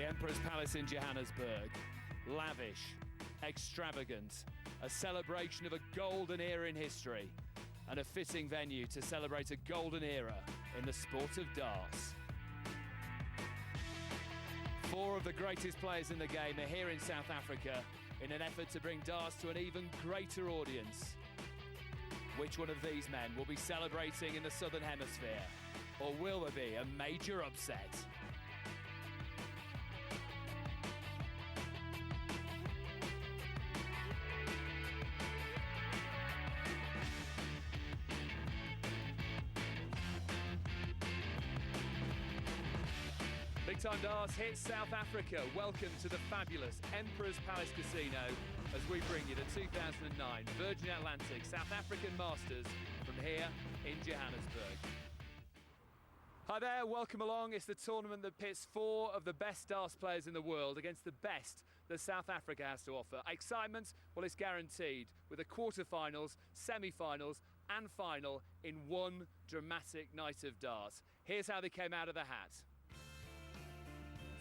Emperor's Palace in Johannesburg. Lavish, extravagant, a celebration of a golden era in history, and a fitting venue to celebrate a golden era in the sport of darts. Four of the greatest players in the game are here in South Africa in an effort to bring darts to an even greater audience. Which one of these men will be celebrating in the Southern Hemisphere? Or will there be a major upset? Big Time Darts hits South Africa. Welcome to the fabulous Emperor's Palace Casino as we bring you the 2009 Virgin Atlantic South African Masters from here in Johannesburg. Hi there, welcome along. It's the tournament that pits four of the best darts players in the world against the best that South Africa has to offer. Excitement, well, it's guaranteed with the quarterfinals, semi-finals and final in one dramatic night of darts. Here's how they came out of the hat.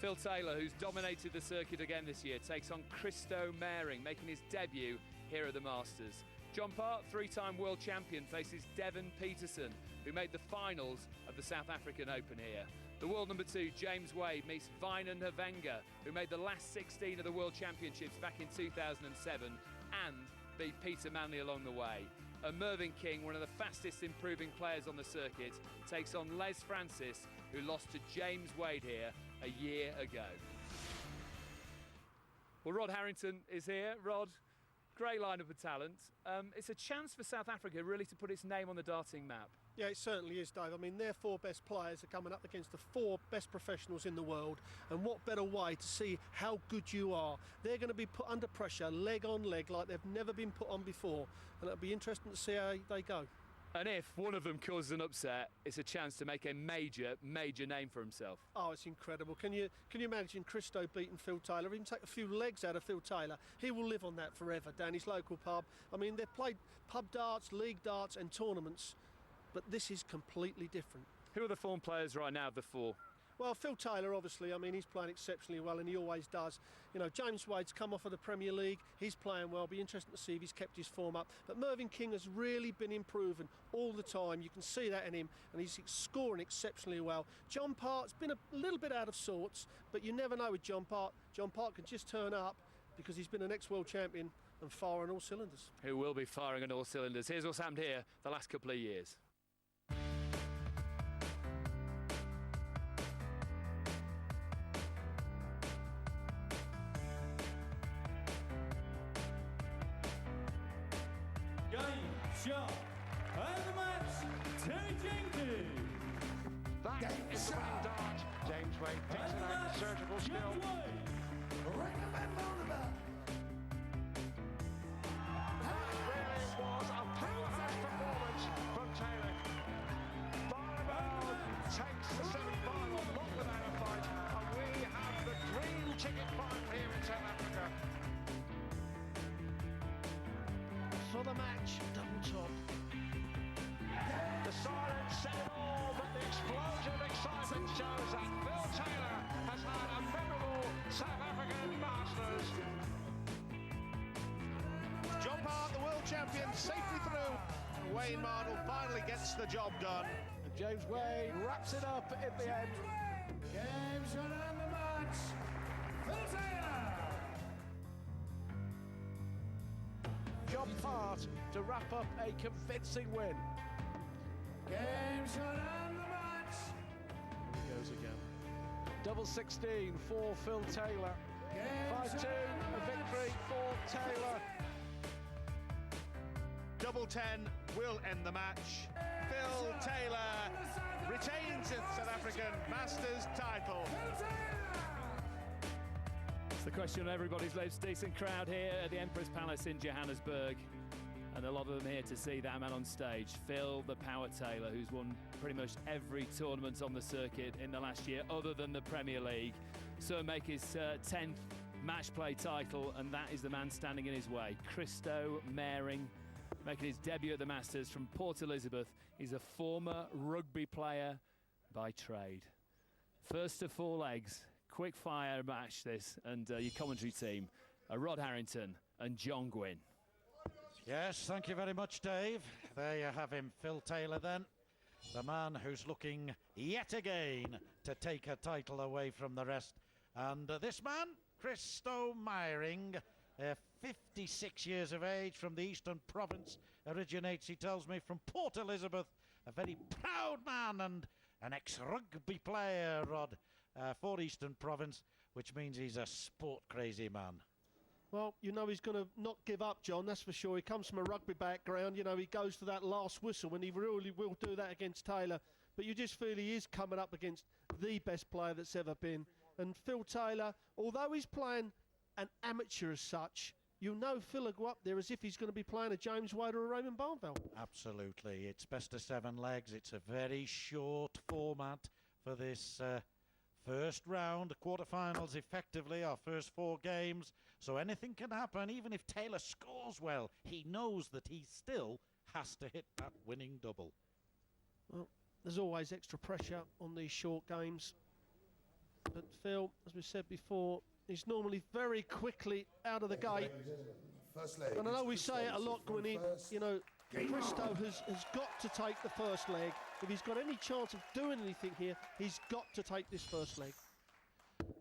Phil Taylor, who's dominated the circuit again this year, takes on Christo Meiring, making his debut here at the Masters. John Part, three-time world champion, faces Devon Peterson, who made the finals of the South African Open here. The world number 2, James Wade, meets Weinan Havenga, who made the last 16 of the World Championships back in 2007 and beat Peter Manley along the way. And Mervyn King, one of the fastest improving players on the circuit, takes on Les Francis, who lost to James Wade here a year ago. Well, Rod Harrington is here. Rod, great lineup of talent. It's a chance for South Africa really to put its name on the darting map. Yeah, it certainly is, Dave. I mean, their four best players are coming up against the four best professionals in the world, and what better way to see how good you are. They're going to be put under pressure, leg on leg, like they've never been put on before, and it'll be interesting to see how they go. And if one of them causes an upset, it's a chance to make a major name for himself. Oh, it's incredible. Can you imagine Christo beating Phil Taylor? Even take a few legs out of Phil Taylor. He will live on that forever down his local pub. I mean, they've played pub darts, league darts and tournaments, but this is completely different. Who are the form players right now of the four? Well, Phil Taylor, obviously, I mean, he's playing exceptionally well, and he always does. You know, James Wade's come off of the Premier League. He's playing well. Be interesting to see if he's kept his form up. But Mervyn King has really been improving all the time. You can see that in him, and he's scoring exceptionally well. John Part's been a little bit out of sorts, but you never know with John Part. John Part can just turn up because he's been an ex-world champion and fire on all cylinders. Who will be firing on all cylinders. Here's what's happened here the last couple of years. Shot and the match, changing. That is the winning dart. James Wade picks it out with surgical skill. Really was a powerhouse performance from Taylor. Fireball takes the semi-final, not without a fight, and we have the dream ticket final here in South Africa. For the match, double top. The silence said it all, but the explosion of excitement shows that Phil Taylor has had a memorable South African Masters. John Part, the world champion, safely through. Wayne Mardle finally gets the job done. And James Wade wraps it up at the end. Game shot and the match, Phil Taylor. John Part to wrap up a convincing win. Game shot and the match. Here he goes again. Double 16 for Phil Taylor. 5-2, a victory for Taylor. Double 10 will end the match. Phil Taylor retains his South African Masters title. The question on everybody's lips. Decent crowd here at the Emperor's Palace in Johannesburg, and a lot of them here to see that man on stage, Phil the Power Taylor, who's won pretty much every tournament on the circuit in the last year other than the Premier League. So make his 10th match play title, and that is the man standing in his way. Christo Meiring, making his debut at the Masters from Port Elizabeth. He's a former rugby player by trade. First to four legs, quick fire match this, and your commentary team, Rod Harrington and John Gwynn. Yes, thank you very much, Dave. There you have him, Phil Taylor then. The man who's looking yet again to take a title away from the rest. And this man, Christo Meiring, 56 years of age, from the Eastern Province, originates, he tells me, from Port Elizabeth. A very proud man and an ex-rugby player, Rod, for Eastern Province, which means he's a sport-crazy man. Well, you know he's going to not give up, John, that's for sure. He comes from a rugby background. You know, he goes to that last whistle, and he really will do that against Taylor. But you just feel he is coming up against the best player that's ever been. And Phil Taylor, although he's playing an amateur as such, you know Phil will go up there as if he's going to be playing a James Wade or a Raymond Barnveld. Absolutely. It's best of 7 legs. It's a very short format for this first round. The quarterfinals, effectively, our first 4 games. So anything can happen. Even if Taylor scores well, he knows that he still has to hit that winning double. Well, there's always extra pressure on these short games. But Phil, as we said before, he's normally very quickly out of the gate. And I know we say it a lot, Gwynny, you know, Christo has got to take the first leg. If he's got any chance of doing anything here, he's got to take this first leg.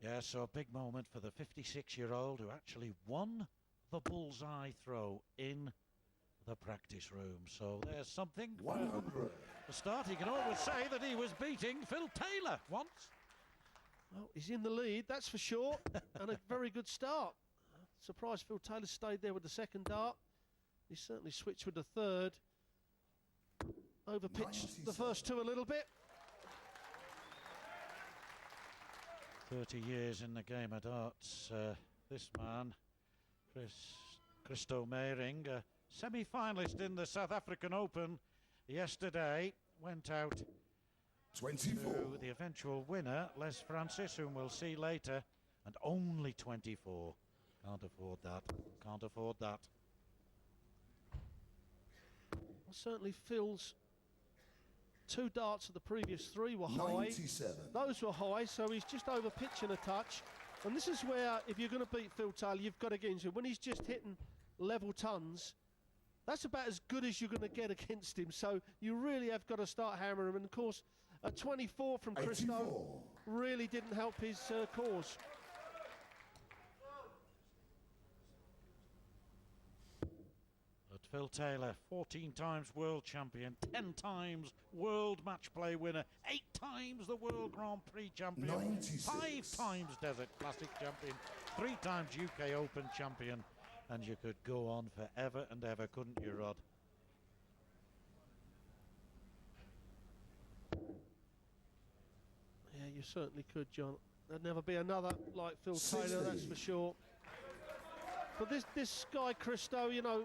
Yeah, so a big moment for the 56-year-old who actually won the bullseye throw in the practice room. So there's something. 100. The start, he can always say that he was beating Phil Taylor once. Well, he's in the lead, that's for sure, and a very good start. Surprised Phil Taylor stayed there with the second dart. He certainly switched with the third. Overpitched the first 2 a little bit. 30 years in the game of darts. This man, Christo Meiring, semi-finalist in the South African Open yesterday, went out 24. to the eventual winner, Les Francis, whom we'll see later, and only 24. Can't afford that. Can't afford that. Well, certainly Phil's 2 darts of the previous 3 were high. 97. Those were high, so he's just over pitching a touch. And this is where, if you're going to beat Phil Taylor, you've got to get into it. When he's just hitting level tons, that's about as good as you're going to get against him. So you really have got to start hammering him. And of course, a 24 from Christo really didn't help his cause. But Phil Taylor, 14 times world champion, 10 times world match play winner, 8 times the World Grand Prix champion, 96. 5 times Desert Classic champion, 3 times UK Open champion, and you could go on forever and ever, couldn't you, Rod? Yeah, you certainly could, John. There'd never be another like Phil Taylor, that's for sure. But this guy, Christo, you know,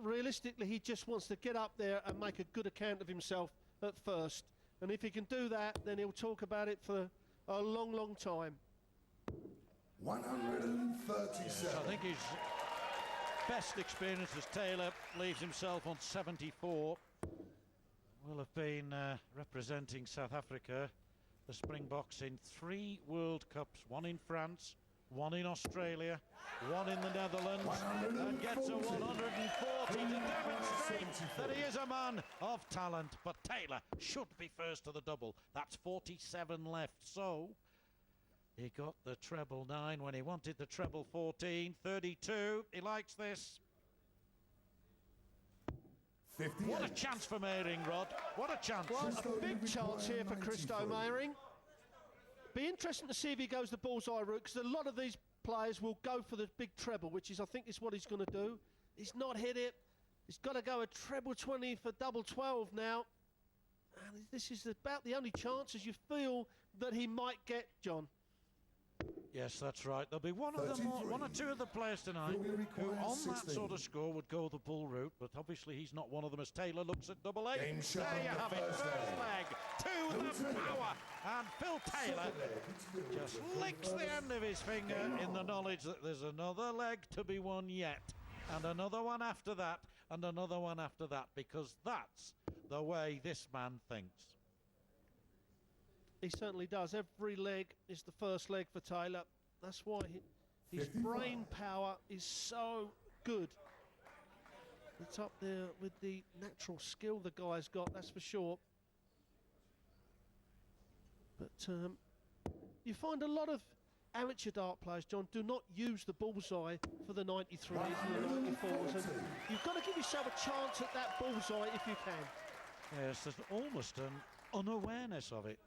realistically, he just wants to get up there and make a good account of himself at first. And if he can do that, then he'll talk about it for a long, long time. 137. Yes, I think his best experience as Taylor leaves himself on 74. Will have been representing South Africa, the Springboks, in 3 World Cups, 1 in France, 1 in Australia, 1 in the Netherlands, and gets a 140 to demonstrate that he is a man of talent. But Taylor should be first to the double. That's 47 left. So he got the treble 9 when he wanted the treble 14. 32. He likes this. 58. What a chance for Meiring, Rod. What a chance. Well, a big chance here for Christo Meiring. Be interesting to see if he goes the bullseye route, because a lot of these players will go for the big treble, which is, I think, is what he's going to do. He's not hit it. He's got to go a treble 20 for double 12 now. And this is about the only chances you feel that he might get, John. Yes, that's right. There'll be one or two of the players tonight who, on that sort of score, would go the bull route, but obviously he's not one of them as Taylor looks at double 8. There you have it, first leg to the power, and Phil Taylor just licks the end of his finger in the knowledge that there's another leg to be won yet, and another one after that, and another one after that, because that's the way this man thinks. He certainly does. Every leg is the first leg for Taylor. That's why his brain power is so good. It's up there with the natural skill the guy's got, that's for sure. But you find a lot of amateur dart players, John, do not use the bullseye for the 93s and the 94s. And you've got to give yourself a chance at that bullseye if you can. Yes, there's almost an unawareness of it,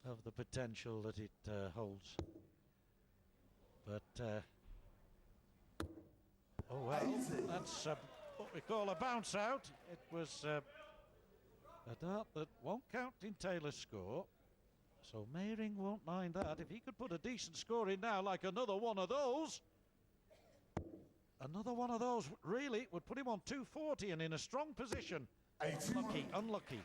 of the potential that it holds. But, oh well, that's what we call a bounce out. It was a dart that won't count in Taylor's score. So Meiring won't mind that. If he could put a decent score in now, like another one of those really would put him on 240 and in a strong position. Unlucky.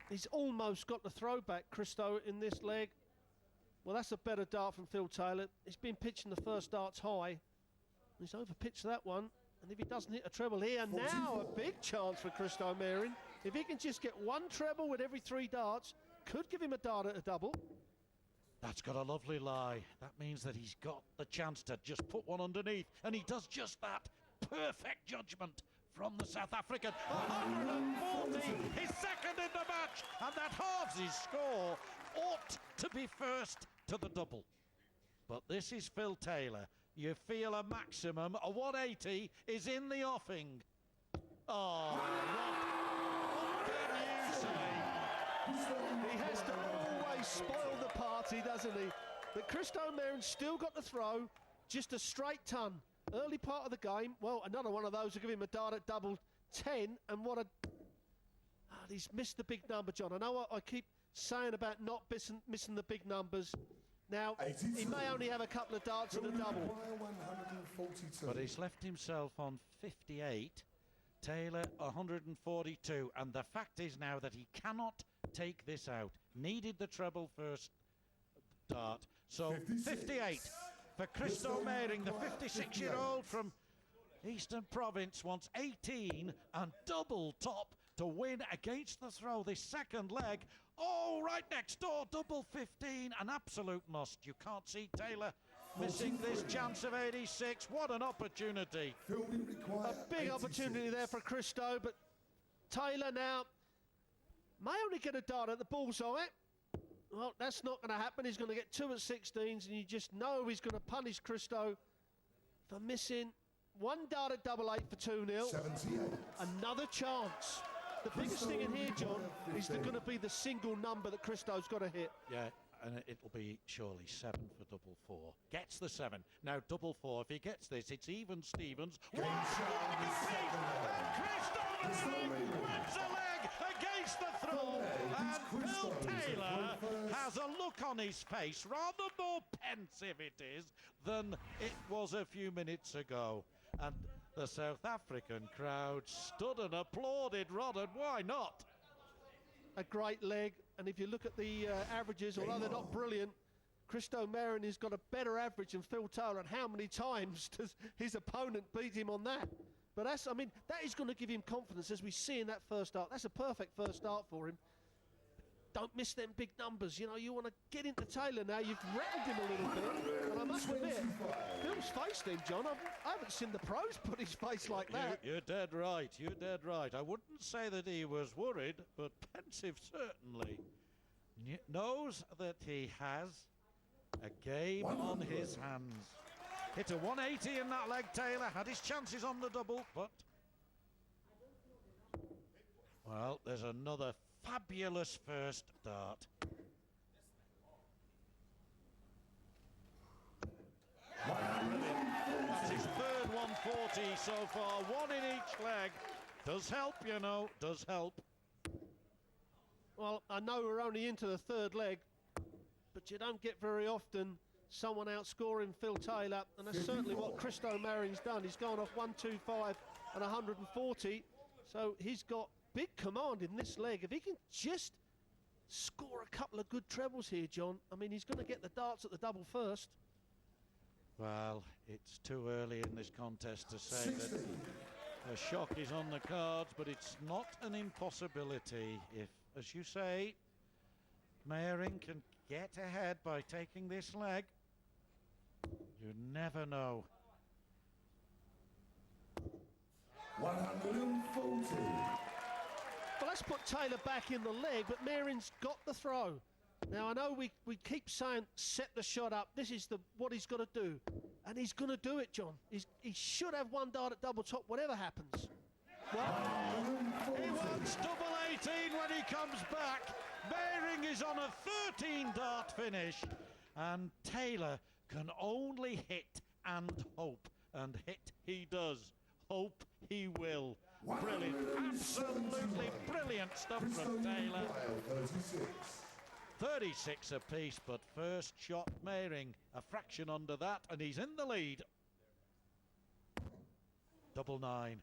He's almost got the throwback, Christo, in this leg. Well, that's a better dart from Phil Taylor. He's been pitching the first darts high. He's overpitched that one. And if he doesn't hit a treble here, now a big chance for Christo Meiring. If he can just get one treble with every 3 darts, could give him a dart at a double. That's got a lovely lie. That means that he's got the chance to just put one underneath, and he does just that. Perfect judgment from the South African. 140, his second in the match, and that halves his score. Ought to be first to the double. But this is Phil Taylor. You feel a maximum, a 180 is in the offing. Oh, what can you say? He has to always spoil the party, doesn't he? But Christo Meiring still got the throw, just a straight ton. Early part of the game, well, another one of those will give him a dart at double 10, and what a... Oh, he's missed the big number, John. I know I keep saying about not missing the big numbers. Now, he may only have a couple of darts at a double. But he's left himself on 58, Taylor 142, and the fact is now that he cannot take this out. Needed the treble first dart. So 58 for Christo Meiring, the 56-year-old from Eastern Province, wants 18 and double top to win against the throw. This second leg, oh, right next door, double 15, an absolute must. You can't see Taylor missing this chance of 86. What an opportunity. A big opportunity there for Christo, but Taylor now may only get a dart at the bullseye. Well, that's not going to happen. He's going to get 2 at 16s, and you just know he's going to punish Christo for missing one dart at double 8 for 2-0. Another chance. The biggest thing in here, John, is going to be the single number that Christo's got to hit. Yeah, and it'll be surely 7 for double 4. Gets the 7. Now double 4. If he gets this, it's even Stevens. Christo wins a leg against the throw, and Phil Taylor has a look on his face, rather more pensive it is than it was a few minutes ago. And the South African crowd stood and applauded Rod, and why not? A great leg, and if you look at the averages, although they're not brilliant, Christo Meiring has got a better average than Phil Taylor, and how many times does his opponent beat him on that? But that's, I mean, that is going to give him confidence, as we see in that first start. That's a perfect first start for him. Don't miss them big numbers. You know, you want to get into Taylor now. You've rattled him a little bit. And I must admit, Phil's faced him, John. I haven't seen the pros put his face like that. You're dead right. You're dead right. I wouldn't say that he was worried, but pensive certainly. Knows that he has a game on his hands. Hit a 180 in that leg, Taylor. Had his chances on the double, but... Well, there's another fabulous first dart. That's his third 140 so far, 1 in each leg. Does help, you know, does help. Well, I know we're only into the third leg, but you don't get very often someone outscoring Phil Taylor, and that's certainly what Christo Meiring's done. He's gone off 125 and 140, so he's got big command in this leg. If he can just score a couple of good trebles here, John, I mean, he's going to get the darts at the double first. Well, it's too early in this contest to say that A shock is on the cards, but it's not an impossibility if, as you say, Meiring can get ahead by taking this leg. You never know. 140. Well, let's put Taylor back in the leg, but Meiring's got the throw. Now, I know we keep saying set the shot up. This is what he's got to do. And he's going to do it, John. He should have one dart at double top, whatever happens. Well, he wants double 18 when he comes back. Meiring is on a 13-dart finish. And Taylor can only hit and hope. And hit he does. Hope he will. Brilliant. Absolutely brilliant stuff from Taylor. 36 apiece, but first shot Meiring a fraction under that, and he's in the lead. Double 9.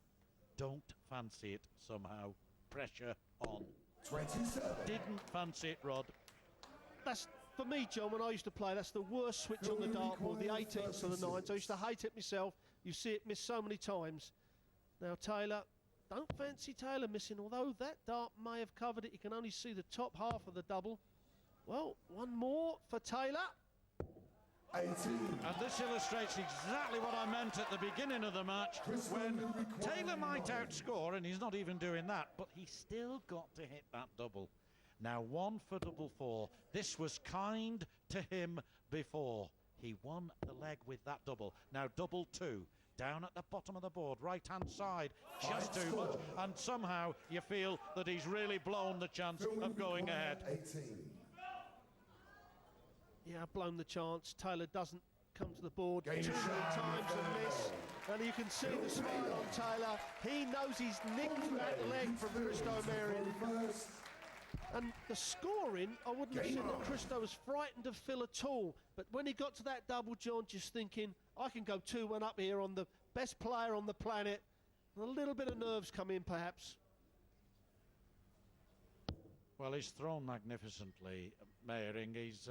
Don't fancy it somehow. Pressure on. 27. Didn't fancy it, Rod. That's, for me, John, when I used to play, that's the worst switch on the dartboard, the 18s to the 9s. I used to hate it myself. You see it missed so many times. Now, Taylor, don't fancy Taylor missing, although that dart may have covered it. You can only see the top half of the double. Well, one more for Taylor. 18. And this illustrates exactly what I meant at the beginning of the match, when Taylor might outscore, and he's not even doing that, but he's still got to hit that double. Now, 1 for double 4. This was kind to him before. He won the leg with that double. Now, double 2. Down at the bottom of the board, right-hand side, just too much, and somehow you feel that he's really blown the chance of going ahead. 18. Yeah, blown the chance. Taylor doesn't come to the board Game too many shot. times and miss. And you can see the smile on Taylor. He knows he's nicked that leg from Christo Meiring. And the scoring, I wouldn't have said that Christo was frightened of Phil at all. But when he got to that double, John, just thinking, I can go 2-1 up here on the best player on the planet. And a little bit of nerves come in, perhaps. Well, he's thrown magnificently, Meiring. He's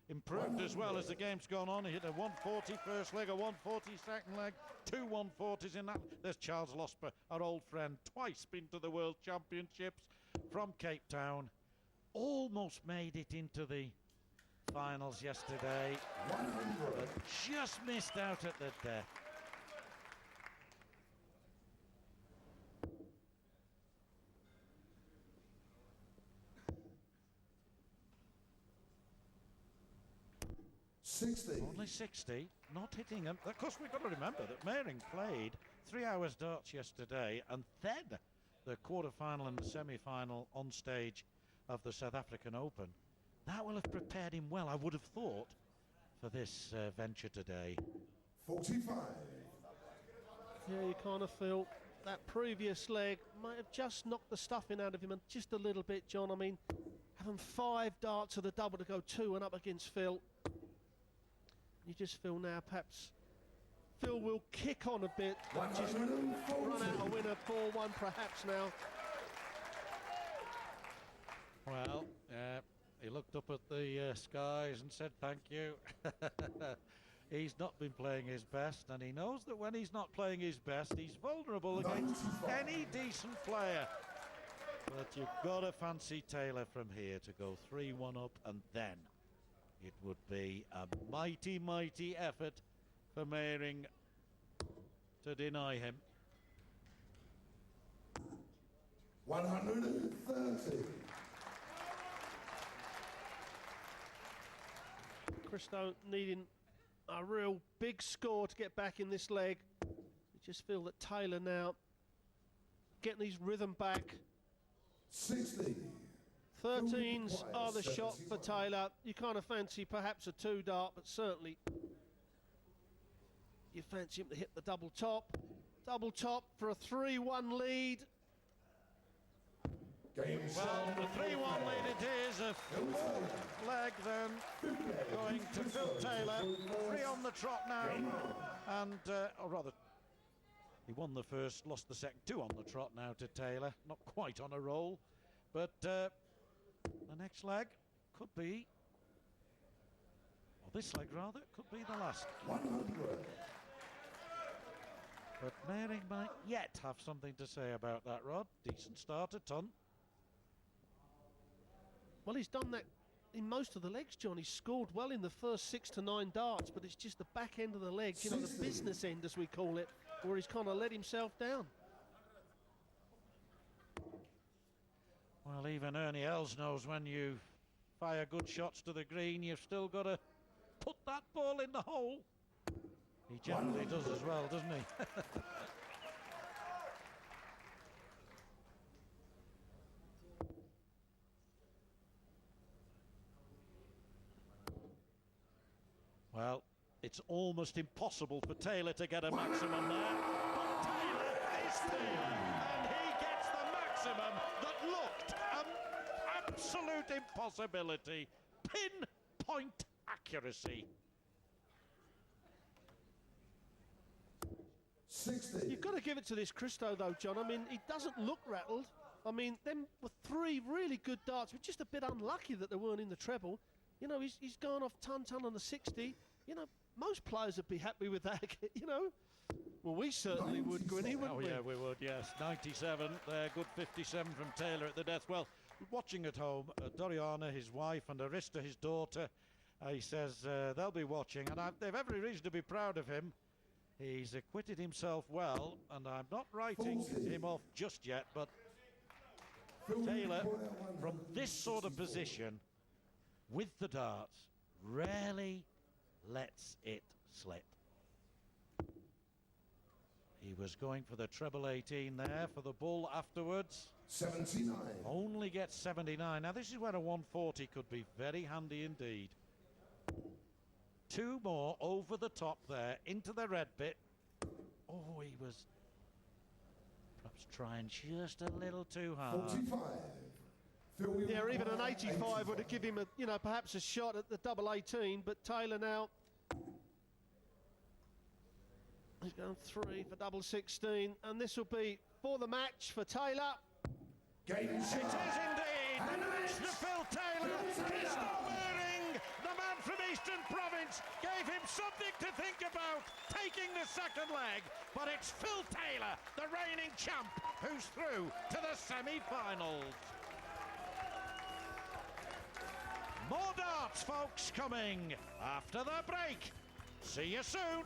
improved as well as the game's gone on. He hit a 140 first leg, a 140 second leg, 2 140s in that. There's Charles Losper, our old friend, twice been to the World Championships from Cape Town. Almost made it into the finals yesterday, but just missed out at the death. Only 60, not hitting him. Of course, we've got to remember that Meiring played 3 hours darts yesterday, and then the quarter-final and the semi-final on stage of the South African Open. That will have prepared him well, I would have thought, for this venture today. 45. Yeah, you kind of feel that previous leg might have just knocked the stuffing out of him, and just a little bit, John. I mean, having 5 darts of the double to go 2 and up against Phil. You just feel now perhaps Phil will kick on a bit, and just run out a winner 4-1 perhaps now. Well, he looked up at the skies and said thank you. He's not been playing his best, and he knows that when he's not playing his best, he's vulnerable against any decent player. But you've got to fancy Taylor from here to go 3-1 up, and then it would be a mighty, mighty effort for Meiring to deny him. 130. Christo needing a real big score to get back in this leg. You just feel that Taylor now getting his rhythm back. 60. 13s are the shot for Taylor. You kind of fancy perhaps a 2 dart, but certainly you fancy him to hit the double top. Double top for a 3-1 lead. Well, the 3-1 lead it is, a 4th leg then going to Phil Taylor. 3 on the trot now, and or rather he won the first, lost the second. 2 on the trot now to Taylor, not quite on a roll, but the next leg could be, or this leg rather, could be the last. 100. But Mehring might yet have something to say about that, Rod. Decent start a ton. Well, he's done that in most of the legs, John. He's scored well in the first 6 to 9 darts, but it's just the back end of the legs, you know, the business end, as we call it, where he's kind of let himself down. Well, even Ernie Els knows when you fire good shots to the green, you've still got to put that ball in the hole. He generally does as well, doesn't he? Well, it's almost impossible for Taylor to get a maximum there, but Taylor is there, and he gets the maximum that looked an absolute impossibility. Pinpoint accuracy. 60. You've got to give it to this Christo, though, John. I mean, he doesn't look rattled. I mean, them were 3 really good darts. We're just a bit unlucky that they weren't in the treble. You know, he's gone off ton on the 60. You know, most players would be happy with that, you know. Well, we certainly would, Gwynny, wouldn't we? Oh, yeah, we would, yes. 97 there, good 57 from Taylor at the death. Well, watching at home, Doriana, his wife, and Arista, his daughter, he says they'll be watching, and they've every reason to be proud of him. He's acquitted himself well, and I'm not writing him off just yet, but Taylor, from this sort of position, with the darts, rarely lets it slip. He was going for the treble 18 there for the bull afterwards. 79. Only gets 79. Now this is where a 140 could be very handy indeed. 2 more over the top there into the red bit. Oh, he was perhaps trying just a little too hard. 45. Yeah, even an 85 would have given him, you know, perhaps a shot at the double 18, but Taylor now, he's going 3 for double 16, and this will be for the match for Taylor. Game It is indeed the match to Phil Taylor. Christo Mehring, the man from Eastern Province, gave him something to think about, taking the second leg, but it's Phil Taylor, the reigning champ, who's through to the semi-finals. More darts, folks, coming after the break. See you soon.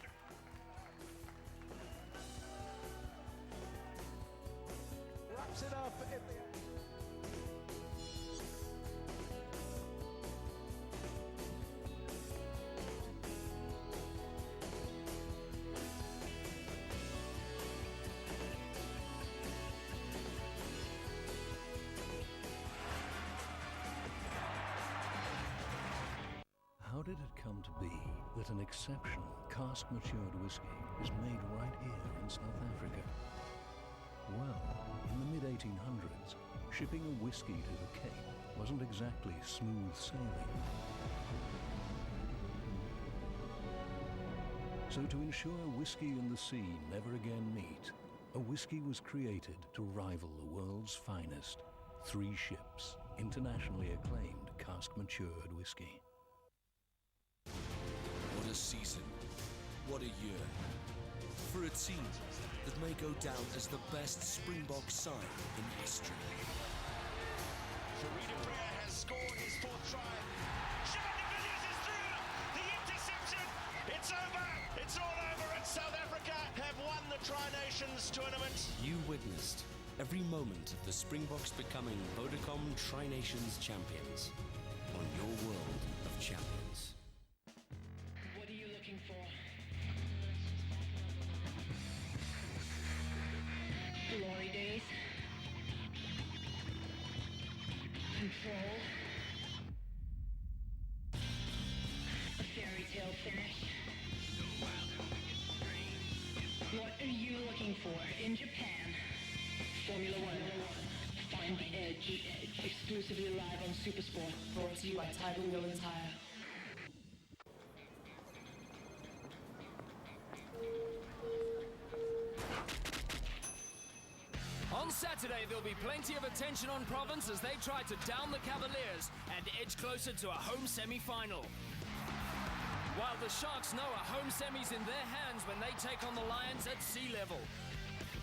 Wraps it up in the... How did it come to be that an exceptional cask-matured whiskey is made right here in South Africa? Well, in the mid-1800s, shipping a whiskey to the Cape wasn't exactly smooth sailing. So to ensure whiskey and the sea never again meet, a whiskey was created to rival the world's finest. 3 ships, internationally acclaimed cask-matured whiskey. What a season. What a year. For a team that may go down as the best Springbok side in history. Serena Freire has scored his 4th try. Sean de Villiers is through. The interception. It's over. It's all over, and South Africa have won the Tri-Nations tournament. You witnessed every moment of the Springboks becoming Vodacom Tri-Nations champions on your World of Champions. What are you looking for? Glory days? Control? A fairy tale finish? What are you looking for in Japan? Formula One. Find the edge. Exclusively live on Supersport. Brought to you by Tidal Wheel and Tire. On Saturday, there'll be plenty of attention on Province as they try to down the Cavaliers and edge closer to a home semi-final. One Well, the Sharks know a home semi's in their hands when they take on the Lions at sea level.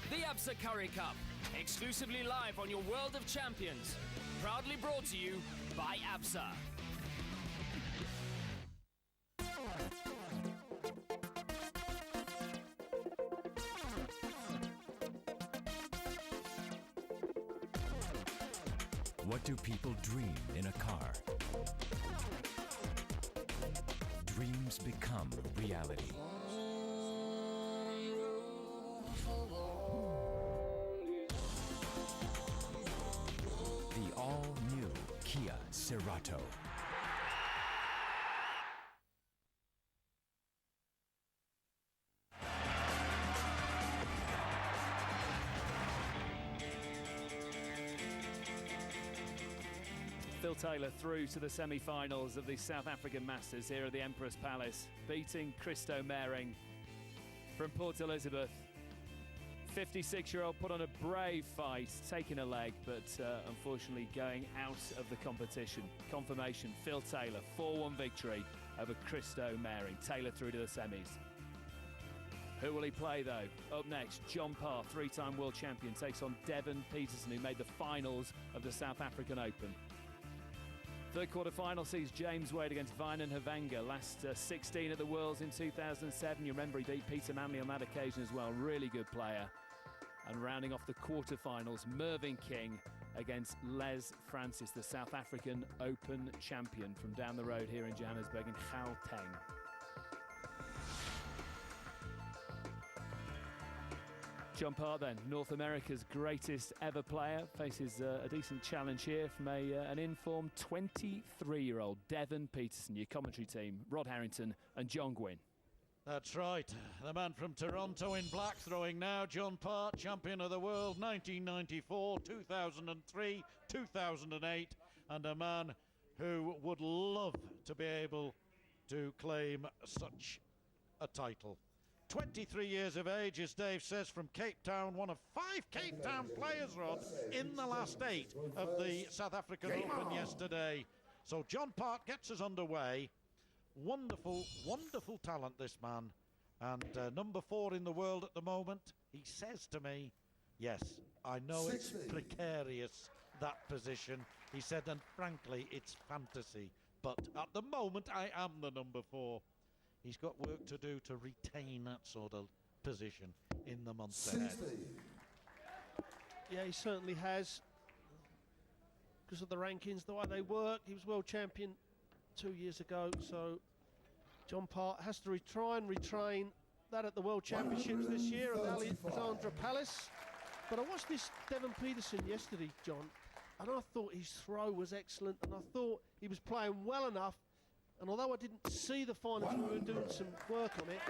The ABSA Currie Cup, exclusively live on your World of Champions. Proudly brought to you by ABSA. What do people dream in a car? Dreams become reality. The all-new Kia Cerato. Phil Taylor through to the semi-finals of the South African Masters here at the Emperor's Palace, beating Christo Mering from Port Elizabeth. 56-year-old put on a brave fight, taking a leg, but unfortunately going out of the competition. Confirmation, Phil Taylor, 4-1 victory over Christo Mering. Taylor through to the semis. Who will he play, though? Up next, John Parr, three-time world champion, takes on Devon Peterson, who made the finals of the South African Open. Third quarter-final sees James Wade against Vynan Havanga, last 16 at the Worlds in 2007. You remember he beat Peter Manley on that occasion as well. Really good player. And rounding off the quarter-finals, Mervyn King against Les Francis, the South African Open champion from down the road here in Johannesburg in Gauteng. John Parr then, North America's greatest ever player, faces a decent challenge here from an informed 23-year-old Devon Peterson. Your commentary team, Rod Harrington and John Gwynn. That's right, the man from Toronto in black throwing now, John Parr, champion of the world 1994, 2003, 2008, and a man who would love to be able to claim such a title. 23 years of age, as Dave says, from Cape Town, one of 5 Cape Town players, Rod, in the last 8 of the South African Open yesterday. So John Parr gets us underway. Wonderful, wonderful talent, this man. And number 4 in the world at the moment. He says to me, yes, I know it's precarious, that position. He said, and frankly, it's fantasy. But at the moment, I am the number 4. He's got work to do to retain that sort of position in the months ahead. Yeah, he certainly has. Because of the rankings, the way they work, he was world champion 2 years ago, so John Parr has to try and retrain that at the World Championships this year at Alexandra Palace. But I watched this Devon Peterson yesterday, John, and I thought his throw was excellent, and I thought he was playing well enough. And although I didn't see the final, we were doing some work on it,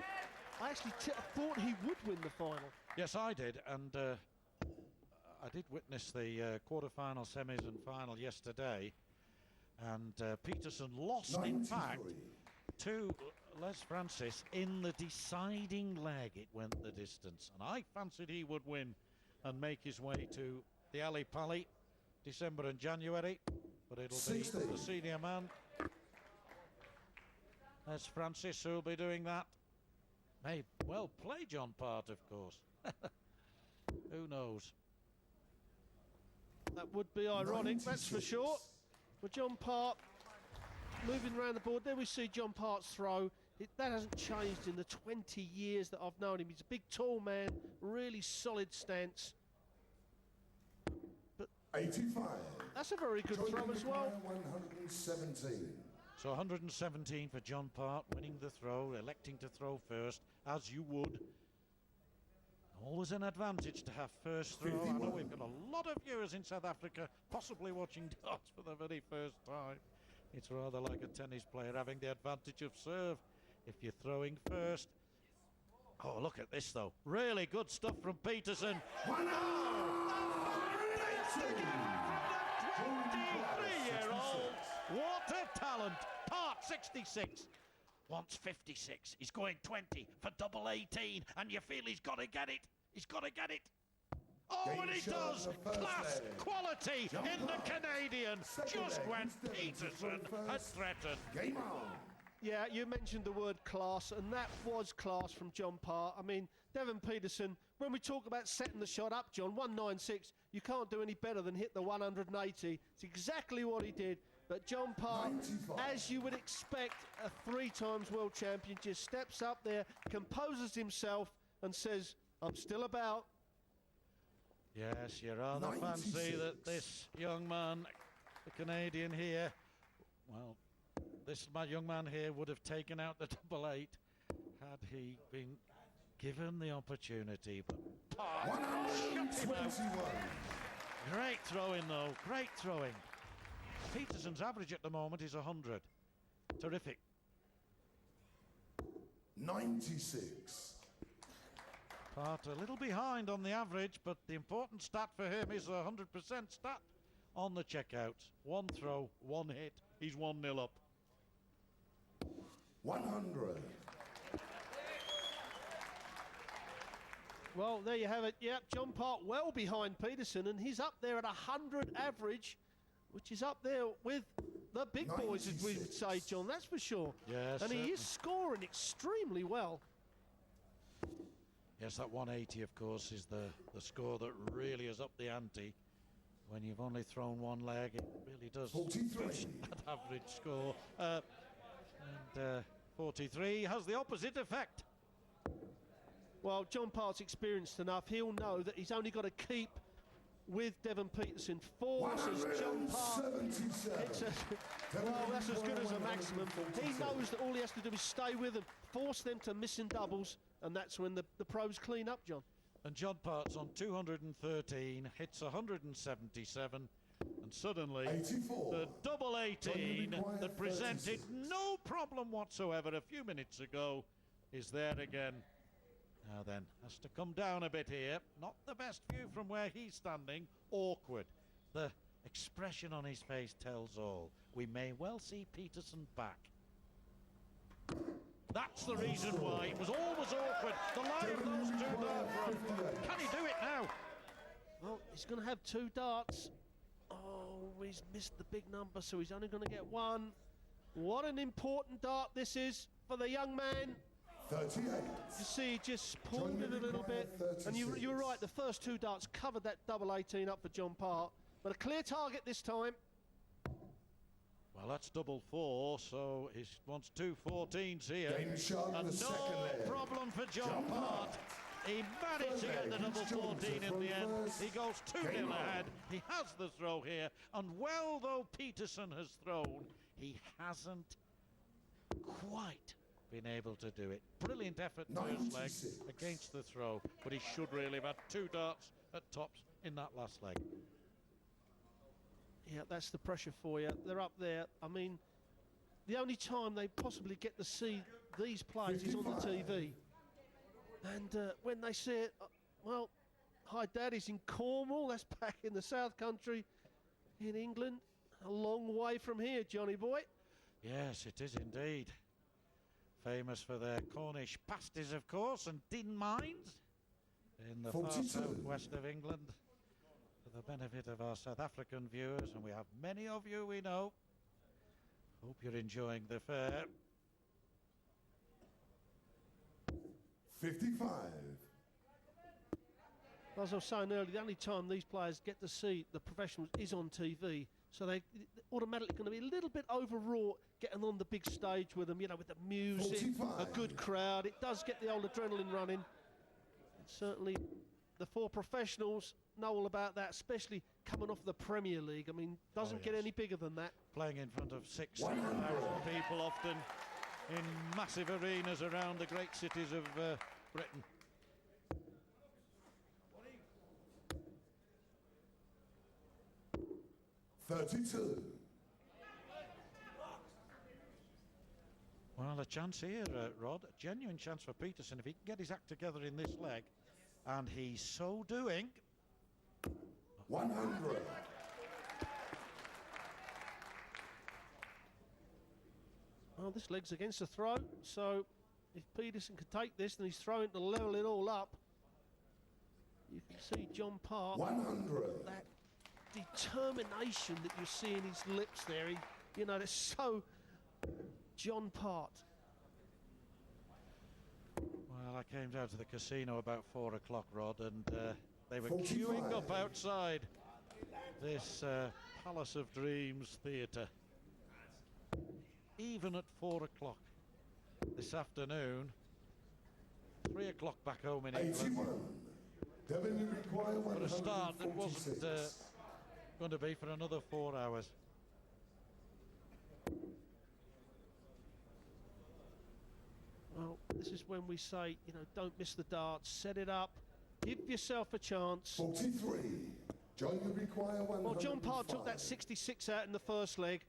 I actually thought he would win the final. Yes, I did, and I did witness the quarter-final, semis and final yesterday, and Peterson lost, in fact, to Les Francis in the deciding leg. It went the distance, and I fancied he would win and make his way to the Ali Pali, December and January, but it'll be the senior man, Les Francis, who'll be doing that. May well play John Parr, of course. Who knows? That would be ironic, that's for sure. With John Parr moving around the board, there we see John Parr's throw. That hasn't changed in the 20 years that I've known him. He's a big, tall man, really solid stance. But 85. That's a very good throw as well. 117. So 117 for John Parr, winning the throw, electing to throw first, as you would. Always an advantage to have first throw. 51. I know we've got a lot of viewers in South Africa possibly watching darts for the very first time. It's rather like a tennis player having the advantage of serve if you're throwing first. Oh, look at this, though. Really good stuff from Peterson. Oh, the 23-year-old. What a talent. Part 66. Wants 56. He's going 20 for double 18. And you feel he's got to get it. He's got to get it. Oh, and he does! Class, quality in the Canadian, just when Peterson had threatened. Game on. Yeah, you mentioned the word class, and that was class from John Parr. I mean, Devon Peterson, when we talk about setting the shot up, John, 196, you can't do any better than hit the 180. It's exactly what he did. But John Parr, 95. As you would expect, a 3-times world champion, just steps up there, composes himself, and says, I'm still about. Yes, you rather 96. Fancy that this young man, the Canadian here, well, this young man here would have taken out the double 8 had he been given the opportunity. But Parr, great throwing though, great throwing. Peterson's average at the moment is 100. Terrific. 96. Part a little behind on the average, but the important stat for him is a 100% stat on the checkouts. 1 throw, 1 hit, he's 1-0 up. 100. Well, there you have it. Yep, John Parr well behind Peterson, and he's up there at 100 average, which is up there with the big 96. Boys, as we would say, John, that's for sure. Yes, and he is scoring extremely well. Yes, that 180, of course, is the score that really has upped the ante. When you've only thrown one leg, it really does boost that average score. And 43 has the opposite effect. Well, John Parr's experienced enough. He'll know that he's only got to keep with Devon Peterson. Forces John Parr. Well, that's as good as a maximum. He knows that all he has to do is stay with them, force them to miss in doubles, and that's when the pros clean up, John. And John Parr's on 213, hits 177, and suddenly 84. The double 18 that presented 36. No problem whatsoever a few minutes ago is there again. Now then, has to come down a bit here. Not the best view from where he's standing. Awkward. The expression on his face tells all. We may well see Peterson back. That's the reason why. It was always awkward. The line of those 2 darts from. Can he do it now? Well, he's going to have 2 darts. Oh, he's missed the big number, so he's only going to get 1. What an important dart this is for the young man. 38. You see, he just pulled it a little bit. 36. And you were right, the first 2 darts covered that double 18 up for John Parr. But a clear target this time. Well, that's double 4, so he wants 2 14s here. And no problem for John Parr. He managed to get the double 14 in the end. He goes 2-0 ahead. He has the throw here. And well, though Peterson has thrown, he hasn't quite been able to do it. Brilliant effort first leg against the throw, but he should really have had 2 darts at tops in that last leg. Yeah, that's the pressure for you. They're up there. I mean, the only time they possibly get to see these players is on the TV. And when they see it, well, hi, Dad, he's in Cornwall. That's back in the South Country in England. A long way from here, Johnny boy. Yes, it is indeed. Famous for their Cornish pasties, of course, and tin mines in the far southwest of England. For the benefit of our South African viewers, and we have many of you, we know. Hope you're enjoying the fair. 55. As I was saying earlier, the only time these players get to see the professionals is on TV. So they're automatically going to be a little bit overwrought getting on the big stage with them, you know, with the music, 45. A good crowd. It does get the old adrenaline running. And certainly the 4 professionals know all about that, especially coming off the Premier League. I mean, doesn't get any bigger than that. Playing in front of 6,000 people, often in massive arenas around the great cities of Britain. $32. Well, a chance here, Rod. A genuine chance for Peterson if he can get his act together in this leg. And he's so doing. 100. Well, this leg's against the throw, so if Peterson can take this, then he's throwing to level it all up. You can see John Parr. 100. That determination that you see in his lips there. You know, they're so John Part. Well, I came down to the casino about 4 o'clock, Rod, and they were queuing up outside this Palace of Dreams theatre. Even at 4 o'clock this afternoon, 3 o'clock back home in England, for a start that wasn't going to be for another 4 hours. Well, this is when we say, you know, don't miss the darts, set it up, give yourself a chance. 43. John, you require 105. Well, John Part took that 66 out in the first leg.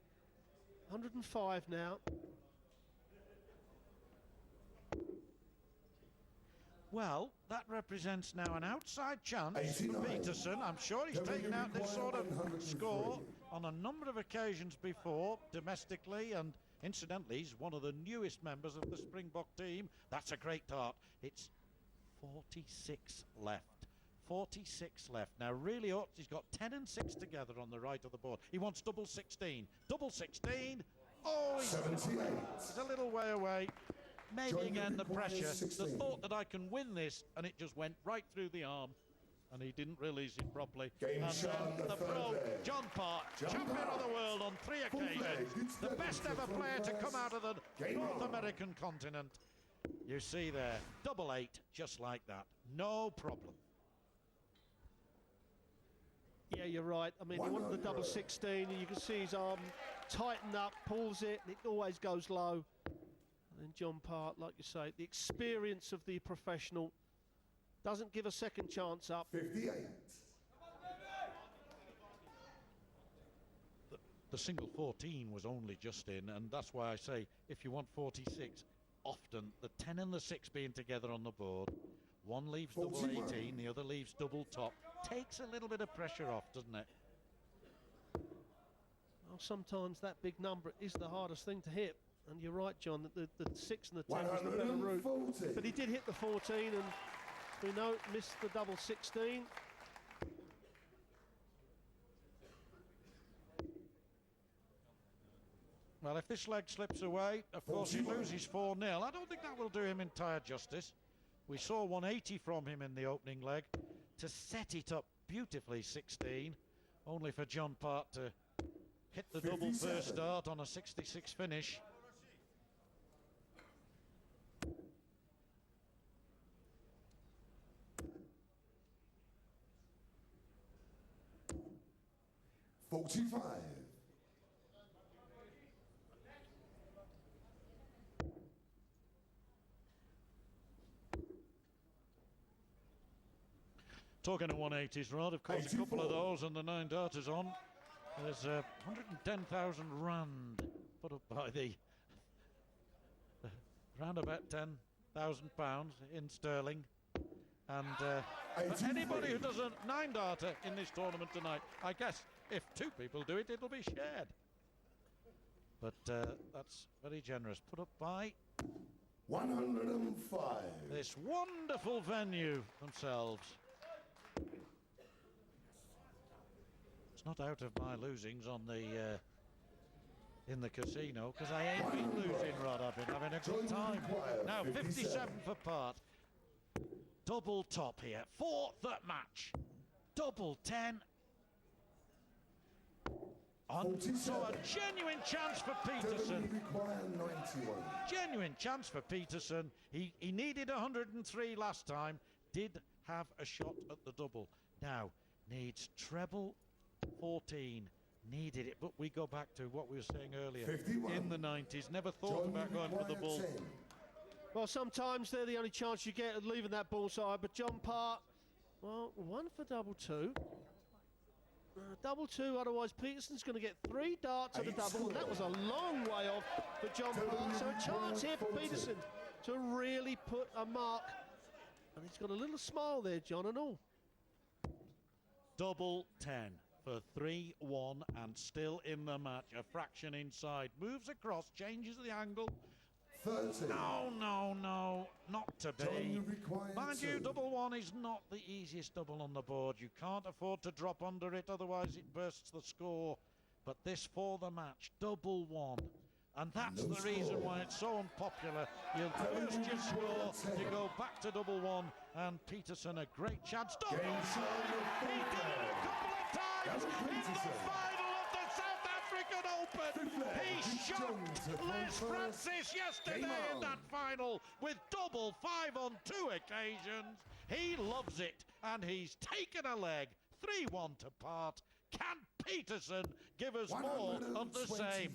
105 now. Well, that represents now an outside chance 89. for Peterson. I'm sure he's taken out this sort of score on a number of occasions before, domestically, and incidentally, he's one of the newest members of the Springbok team. That's a great dart. It's 46 left. 46 left. Now, really, he's got 10 and 6 together on the right of the board. He wants double 16. Double 16. Oh, he's a little way away. Maybe again the pressure, the thought that I can win this, and it just went right through the arm, and he didn't release it properly. And then the pro, John Part, champion of the world on 3 occasions, the best ever player to come out of the North American continent. You see there, double 8, just like that, no problem. Yeah, you're right. I mean, he wanted the double 16, and you can see his arm tighten up, pulls it, and it always goes low. And John Part, like you say, the experience of the professional doesn't give a second chance up. 58. The single 14 was only just in, and that's why I say if you want 46, often the 10 and the 6 being together on the board, one leaves 41. Double 18, the other leaves double top, takes a little bit of pressure off, doesn't it? Well, sometimes that big number is the hardest thing to hit. And you're right, John, that the 6 and the 10 was the better route. But he did hit the 14, and we know it missed the double 16. Well, if this leg slips away, of course he loses 4-0. I don't think that will do him entire justice. We saw 180 from him in the opening leg to set it up beautifully 16, only for John Part to hit the 57. Double first start on a 66 finish. 45. Talking of 180s, Rod, of course, 84. A couple of those and the 9 darters on. There's 110,000 rand put up by the round about £10,000 in sterling. And for anybody who does a 9 darter in this tournament tonight, I guess if 2 people do it, it'll be shared. But that's very generous. Put up by 105. This wonderful venue themselves. It's not out of my losings on the in the casino, because I ain't been losing, Rod. I've been having a good time. Now 57 for Part. Double top here. 4th at match. Double 10. So a genuine chance for Peterson. Genuine chance for Peterson. He needed 103 last time. Did have a shot at the double. Now needs treble 14. Needed it, but we go back to what we were saying earlier. 51. In the 90s, never thought about going for the bull. 10. Well, sometimes they're the only chance you get of leaving that bullseye, but John Part, well, 1 for double 2. Double 2, otherwise Peterson's going to get 3 darts at the double, and that was a long way off for John Part. So a chance here for Peterson to really put a mark. And he's got a little smile there, John, and all. Double 10 for 3-1 and still in the match. A fraction inside. Moves across, changes the angle. 30. No, not to be. Mind you, double 1 is not the easiest double on the board. You can't afford to drop under it, otherwise it bursts the score. But this for the match, double 1. And that's the reason why it's so unpopular. You'll burst your score to go back to double one, and Peterson a great chance. He did it a couple of times in the final of the South African Open. He shocked Les Francis yesterday in that final with double 5 on 2 occasions. He loves it, and he's taken a leg. 3-1 to part. Can Peterson give us more of the same?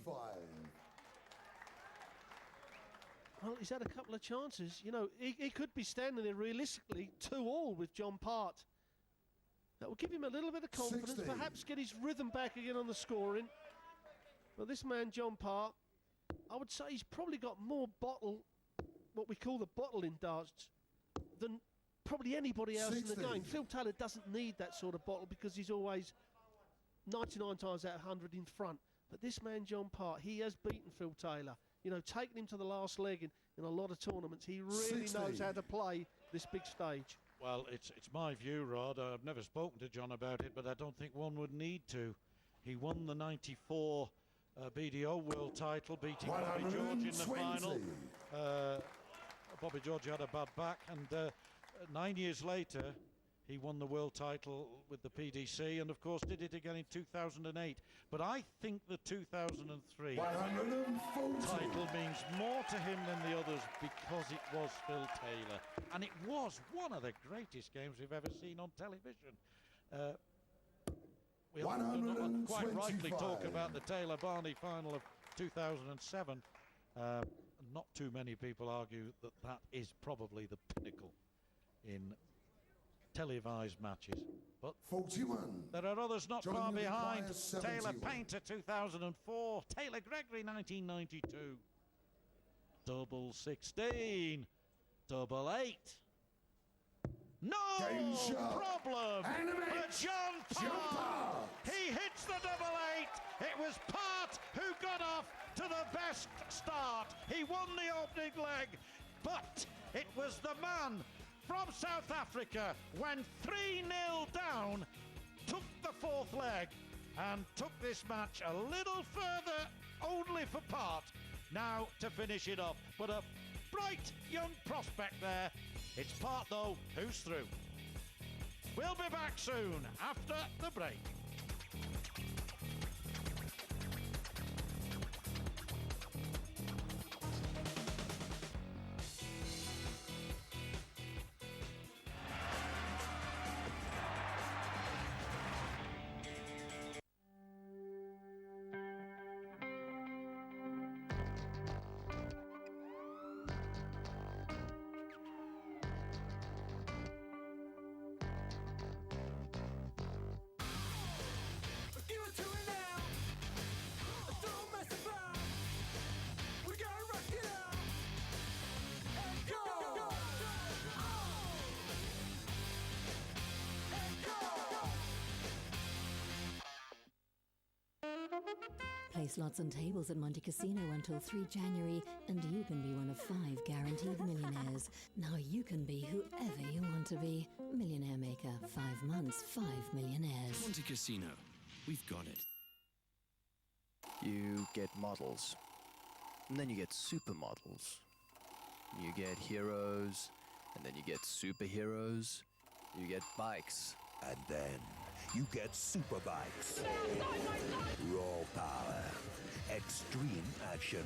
Well, he's had a couple of chances. You know, he could be standing there realistically 2-all with John Part. That will give him a little bit of confidence, 16. perhaps get his rhythm back again on the scoring. But this man, John Part, I would say he's probably got more bottle, what we call the bottle in darts, than probably anybody else 16. in the game. Phil Taylor doesn't need that sort of bottle because he's always 99 times out of 100 in front. But this man, John Part, he has beaten Phil Taylor. You know, taking him to the last leg in a lot of tournaments. He really 16. knows how to play this big stage. Well, it's my view, Rod. I've never spoken to John about it, but I don't think one would need to. He won the 94 BDO World title, beating Bobby George in the final. Bobby George had a bad back, and 9 years later, he won the world title with the PDC, and of course did it again in 2008. But I think the 2003 title means more to him than the others because it was Phil Taylor, and it was one of the greatest games we've ever seen on television. We often quite rightly talk about the Taylor-Barney final of 2007. Not too many people argue that that is probably the pinnacle in televised matches, but 41. There are others not Joining far the behind. Empire, 71. Taylor Painter 2004, Taylor Gregory 1992, double 16, double 8. No problem for John Parr. He hits the double 8. It was Part who got off to the best start. He won the opening leg, but it was the man from South Africa, when 3-0 down, took the fourth leg and took this match a little further, only for Part now to finish it off. But a bright young prospect there. It's Part, though, who's through. We'll be back soon after the break. Play slots and tables at Monte Casino until 3 January, and you can be one of 5 guaranteed millionaires. Now you can be whoever you want to be. Millionaire Maker, 5 months, 5 millionaires. Monte Casino, we've got it. You get models, and then you get supermodels. You get heroes, and then you get superheroes. You get bikes. And then you get super bikes. Raw power, extreme action,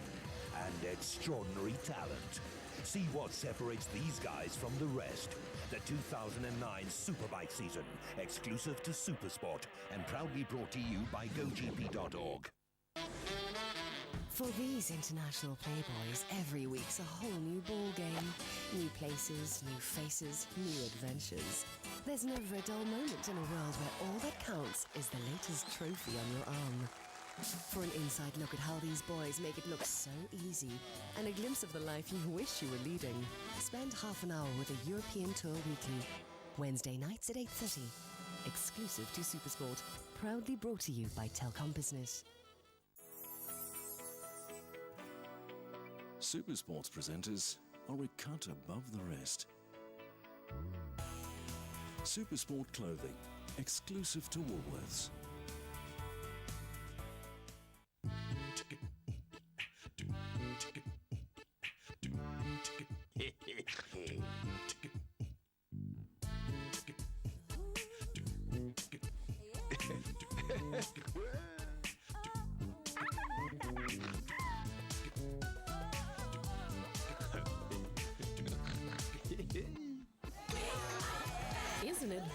and extraordinary talent. See what separates these guys from the rest. The 2009 Superbike season, exclusive to Supersport, and proudly brought to you by GoGP.org. For these international playboys, every week's a whole new ball game. New places, new faces, new adventures. There's never a dull moment in a world where all that counts is the latest trophy on your arm. For an inside look at how these boys make it look so easy, and a glimpse of the life you wish you were leading, spend half an hour with a European Tour Weekly. Wednesday nights at 8:30. Exclusive to Supersport. Proudly brought to you by Telcom Business. Supersport's presenters are a cut above the rest. Supersport clothing, exclusive to Woolworths.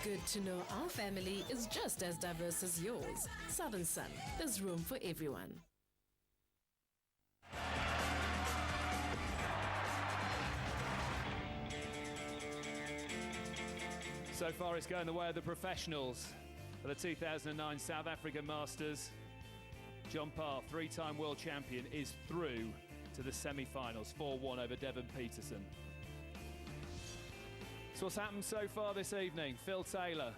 Good to know our family is just as diverse as yours. Southern Sun, there's room for everyone. So far it's going the way of the professionals for the 2009 South African Masters. John Parr, three-time world champion, is through to the semi-finals, 4-1 over Devon Peterson. So what's happened so far this evening? Phil Taylor,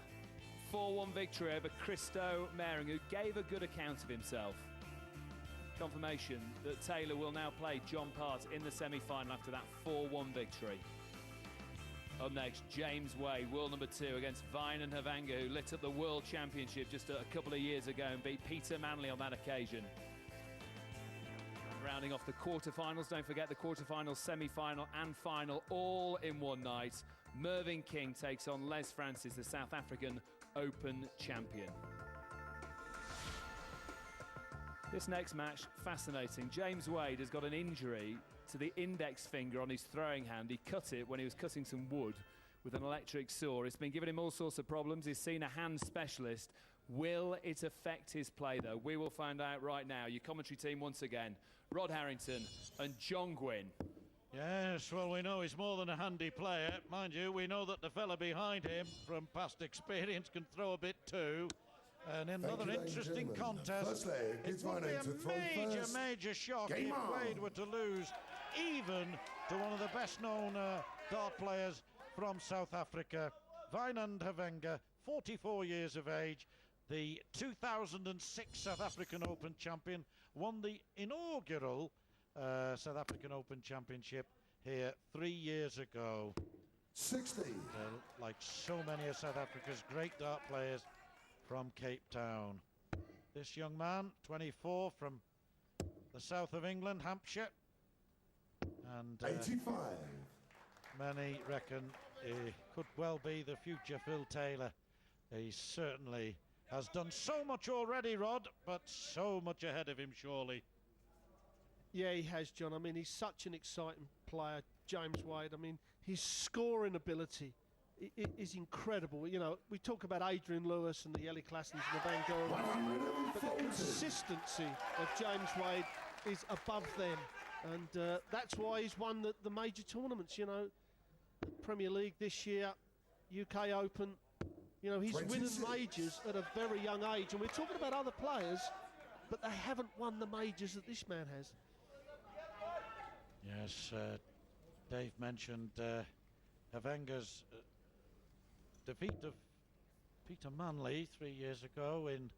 4-1 victory over Christo Mering, who gave a good account of himself. Confirmation that Taylor will now play John Parr in the semi-final after that 4-1 victory. Up next, James Wade, world number 2 against Vine and Havanga, who lit up the World Championship just a couple of years ago and beat Peter Manley on that occasion. Rounding off the quarterfinals, don't forget the quarterfinals, semi-final and final all in one night. Mervyn King takes on Les Francis, the South African Open champion. This next match, fascinating. James Wade has got an injury to the index finger on his throwing hand. He cut it when he was cutting some wood with an electric saw. It's been giving him all sorts of problems. He's seen a hand specialist. Will it affect his play, though? We will find out right now. Your commentary team once again, Rod Harrington and John Gwynn. Yes, well, we know he's more than a handy player. Mind you, we know that the fella behind him, from past experience, can throw a bit too. And another interesting contest. It would be a major shock if Wade were to lose even to one of the best-known dart players from South Africa, Wynand Havanga, 44 years of age, the 2006 South African Open champion, won the inaugural South African Open Championship here 3 years ago. 60. Like so many of South Africa's great dart players from Cape Town. This young man, 24, from the south of England, Hampshire. And 85. Many reckon he could well be the future Phil Taylor. He certainly has done so much already, Rod, but so much ahead of him, surely. Yeah, he has, John. I mean, he's such an exciting player, James Wade. I mean, his scoring ability is incredible. You know, we talk about Adrian Lewis and the Ellie Classens and the Van Gogh, but the consistency of James Wade is above them. And that's why he's won the major tournaments, you know. Premier League this year, UK Open. You know, he's winning majors at a very young age. And we're talking about other players, but they haven't won the majors that this man has. Yes, Dave mentioned Havanga's defeat of Peter Manley 3 years ago in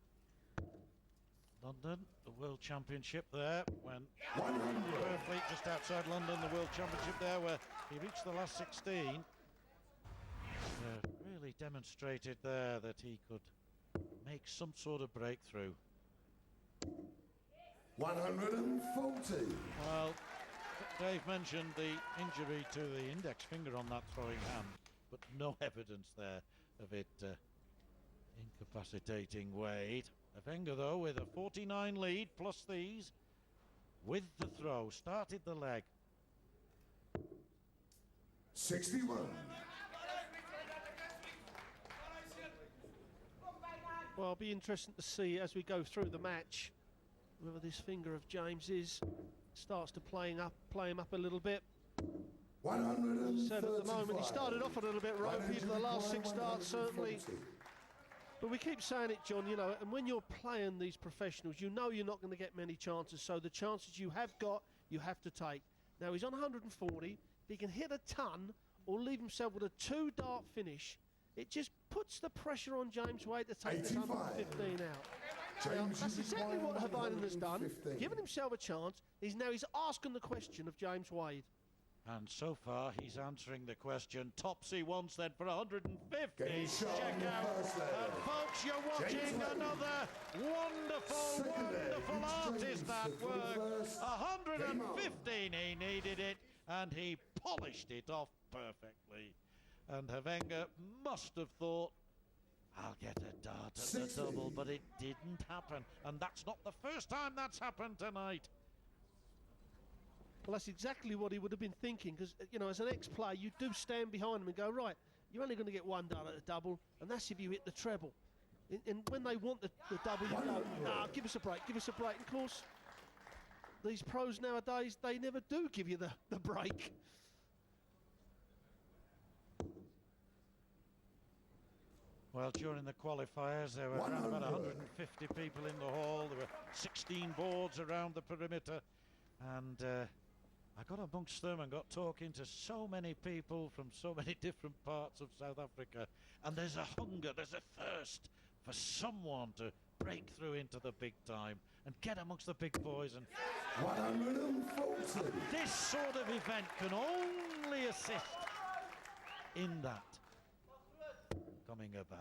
London, the World Championship there, when Purfleet, just outside London, the World Championship there, where he reached the last 16. Really demonstrated there that he could make some sort of breakthrough. 140. Well, Dave mentioned the injury to the index finger on that throwing hand, but no evidence there of it incapacitating Wade. Havanga, though, with a 49 lead, plus these, with the throw, started the leg. 61. Well, it'll be interesting to see as we go through the match whether this finger of James's starts to play him up a little bit. 135. Said at the moment, he started off a little bit ropey for the last 6 starts, certainly. But we keep saying it, John, you know, and when you're playing these professionals, you know you're not going to get many chances, so the chances you have got, you have to take. Now, he's on 140. If he can hit a ton or leave himself with a 2-dart finish, it just puts the pressure on James Wade to take this 115 out. Now, that's exactly what Havana has done, given himself a chance. He's asking the question of James Wade. And so far, he's answering the question. Topsy once then for 150. Check out. And folks, you're watching another wonderful artist at work. 115, he needed it, and he polished it off perfectly. And Havanga must have thought, I'll get a dart at the double, but it didn't happen. And that's not the first time that's happened tonight. Well, that's exactly what he would have been thinking, because, you know, as an ex-player, you do stand behind him and go, right, you're only going to get one done at a double, and that's if you hit the treble. And when they want the double, you go, nah, give us a break, give us a break. And of course, these pros nowadays, they never do give you the break. Well, during the qualifiers, there were around about 150 people in the hall. There were 16 boards around the perimeter. And I got amongst them and got talking to so many people from so many different parts of South Africa. And there's a hunger, there's a thirst for someone to break through into the big time and get amongst the big boys. And 140. This sort of event can only assist in that coming about.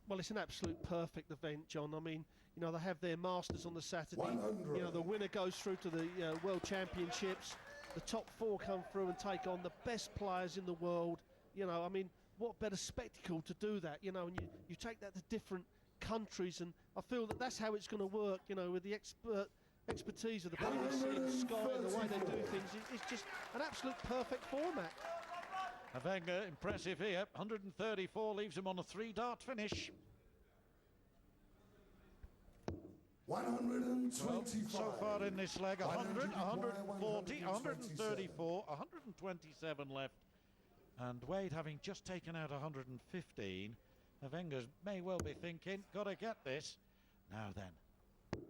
Well, it's an absolute perfect event, John. I mean, you know, they have their Masters on the Saturday. 100. You know, the winner goes through to the World Championships. The top 4 come through and take on the best players in the world. You know, I mean, what better spectacle to do that, you know, and you take that to different countries, and I feel that that's how it's going to work, you know, with the expertise of the BBC and Sky and the way they do things. It's just an absolute perfect format. Wenger, impressive here. 134 leaves him on a 3-dart finish. 125. Well, so far in this leg, 100, 140, 134, 127 left. And Wade, having just taken out 115, Wenger may well be thinking, got to get this. Now then,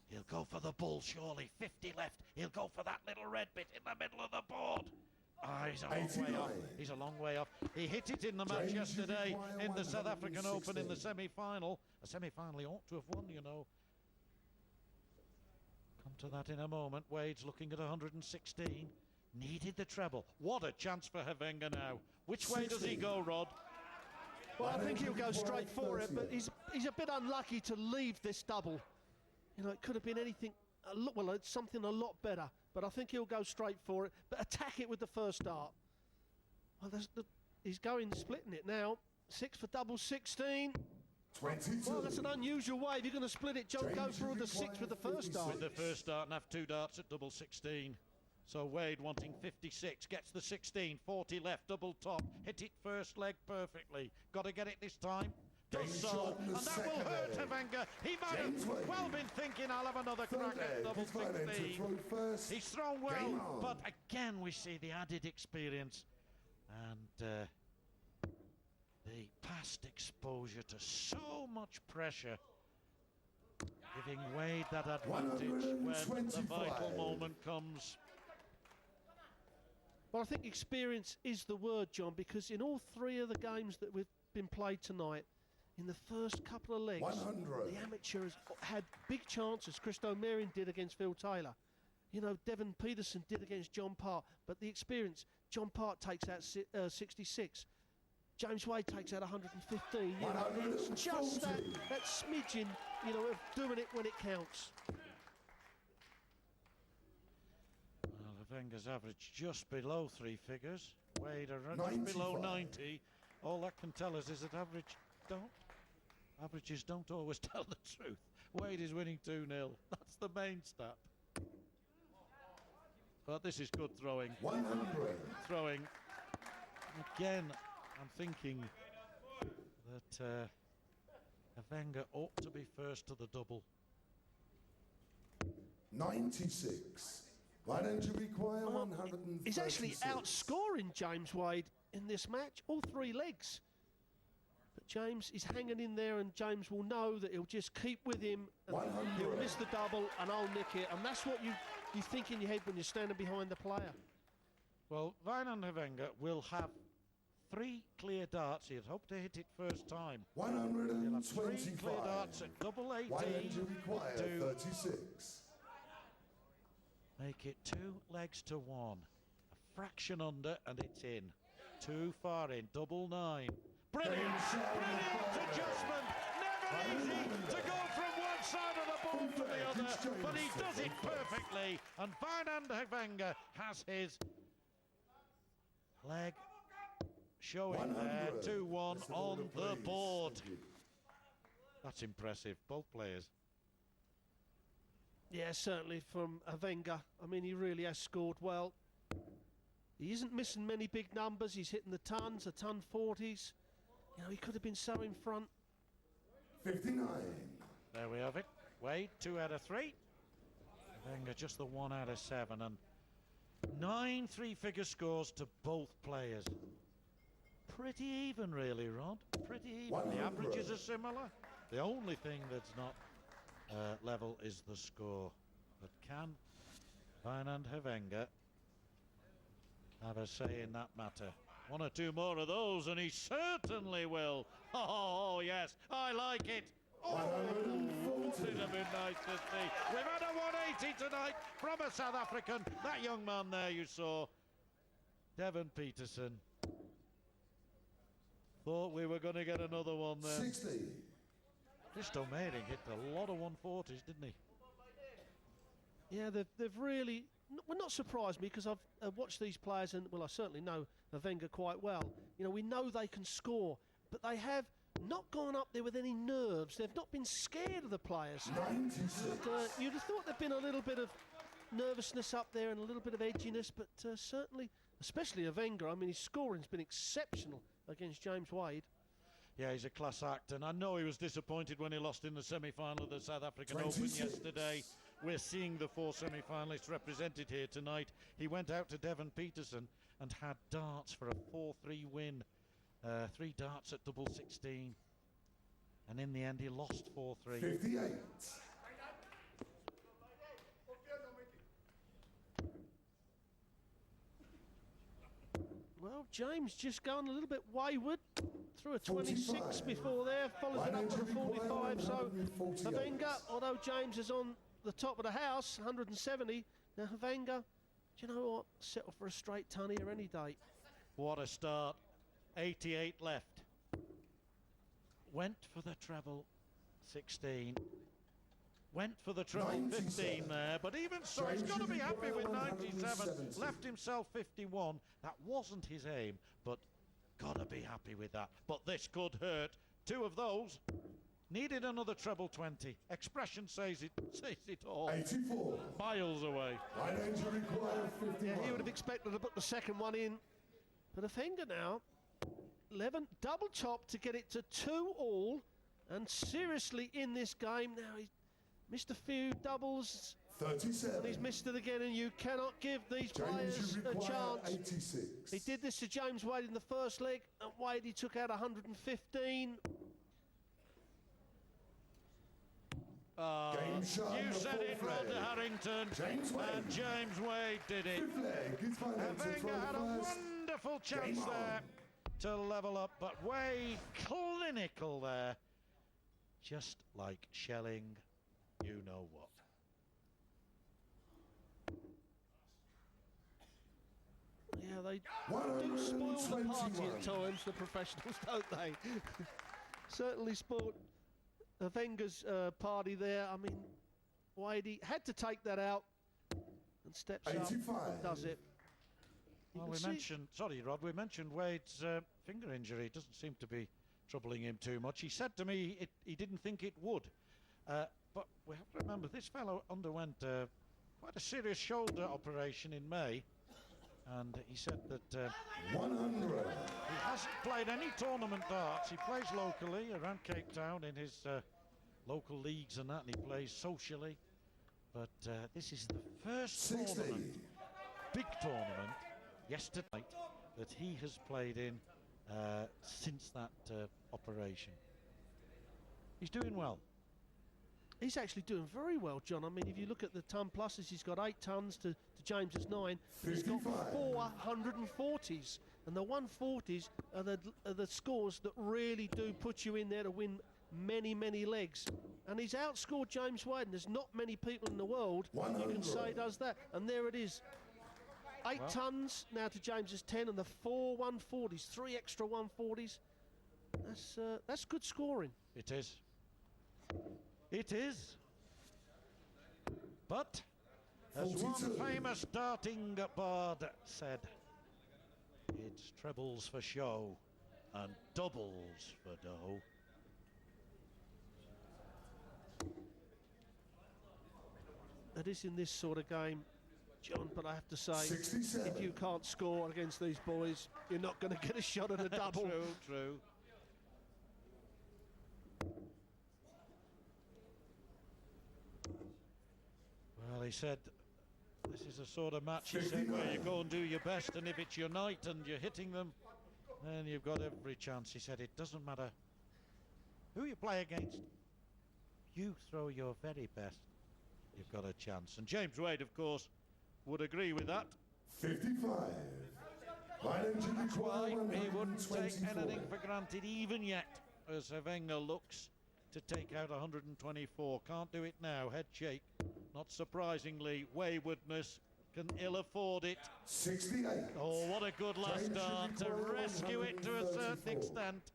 he'll go for the bull, surely. 50 left. He'll go for that little red bit in the middle of the board. Ah, he's a long way off. He's a long way off. He hit it in the match yesterday in the South African Open in the semi-final. A semi-final he ought to have won, you know. Come to that in a moment. Wade's looking at 116. Needed the treble. What a chance for Wenger now. Which way does he go, Rod? Well, I think he'll go straight for it, but he's a bit unlucky to leave this double. You know, it could have been anything, well, it's something a lot better, but I think he'll go straight for it, but attack it with the first dart. Well, he's going, splitting it now. 6 for double 16. 22. Well, that's an unusual way. If you're going to split it, John, go through the 6 with the first dart. With the first dart and have 2 darts at double 16. So Wade wanting 56, gets the 16, 40 left, double top, hit it first leg perfectly. Got to get it this time. Does so, and that will hurt Wenger. He might have well been thinking, I'll have another crack at double 16. He's thrown well, but again we see the added experience and the past exposure to so much pressure, giving Wade that advantage when the vital moment comes. Well, I think experience is the word, John, because in all 3 of the games that we've been played tonight, in the first couple of legs, 100. the amateurs had big chances. Christo Marion did against Phil Taylor. You know, Devon Peterson did against John Part. But the experience, John Part takes out 66. James Wade takes out 115. You know, it's just that smidgen, you know, of doing it when it counts. Wenger's average just below 3 figures. Wade just below 90. All that can tell us is that averages don't always tell the truth. Wade is winning 2-0. That's the main stat. But this is good throwing. 100. Throwing. Again, I'm thinking that Wenger ought to be first to the double. 96. Why don't you require 136? He's actually outscoring James Wade in this match, all 3 legs. But James is hanging in there, and James will know that he'll just keep with him, and he'll miss the double, and I'll nick it. And that's what you think in your head when you're standing behind the player. Well, Wynand Wenger will have 3 clear darts. He'd hope to hit it first time. 125. He'll have 3 clear darts at double 18. Why don't you require 36? Make it 2 legs to 1. A fraction under, and it's in. Too far in. Double 9. Brilliant! Brilliant adjustment! Never easy to go from one side of the board to the other, but he does it perfectly. And Wynand Wenger has his leg showing there. 2-1 on the board. That's impressive. Both players. Yeah, certainly from Wenger. I mean, he really has scored well. He isn't missing many big numbers. He's hitting the tons, the ton 40s. You know, he could have been so in front. 59. There we have it. Wade, 2 out of 3. Wenger just the 1 out of 7. And 9 three-figure scores to both players. Pretty even, really, Rod. Pretty even. The averages are similar. The only thing that's not level is the score. But can Fernand Wenger have a say in that matter? 1 or 2 more of those, and he certainly will. Oh, yes, I like it. Oh, it'd have been nice to see. We've had a 180 tonight from a South African. That young man there you saw, Devon Peterson. Thought we were going to get another one there. 60. Christo Meiring hit a lot of 140s, didn't he? Yeah, they've really... Well, not surprised me, because I've watched these players, and, well, I certainly know Wenger quite well. You know, we know they can score, but they have not gone up there with any nerves. They've not been scared of the players. 96. You'd have thought there'd been a little bit of nervousness up there and a little bit of edginess, but certainly, especially Wenger, I mean, his scoring's been exceptional against James Wade. Yeah, he's a class act, and I know he was disappointed when he lost in the semi-final of the South African Open yesterday. We're seeing the 4 semi-finalists represented here tonight. He went out to Devon Peterson and had darts for a 4-3 win. 3 darts at double 16. And in the end, he lost 4-3. 58. Well, James just going a little bit wayward. Threw a 26 45. Before there, follows it up with a 45. So Wenger, although James is on the top of the house, 170. Now Wenger, do you know what? Settle for a straight ton here any day. What a start. 88 left. Went for the treble 16. Went for the treble 15 there, but even so, he's got to be happy with 97. Left himself 51. That wasn't his aim, but got to be happy with that. But this could hurt. 2 of those. Needed another treble 20. Expression says it all. 84. Miles away. Yeah, he would have expected to put the second one in. But Wenger now, 11, double top to get it to 2-all, and seriously in this game now. He's missed a few doubles. 37. And he's missed it again, and you cannot give these players a chance. 86. He did this to James Wade in the first leg, and Wade he took out 115. Game shot. You said it, Rod Harrington, and James Wade did it. Wenger had a wonderful chance there to level up, but Wade clinical there, just like shelling you know what. Yeah, they do spoil the party at times, the professionals, don't they? Certainly spoiled Wenger's party there. I mean, Wade had to take that out and steps 85. up and does it. Well, we mentioned, sorry Rod, we mentioned Wade's finger injury. It doesn't seem to be troubling him too much. He said to me he didn't think it would. But we have to remember, this fellow underwent quite a serious shoulder operation in May. And he said that 100. He hasn't played any tournament darts. He plays locally around Cape Town in his local leagues and that, and he plays socially. But this is the first 60. tournament, big tournament, yesterday, that he has played in since that operation. He's doing well. He's actually doing very well, John. I mean, if you look at the ton pluses, he's got 8 tons to James's 9. He's got 4 140s, and the 140s are the scores that really do put you in there to win many, many legs. And he's outscored James Wade, and there's not many people in the world you can say does that. And there it is. 8 tons now to James's 10, and the 4 140s, 3 extra 140s. That's good scoring. It is. It is. But, as 42. one famous darting bard said, it's trebles for show and doubles for dough. That is in this sort of game. John, but I have to say, 67. if you can't score against these boys, you're not going to get a shot at a double. True. Well, he said this is a sort of match, he said, where you go and do your best, and if it's your night and you're hitting them, then you've got every chance. He said it doesn't matter who you play against, you throw your very best, you've got a chance. And James Wade, of course, would agree with that. 55. That's why he wouldn't take anything for granted even yet, as Wenger looks to take out 124. Can't do it now, head shake. Not surprisingly, waywardness can ill afford it. 68. Oh, what a good last dart to rescue it to a certain extent.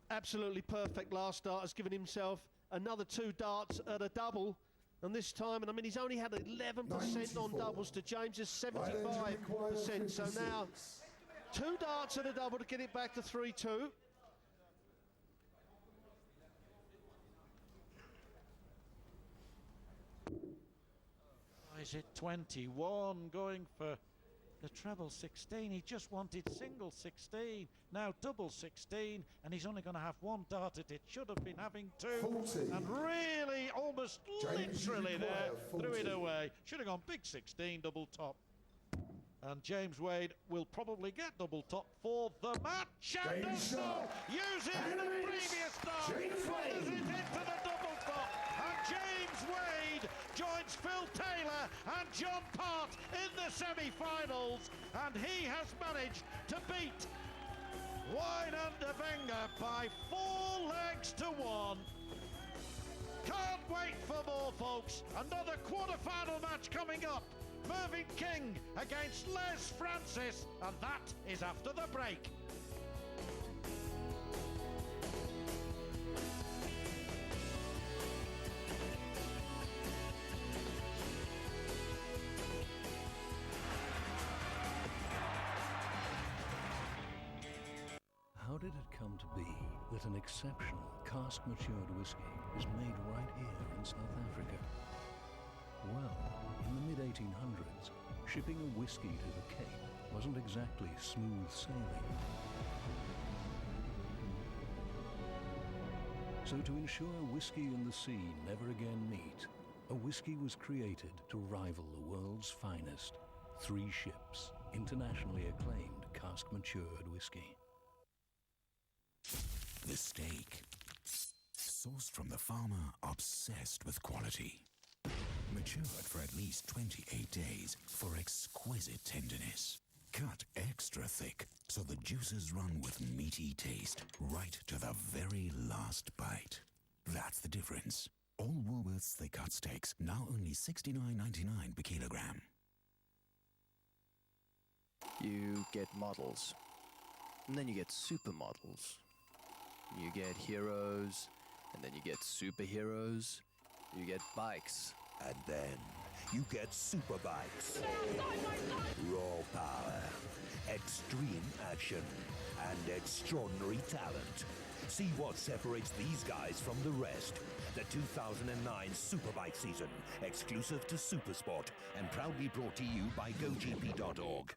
Absolutely perfect last dart, has given himself another 2 darts at a double. And this time, and I mean, he's only had 11% on doubles to James's 75%. So now, 2 darts at a double to get it back to 3-2. Is it 21 going for the treble 16? He just wanted single 16, now double 16, and he's only going to have 1 dart at it. Should have been having 2, 40. and really, almost literally there, threw it away. Should have gone big 16, double top. And James Wade will probably get double top for the match. And does so, using the previous dart, flutters it into the double top. And James Wade joins Phil Taylor and John Part in the semi-finals, and he has managed to beat Wayne under Wenger by 4 legs to 1. Can't wait for more, folks. Another quarter-final match coming up. Mervyn King against Les Francis, and that is after the break. How did it come to be that an exceptional cask-matured whiskey is made right here in South Africa? Well, in the mid-1800s, shipping a whiskey to the Cape wasn't exactly smooth sailing. So to ensure whiskey and the sea never again meet, a whiskey was created to rival the world's finest. 3 ships, internationally acclaimed cask-matured whiskey. The steak, sourced from the farmer obsessed with quality. Matured for at least 28 days for exquisite tenderness. Cut extra thick so the juices run with meaty taste right to the very last bite. That's the difference. All Woolworths thick cut steaks now only $69.99 per kilogram. You get models, and then you get supermodels. You get heroes, and then you get superheroes. You get bikes. And then you get super bikes. Raw power, extreme action, and extraordinary talent. See what separates these guys from the rest. The 2009 Superbike season, exclusive to Supersport, and proudly brought to you by GoGP.org.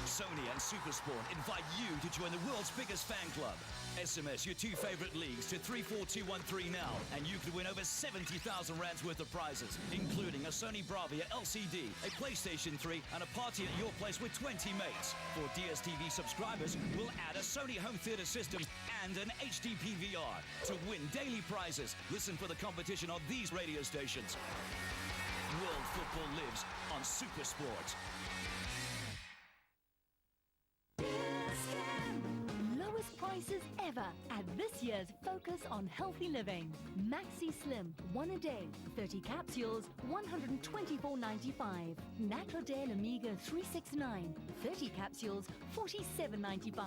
Sony and Supersport invite you to join the world's biggest fan club. SMS your 2 favourite leagues to 34213 now, and you could win over 70,000 rands worth of prizes, including a Sony Bravia LCD, a PlayStation 3, and a party at your place with 20 mates. For DSTV subscribers, we'll add a Sony home theatre system and an HD PVR. To win daily prizes, listen for the competition on these radio stations. World football lives on Supersport. Lowest prices ever at this year's Focus on Healthy Living. Maxi Slim, 1 a day, 30 capsules, $124.95. Natrodale Omega 369, 30 capsules, $47.95.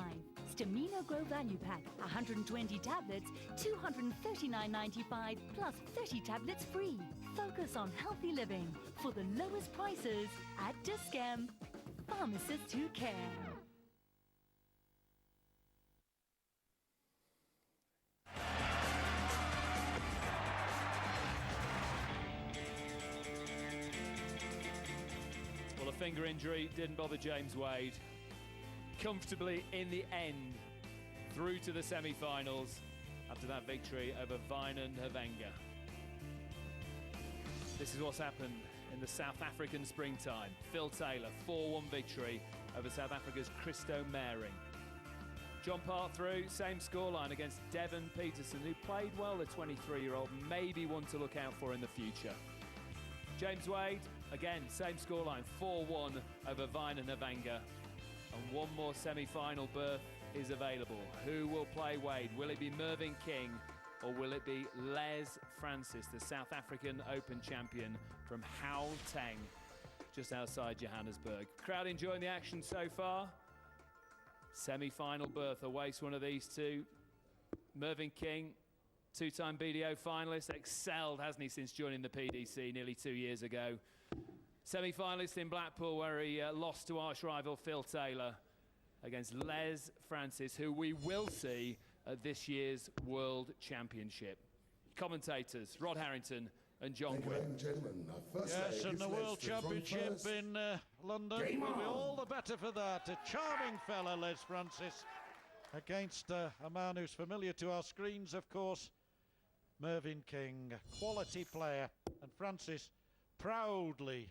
Stamina Grow Value Pack, 120 tablets, $239.95, plus 30 tablets free. Focus on Healthy Living for the lowest prices at Discam. Pharmacists who care. finger injury didn't bother James Wade. Comfortably in the end, through to the semi-finals after that victory over Weinan Havenga. This is what's happened in the South African springtime. Phil Taylor, 4-1 victory over South Africa's Christo Mering. John Part through, same scoreline against Devon Peterson, who played well, the 23-year-old, maybe one to look out for in the future. James Wade, again, same scoreline, 4-1 over Weinan Havenga. And one more semi-final berth is available. Who will play Wade? Will it be Mervyn King or will it be Les Francis, the South African Open champion from Gauteng, just outside Johannesburg? Crowd enjoying the action so far. Semi-final berth awaits one of these two. Mervyn King, two-time BDO finalist, excelled, hasn't he, since joining the PDC nearly 2 years ago. Semi-finalist in Blackpool, where he lost to arch rival Phil Taylor against Les Francis, who we will see at this year's World Championship. Commentators, Rod Harrington and John Quinn. Yes, and the World Championship in London will be all the better for that. A charming fella, Les Francis, against a man who's familiar to our screens, of course, Mervyn King, quality player. And Francis, proudly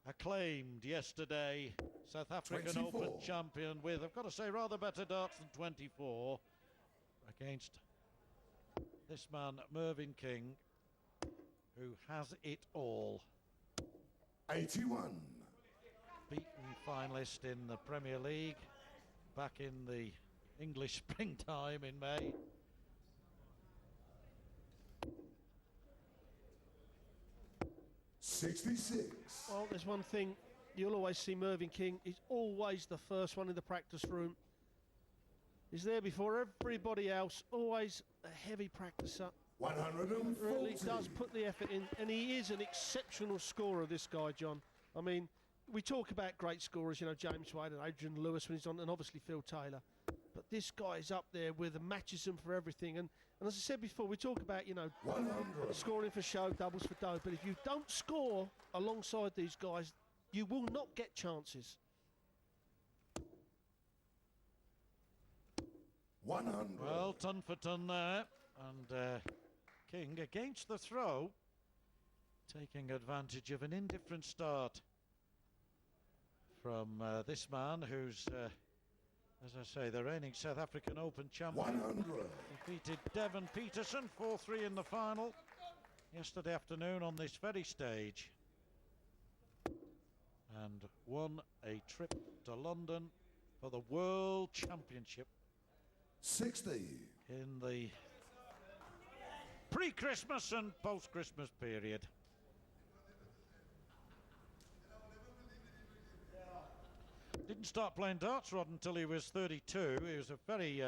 acclaimed yesterday, South African 24. Open champion with, I've got to say, rather better darts than 24 against this man, Mervyn King, who has it all. 81. Beaten finalist in the Premier League back in the English springtime in May. $66. Well, there's one thing, you'll always see Mervyn King. He's always the first one in the practice room. He's there before everybody else, always a heavy practicer. 140. Really does put the effort in, and he is an exceptional scorer, this guy, John. I mean, we talk about great scorers, you know, James Wade and Adrian Lewis when he's on, and obviously Phil Taylor. But this guy is up there with matches them for everything. And as I said before, we talk about, you know, scoring for show, doubles for dough. But if you don't score alongside these guys, you will not get chances. 100. Well, ton for ton there. And King against the throw, taking advantage of an indifferent start from this man who's, as I say, the reigning South African Open champion. 100. Defeated Devon Peterson 4-3 in the final yesterday afternoon on this very stage. And won a trip to London for the World Championship. 60. In the pre-Christmas and post-Christmas period. Didn't start playing darts, Rod, until he was 32. He was a very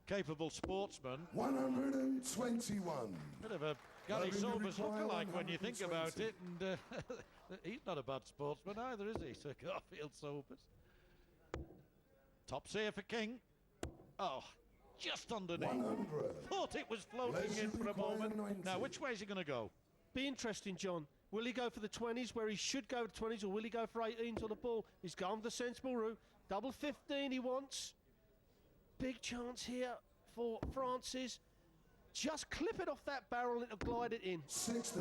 capable sportsman. 121. Bit of a Gary Sobers lookalike when you think about it. And he's not a bad sportsman either, is he, Sir Garfield Sobers? Tops here for King. Oh, just underneath. 100. Thought it was floating in for a moment. Now, which way is he going to go? Be interesting, John. Will he go for the 20s where he should go to 20s, or will he go for 18s on the ball? He's gone the sensible route. Double 15 he wants. Big chance here for Francis. Just clip it off that barrel and it'll glide it in. 60.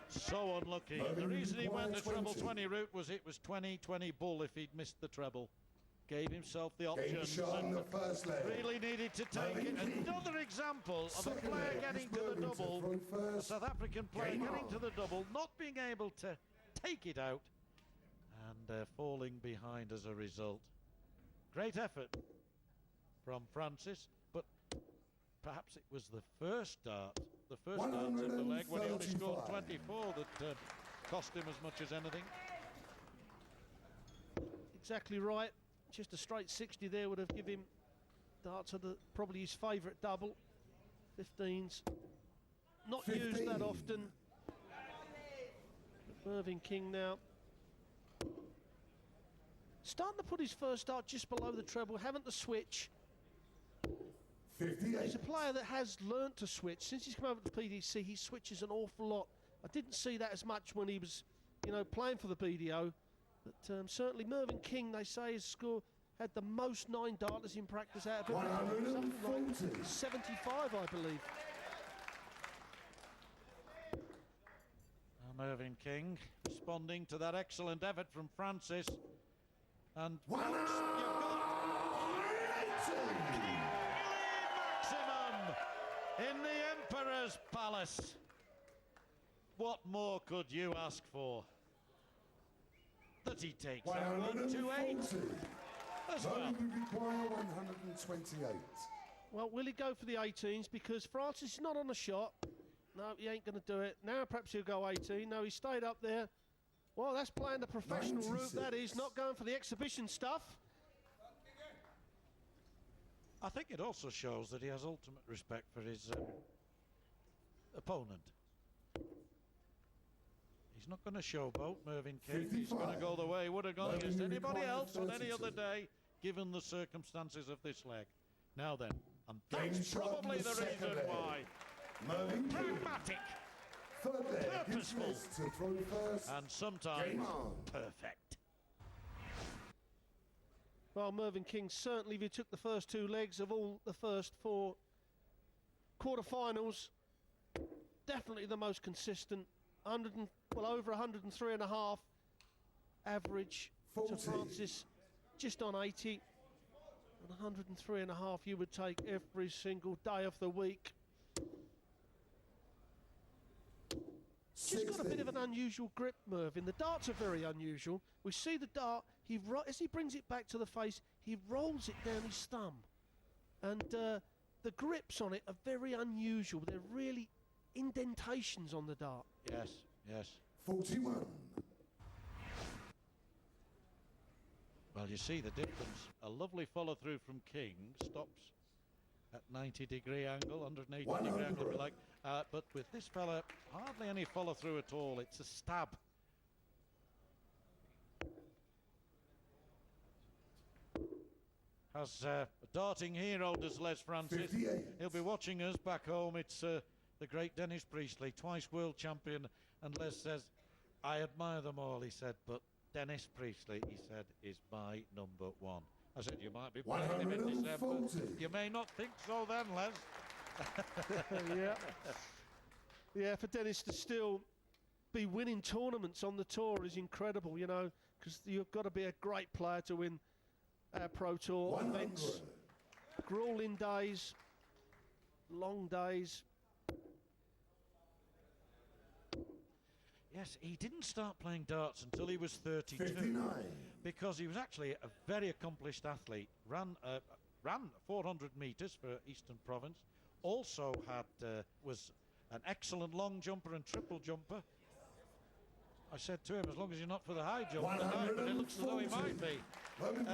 So unlucky. The reason he went the treble 20 route was it was 20-20 bull if he'd missed the treble. Gave himself the options and really needed to take it. Another example of a player getting to the double, a South African player getting to the double, not being able to take it out and falling behind as a result. Great effort from Francis, but perhaps it was the first dart of the leg when he only scored 24 that cost him as much as anything. Exactly right. Just a straight 60 there would have given him darts are probably his favourite double. 15s not used that often. But Mervyn King now starting to put his first dart just below the treble, having to switch. 58. He's a player that has learnt to switch. Since he's come over to the PDC, he switches an awful lot. I didn't see that as much when he was you know, playing for the BDO. But certainly Mervyn King, they say, had the most 9 darters in practice out of everything. Something like 75, I believe. Mervyn King responding to that excellent effort from Francis. And you've got maximum in the Emperor's Palace. What more could you ask for? That he takes that 128 as well. Require 128. Well, will he go for the 18s? Because Francis is not on the shot. No, he ain't going to do it. Now perhaps he'll go 18. No, he stayed up there. Well, that's playing the professional 96. Route, that is, not going for the exhibition stuff. I think it also shows that he has ultimate respect for his opponent. He's not going to showboat Mervyn King. He's going to go the way he would have gone against anybody else on any other day, given the circumstances of this leg. Now then, and that's probably the reason why. Pragmatic, purposeful, and sometimes perfect. Well, Mervyn King certainly, if he took the first 2 legs of all the first 4 quarterfinals, definitely the most consistent. Over 103.5 average 40. To Francis, just on 80, and 103.5 you would take every single day of the week. Just got a bit of an unusual grip, Mervyn. The darts are very unusual. We see the dart, as he brings it back to the face, he rolls it down his thumb. And the grips on it are very unusual. They're really indentations on the dart. Yes, yes. 41. Well, you see the difference. A lovely follow-through from King. Stops at 90-degree angle, 180-degree angle, if you like. But with this fella, hardly any follow-through at all. It's a stab. As a darting hero does Les Francis. 58. He'll be watching us back home. It's the great Dennis Priestley, twice world champion. And Les says, I admire them all, he said, but Dennis Priestley, he said, is my number 1. I said, you might be playing him in December. You may not think so then, Les. Yeah. Yeah, for Dennis to still be winning tournaments on the tour is incredible, you know, because you've got to be a great player to win Pro Tour 100. Events. Grueling days, long days. Yes, he didn't start playing darts until he was 32. 59. Because he was actually a very accomplished athlete. Ran 400 metres for Eastern Province. Also was an excellent long jumper and triple jumper. I said to him, as long as you're not for the high jump tonight, but it looks as though he might be. Well, an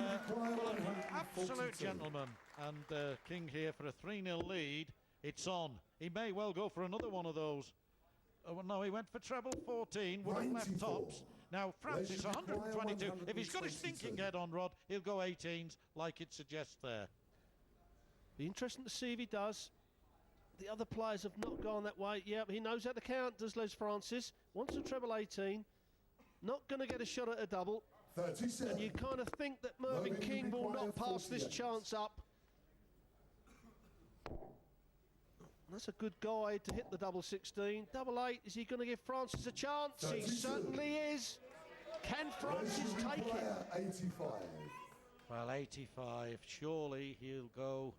absolute gentleman. And King here for a 3-0 lead. It's on. He may well go for another one of those. Well, no, he went for treble 14, would have left tops. Now, Francis, 122. If he's got his thinking head on, Rod, he'll go 18s, like it suggests there. Be interesting to see if he does. The other players have not gone that way. Yeah, he knows how to count, does Les Francis. Wants a treble 18. Not going to get a shot at a double. 37. And you kind of think that Mervyn King will not pass this chance up. That's a good guide to hit the double 16. Double 8, is he going to give Francis a chance? 32. He certainly is. Can Francis take it? 85. Well, 85, surely he'll go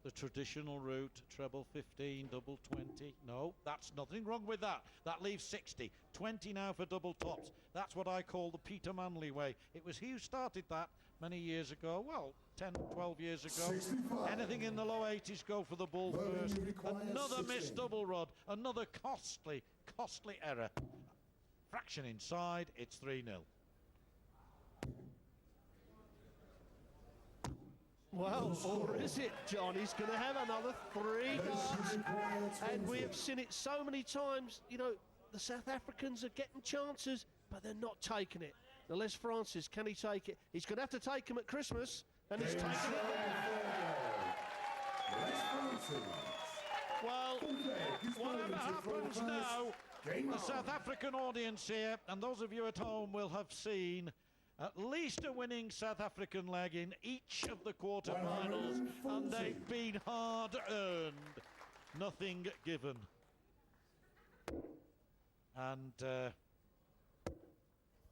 the traditional route, treble 15, double 20. No, that's nothing wrong with that. That leaves 60. 20 now for double tops. That's what I call the Peter Manley way. It was he who started that many years ago. Well, 10, 12 years ago. 65. Anything in the low 80s, go for the bull first. Another missed double, Rod. Another costly error. Fraction inside, it's 3-0. Well, or is it, John? He's going to have another 3 darts. And we have seen it so many times. You know, the South Africans are getting chances, but they're not taking it. Now, Les Francis, can he take it? He's going to have to take him at Christmas, and he's taking it. Well, whatever happens now, the South African audience here, and those of you at home, will have seen at least a winning South African leg in each of the quarterfinals, and they've been hard-earned, nothing given. And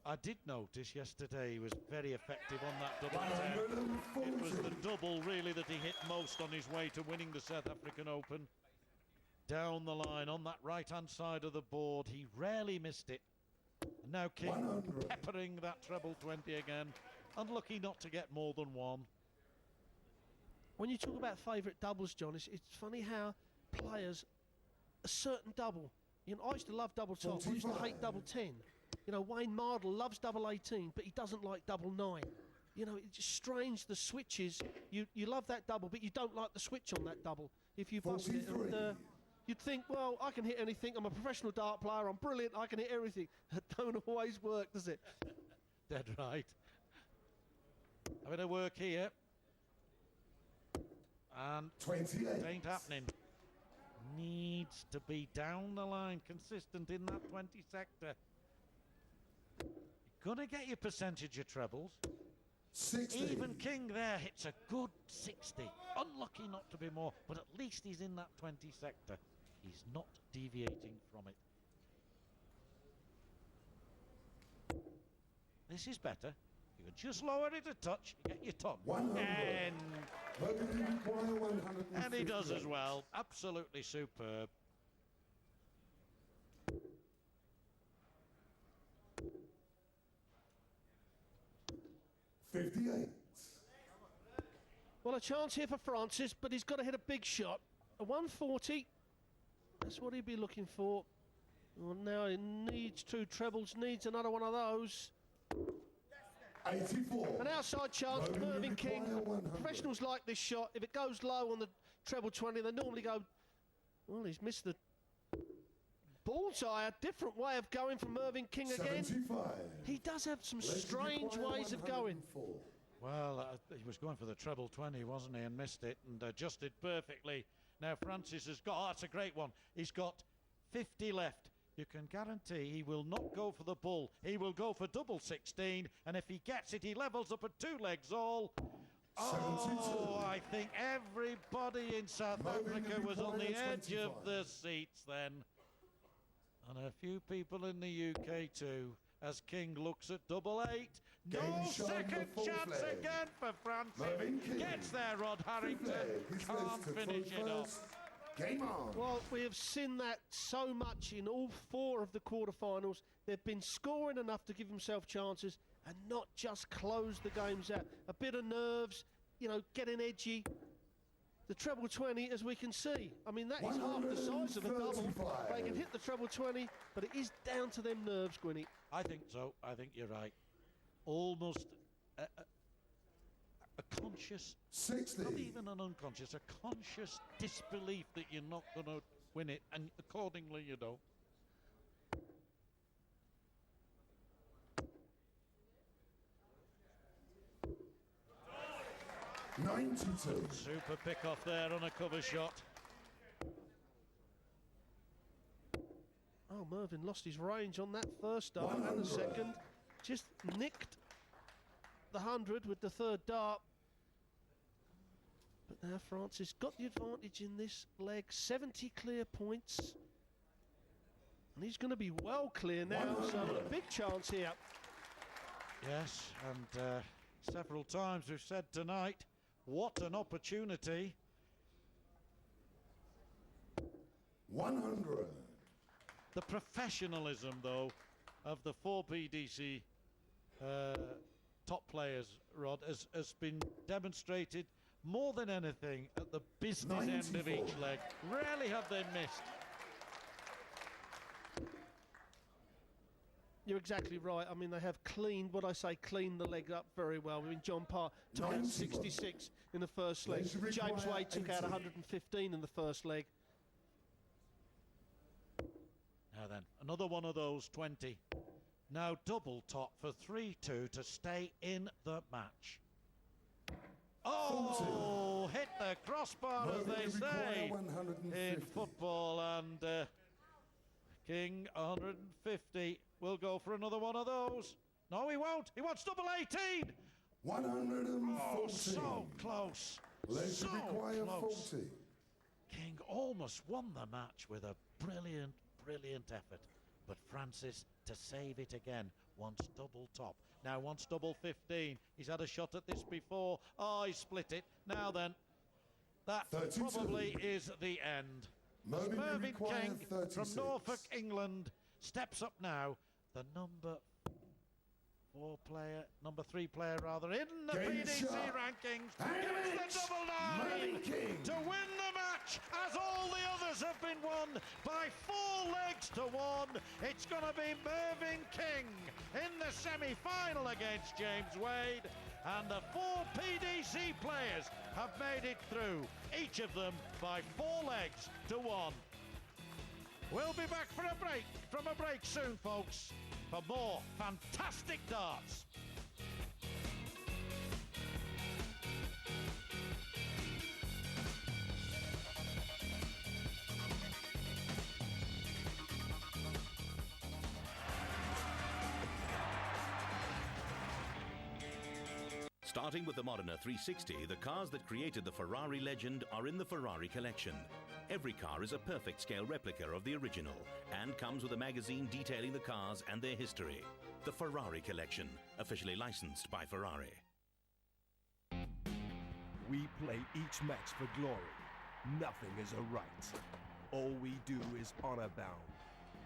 I did notice yesterday he was very effective on that double 10. It was the double, really, that he hit most on his way to winning the South African Open. Down the line, on that right-hand side of the board, he rarely missed it. And now King peppering that treble 20 again, unlucky not to get more than one. When you talk about favourite doubles, John, it's funny how players, a certain double, you know, I used to love double top, I used to hate double 10. You know, Wayne Mardle loves double 18, but he doesn't like double 9. You know, it's just strange, the switches. You love that double, but you don't like the switch on that double if you bust it. And you'd think, well, I can hit anything. I'm a professional dart player. I'm brilliant. I can hit everything. That don't always work, does it? Dead right. Having a work here. And 28. It ain't happening. Needs to be down the line, consistent in that 20 sector. You're gonna get your percentage of trebles. 60. Even King there hits a good 60. Unlucky not to be more, but at least he's in that 20 sector. He's not deviating from it. This is better. You can just lower it a touch, get your ton. And he does as well. Absolutely superb. Well, a chance here for Francis, but he's got to hit a big shot. A 140. That's what he'd be looking for. Well, now he needs 2 trebles, needs another one of those. 84. An outside chance for Mervyn King. Professionals like this shot. If it goes low on the treble 20, they normally go, well, he's missed the bullseye. A different way of going from Mervyn King again. 75. He does have some strange ways of going. Well, he was going for the treble 20, wasn't he, and missed it, and adjusted perfectly. Now Francis has got, that's a great one. He's got 50 left. You can guarantee he will not go for the bull. He will go for double 16, and if he gets it, he levels up at 2 legs all. 72. Oh, I think everybody in South Africa was on the edge of the seats then. And a few people in the UK too, as King looks at double 8. No second chance again for Francis. Gets there, Rod Harrington. Can't finish it off. Game on. Well, we have seen that so much in all 4 of the quarterfinals. They've been scoring enough to give themselves chances and not just close the games out. A bit of nerves, you know, getting edgy. The treble 20, as we can see, I mean, that is half the size of a double. They can hit the treble 20, but it is down to them nerves, Gwynny. I think so. I think you're right. Almost a conscious, 60. not even an unconscious, a conscious disbelief that you're not going to win it, and accordingly you don't. Super pick off there on a cover shot. Oh, Mervyn lost his range on that first dart and the second. Just nicked the 100 with the third dart. But now Francis got the advantage in this leg. 70 clear points. And he's going to be well clear now, so a big chance here. Yes, and several times we've said tonight, what an opportunity. 100. The professionalism, though, of the 4 PDC top players, Rod, has been demonstrated more than anything at the business 94. End of each leg. Rarely have they missed. You're exactly right. I mean, they have cleaned, what I say, cleaned the leg up very well. I mean, John Parr took out 66 in the first leg. James Wade took out 115 in the first leg. Now then, another one of those 20. Now double top for 3-2 to stay in the match. Oh, hit the crossbar, as they say, 150. in football, and King 150 will go for another one of those. No, he won't. He wants double 18. 140. Oh, so close. Legs So require close. 40. King almost won the match with a brilliant, brilliant effort. But Francis, to save it again, wants double top. Now wants double 15. He's had a shot at this before. Oh, he split it. Now then, that 32. probably is the end. Mervyn King from 36. Norfolk, England, steps up now. The number 3 player rather, in the Game PDC shot. rankings. And Gets the double 9 Mervyn King. to win the match, as all the others have been won by 4 legs to 1. It's going to be Mervyn King in the semi-final against James Wade, and the 4 PDC players have made it through, each of them by 4 legs to 1. We'll be back from a break soon, folks, for more fantastic darts. Starting with the Modena 360, the cars that created the Ferrari legend are in the Ferrari collection. Every car is a perfect scale replica of the original and comes with a magazine detailing the cars and their history. The Ferrari collection, officially licensed by Ferrari. We play each match for glory. Nothing is a right. All we do is honor bound.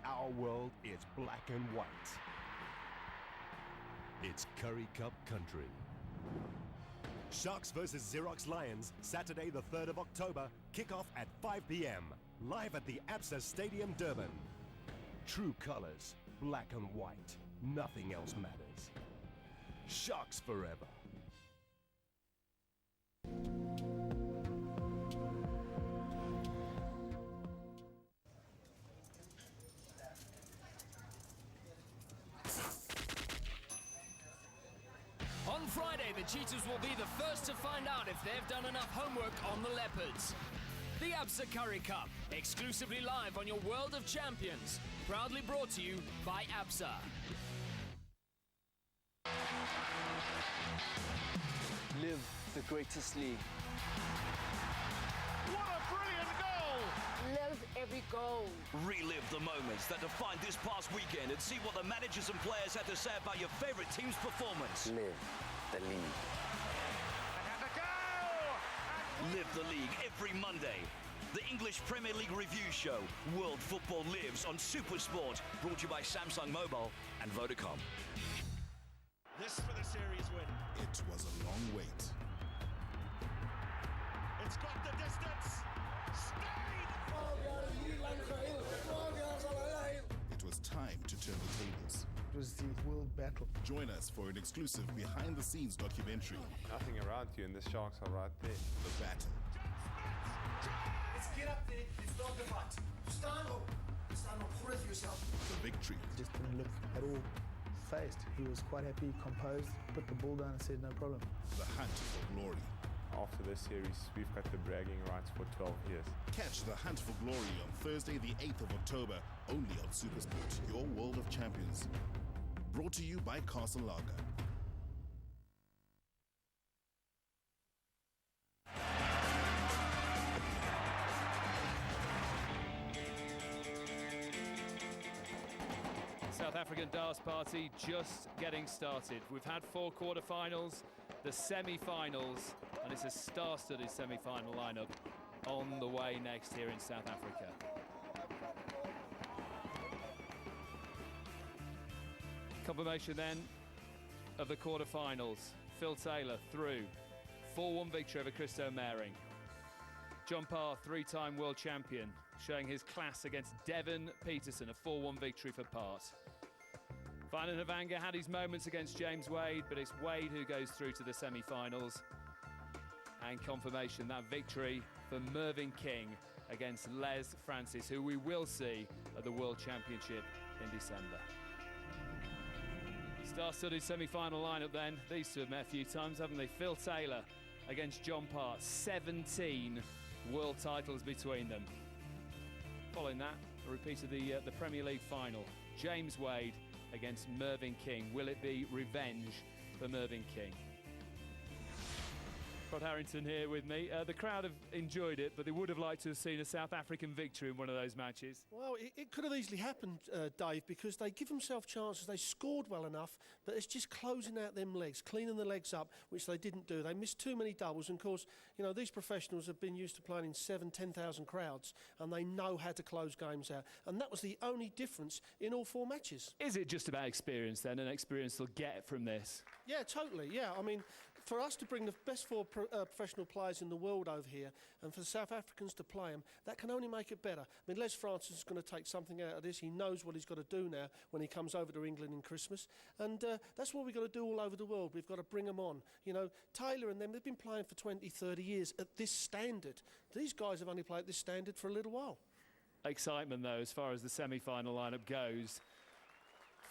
Our world is black and white. It's Curry Cup country. Sharks versus Xerox Lions, Saturday the 3rd of October, kickoff at 5 p.m. Live at the ABSA Stadium, Durban. True colors, black and white. Nothing else matters. Sharks forever. On Friday, the Cheetahs will be the first to find out if they've done enough homework on the Leopards. The ABSA Curry Cup, exclusively live on your World of Champions. Proudly brought to you by ABSA. Live the greatest league. What a brilliant goal! Live every goal. Relive the moments that defined this past weekend and see what the managers and players had to say about your favourite team's performance. Live the league. Live the league every Monday. The English Premier League review show, World Football Lives, on Supersport, brought to you by Samsung Mobile and Vodacom. This for the series win. It was a long wait. It's got the distance. It was time to turn the tables. It was the world battle. Join us for an exclusive behind-the-scenes documentary. Nothing around you, and the Sharks are right there. The battle. Let's get up there. Let's start the fight. Stand up. Stand up. Hold it for yourself. The victory. Just didn't look at all phased. He was quite happy, composed, put the ball down and said no problem. The hunt for glory. After this series, we've got the bragging rights for 12 years. Catch the hunt for glory on Thursday, the 8th of October, only on Supersport, your World of Champions. Brought to you by Castle Lager. South African Darts Party just getting started. We've had 4 quarterfinals, the semi-finals, and it's a star-studded semi-final lineup on the way next here in South Africa. Confirmation then of the quarterfinals. Phil Taylor through. 4-1 victory over Christo Mehring. John Parr, 3-time world champion, showing his class against Devon Peterson, a 4-1 victory for Part. Vana Navanga had his moments against James Wade, but it's Wade who goes through to the semi-finals. And confirmation, that victory for Mervyn King against Les Francis, who we will see at the World Championship in December. Star-studded semi-final lineup then. These two have met a few times, haven't they? Phil Taylor against John Part. 17 world titles between them. Following that, a repeat of the Premier League final. James Wade against Mervyn King. Will it be revenge for Mervyn King? Rod Harrington here with me. The crowd have enjoyed it, but they would have liked to have seen a South African victory in one of those matches. Well, it could have easily happened, Dave, because they give themselves chances. They scored well enough, but it's just closing out them legs, cleaning the legs up, which they didn't do. They missed too many doubles, and of course, you know, these professionals have been used to playing in 7,000-10,000 crowds, and they know how to close games out. And that was the only difference in all 4 matches. Is it just about experience then, and experience they'll get from this? Yeah, totally, yeah. I mean, for us to bring the best 4 professional players in the world over here, and for the South Africans to play them, that can only make it better. I mean, Les Francis is going to take something out of this. He knows what he's got to do now when he comes over to England in Christmas. And that's what we've got to do all over the world. We've got to bring them on. You know, Taylor and them, they've been playing for 20, 30 years at this standard. These guys have only played at this standard for a little while. Excitement, though, as far as the semi-final lineup goes.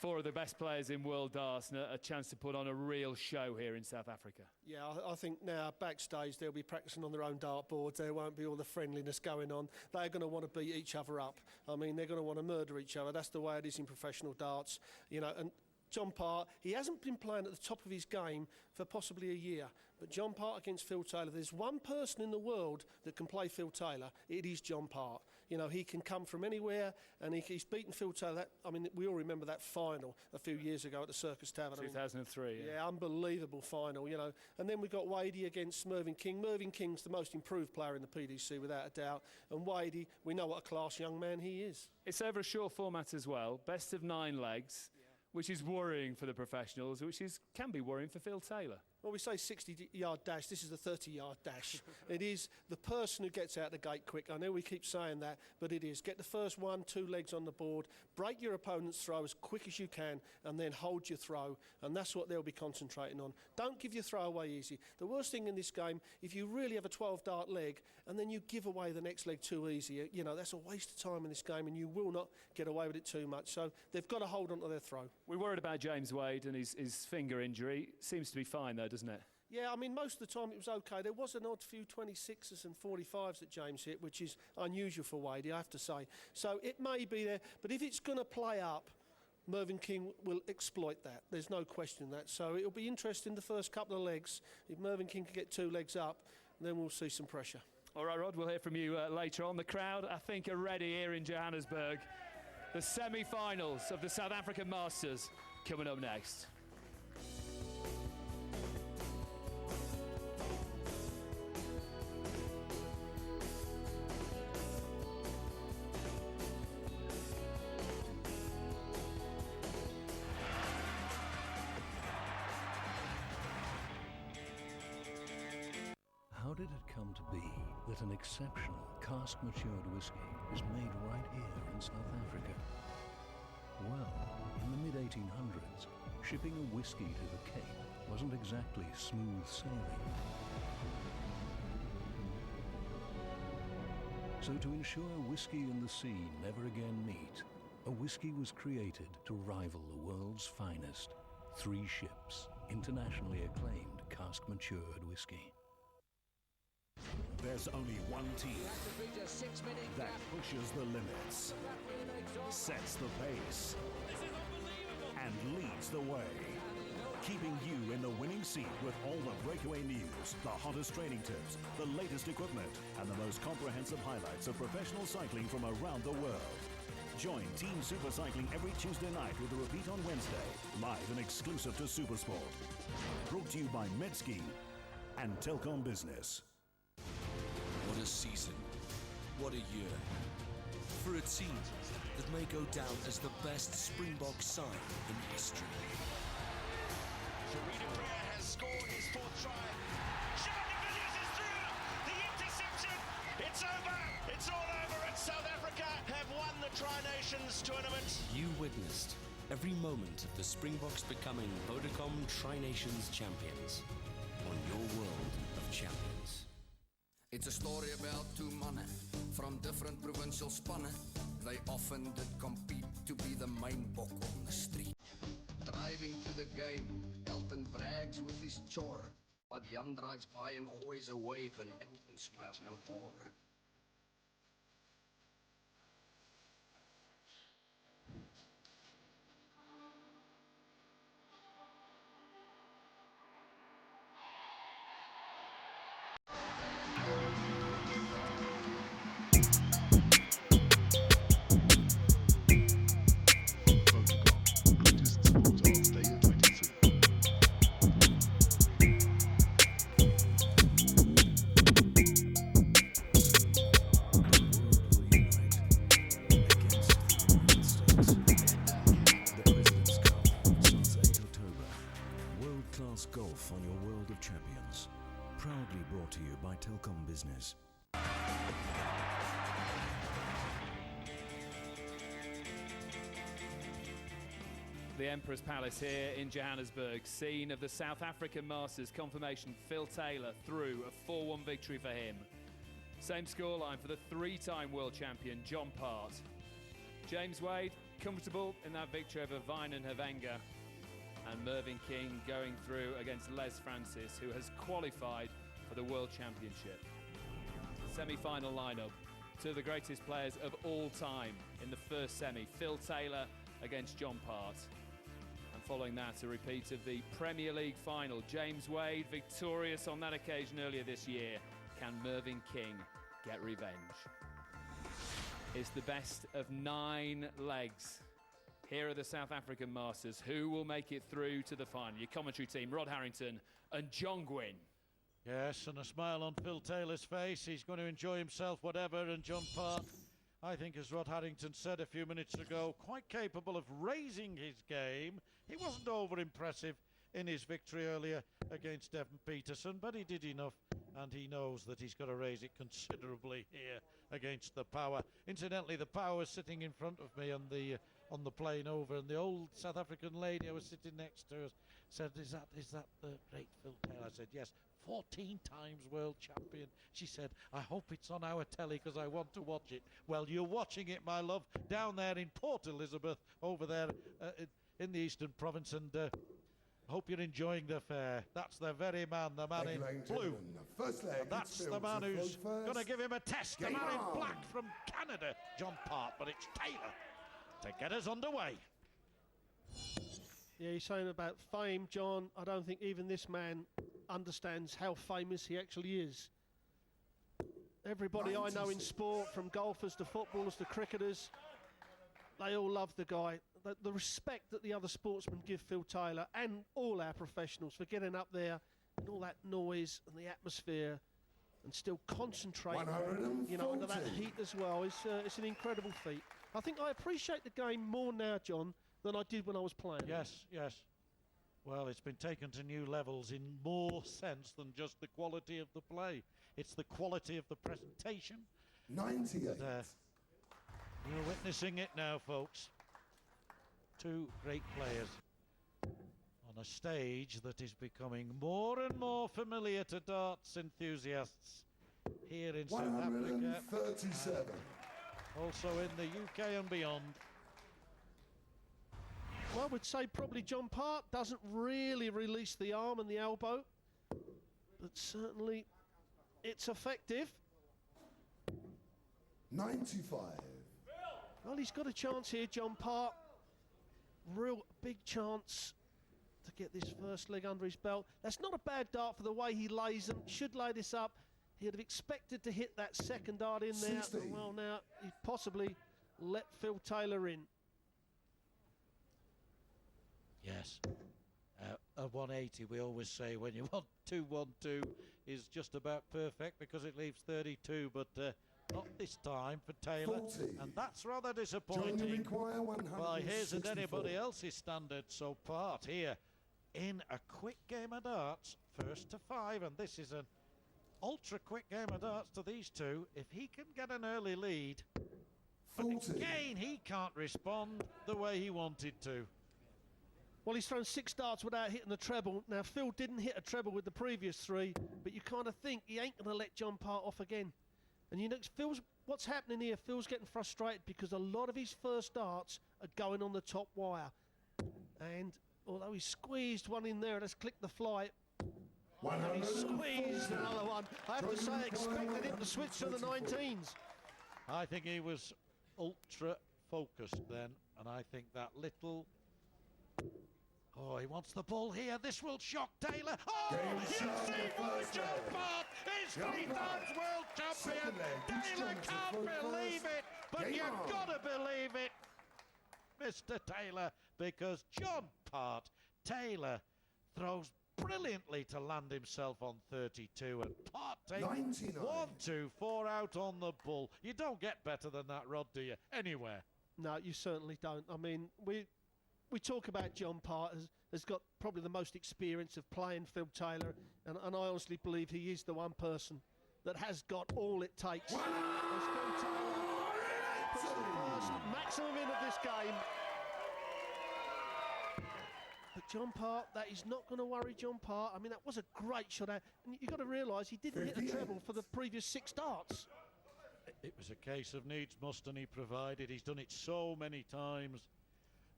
4 of the best players in world darts and a chance to put on a real show here in South Africa. Yeah, I think now backstage they'll be practicing on their own dartboards. There won't be all the friendliness going on. They're going to want to beat each other up. I mean, they're going to want to murder each other. That's the way it is in professional darts. You know, and John Part, he hasn't been playing at the top of his game for possibly a year. But John Part against Phil Taylor, there's one person in the world that can play Phil Taylor. It is John Part. You know, he can come from anywhere, and he's beaten Phil Taylor. I mean, we all remember that final a few years ago at the Circus Tavern. 2003, yeah, unbelievable final, you know. And then we got Wadey against Mervyn King. Mervyn King's the most improved player in the PDC, without a doubt. And Wadey, we know what a class young man he is. It's over a short format as well, best of 9 legs, which is worrying for the professionals, which can be worrying for Phil Taylor. Well, we say 60-yard dash. This is a 30-yard dash. It is the person who gets out the gate quick. I know we keep saying that, but it is. Get the first 1, 2 legs on the board, break your opponent's throw as quick as you can, and then hold your throw, and that's what they'll be concentrating on. Don't give your throw away easy. The worst thing in this game, if you really have a 12-dart leg, and then you give away the next leg too easy, you know, that's a waste of time in this game, and you will not get away with it too much. So they've got to hold on to their throw. We're worried about James Wade and his finger injury. Seems to be fine, though, doesn't it? Yeah, I mean, most of the time it was okay. There was an odd few 26s and 45s that James hit, which is unusual for Wade, I have to say. So it may be there, but if it's going to play up, Mervyn King will exploit that. There's no question that. So it'll be interesting the first couple of legs. If Mervyn King can get 2 legs up, then we'll see some pressure. All right, Rod, we'll hear from you later on. The crowd, I think, are ready here in Johannesburg. The semi-finals of the South African Masters coming up next. How did it come to be that an exceptional cask-matured whiskey is made right here in South Africa? Well, in the mid-1800s, shipping a whiskey to the Cape wasn't exactly smooth sailing. So to ensure whiskey and the sea never again meet, a whiskey was created to rival the world's finest. 3 ships, internationally acclaimed cask-matured whiskey. There's only one team that pushes the limits, sets the pace, and leads the way, keeping you in the winning seat with all the breakaway news, the hottest training tips, the latest equipment, and the most comprehensive highlights of professional cycling from around the world. Join Team Super Cycling every Tuesday night with a repeat on Wednesday, live and exclusive to Supersport. Brought to you by Medski and Telkom Business. What a season. What a year. For a team that may go down as the best Springbok side in history. Sharita Prayer has scored his 4th try. Sean de Villiers is through. The interception. It's over. It's all over. And South Africa have won the Tri-Nations tournament. You witnessed every moment of the Springboks becoming Vodacom Tri-Nations champions on your world of champions. It's a story about 2 mannen from different provincial spanne. They often did compete to be the main bock on the street. Driving to the game, Elton brags with his chore. But Jan draait by en gooit ze wave en smash naar voren. Golf on your World of Champions. Proudly brought to you by Telkom Business. The Emperor's Palace here in Johannesburg, scene of the South African Masters confirmation. Phil Taylor through a 4-1 victory for him. Same scoreline for the three-time world champion John Part. James Wade comfortable in that victory over Vinen Havenga. And Mervyn King going through against Les Francis, who has qualified for the World Championship. Semi-final lineup. Two of the greatest players of all time in the first semi. Phil Taylor against John Part. And following that, a repeat of the Premier League final. James Wade victorious on that occasion earlier this year. Can Mervyn King get revenge? It's the best of 9 legs. Here are the South African Masters. Who will make it through to the final? Your commentary team, Rod Harrington and John Gwynn. Yes, and a smile on Phil Taylor's face. He's going to enjoy himself, whatever. And John Part, I think, as Rod Harrington said a few minutes ago, quite capable of raising his game. He wasn't over-impressive in his victory earlier against Devon Peterson, but he did enough, and he knows that he's got to raise it considerably here against the Power. Incidentally, the Power is sitting in front of me on the plane over, and the old South African lady I was sitting next to said, is that the great Phil Taylor? I said, yes, 14 times world champion. She said, I hope it's on our telly because I want to watch it. Well, you're watching it, my love, down there in Port Elizabeth, over there in the Eastern Province, and I hope you're enjoying the fair. That's the very man, the man in blue. First leg, and that's the man who's going to give him a test, the man in black from Canada, John Part, but it's Taylor to get us underway. Yeah, he's saying about fame, John. I don't think even this man understands how famous he actually is. Everybody I know in sport, from golfers to footballers to cricketers, they all love the guy. The respect that the other sportsmen give Phil Taylor and all our professionals for getting up there and all that noise and the atmosphere and still concentrating, you know, under that heat as well. It's an incredible feat. I think I appreciate the game more now, John, than I did when I was playing. Yes, yes. Well, it's been taken to new levels in more sense than just the quality of the play. It's the quality of the presentation. 98. You're witnessing it now, folks. Two great players on a stage that is becoming more and more familiar to darts enthusiasts here in South Africa. 137. Also in the UK and beyond. Well, I would say probably John Part doesn't really release the arm and the elbow, but certainly it's effective. 95. Well, he's got a chance here, John Part. Real big chance to get this first leg under his belt. That's not a bad dart for the way he lays them. Should lay this up. He'd have expected to hit that second dart in there. Well, now he possibly let Phil Taylor in. Yes. A 180, we always say, when you want 2-1-2 is just about perfect because it leaves 32, but not this time for Taylor. 40. And that's rather disappointing by his and anybody else's standards. So Part here in a quick game of darts, first to 5, and this is an ultra quick game of darts to these two. If he can get an early lead, but again he can't respond the way he wanted to. Well, he's thrown 6 darts without hitting the treble. Now, Phil didn't hit a treble with the previous 3, but you kind of think he ain't going to let John Part off again. And you know, what's happening here, Phil's getting frustrated because a lot of his first darts are going on the top wire. And although he squeezed one in there and has clicked the fly, And he squeezed another one. I have to say, I expected him to switch to the 19s. I think he was ultra focused then, and I think that little... Oh, he wants the ball here. This will shock Taylor. Oh, you see why John Part is 3 times world champion. Taylor can't believe it, but you've got to believe it, Mr. Taylor, because John Part, Taylor throws brilliantly to land himself on 32, and Part takes 1, 2, 4 out on the bull. You don't get better than that, Rod, do you? Anywhere. No, you certainly don't. I mean, we talk about John Part has got probably the most experience of playing Phil Taylor, and I honestly believe he is the one person that has got all it takes. As Phil Taylor puts the first maximum in of this game. But John Part, that is not going to worry John Part. I mean, that was a great shot out. And you've got to realise he didn't hit a treble for the previous 6 starts. It was a case of needs must, and he provided. He's done it so many times.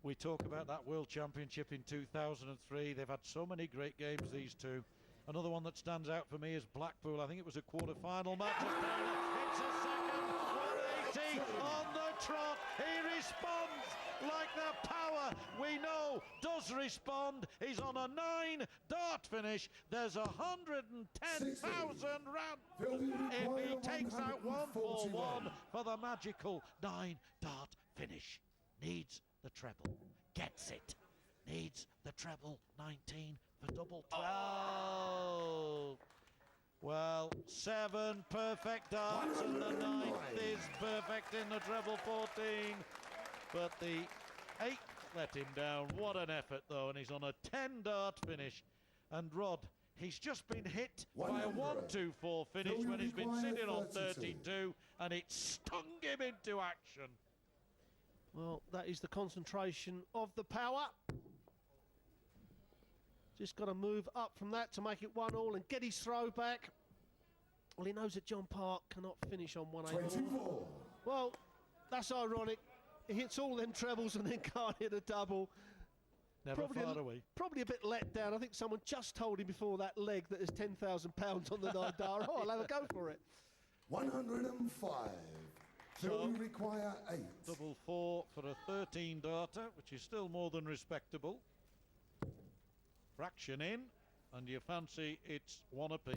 We talk about that World Championship in 2003. They've had so many great games, these two. Another one that stands out for me is Blackpool. I think it was a quarter-final match. It's a second 180 on the trot. He responds like the power we know does respond. He's on a 9-dart finish. There's 110,000 rand if he takes out 141 for the magical 9-dart finish. Needs the treble, gets it, needs the treble, 19 for double 12. Well, 7 perfect darts and the 9th is perfect in the treble 14, but the 8th let him down. What an effort though, and he's on a 10-dart finish. And Rod, he's just been hit by a 1-2-4 finish when he's been sitting on 32, and it stung him into action. Well, that is the concentration of the power. Just got to move up from that to make it 1-all and get his throw back. Well, he knows that John Park cannot finish on 1-8. Well, that's ironic. He hits all them trebles and then can't hit a double. Never far away. Probably a bit let down. I think someone just told him before that leg that there's 10,000 pounds on the 9-dart. Oh, I'll have a go for it. 105. So we require 8. Double 4 for a 13-darter, which is still more than respectable. Fraction in, and you fancy it's 1 apiece.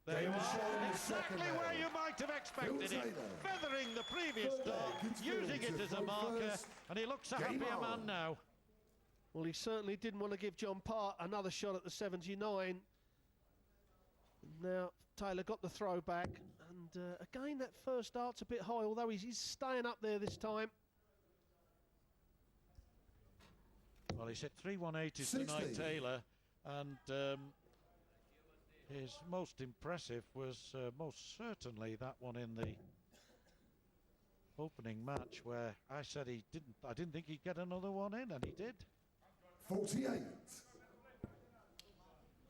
There you are, exactly where you might have expected it. Feathering the previous dart, using it as a marker, and he looks a happier man now. Well, he certainly didn't want to give John Part another shot at the 79. Now, Taylor got the throw back. And again, that first dart's a bit high, although he's staying up there this time. Well, he's hit 3 180s tonight, Taylor, and his most impressive was most certainly that one in the opening match, where I said I didn't think he'd get another one in, and he did. 48.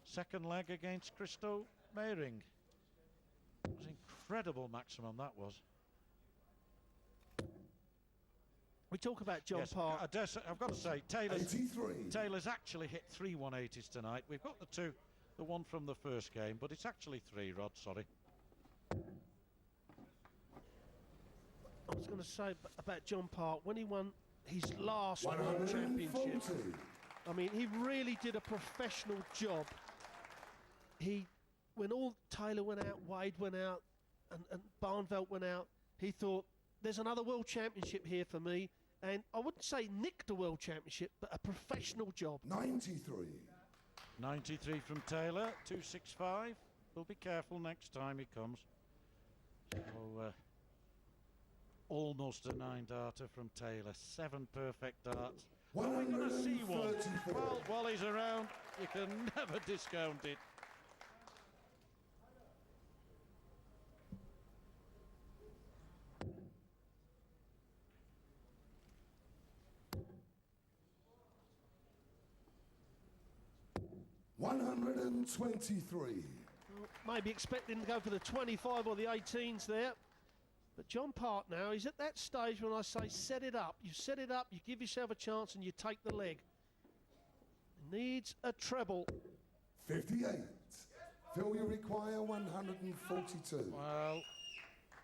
Second leg against Christo Meiring. It was incredible maximum, that was. We talk about John Park. I've got to say, Taylor's actually hit 3 180s tonight. We've got the one from the first game, but it's actually 3, Rod, sorry. I was going to say about John Park, when he won his last World Championship, I mean, he really did a professional job. When all Taylor went out, Wade went out, and Barnveld went out, he thought, there's another World Championship here for me. And I wouldn't say nicked a World Championship, but a professional job. 93. 93 from Taylor, 265. We'll be careful next time he comes. So, almost a 9-darter from Taylor. 7 perfect darts. Are we going to see one? Well, while he's around, you can never discount it. $123. Maybe expecting to go for the 25 or the 18s there. But John Park now, he's at that stage when I say set it up. You set it up, you give yourself a chance, and you take the leg. Needs a treble. 58. Phil, you require 142. Well,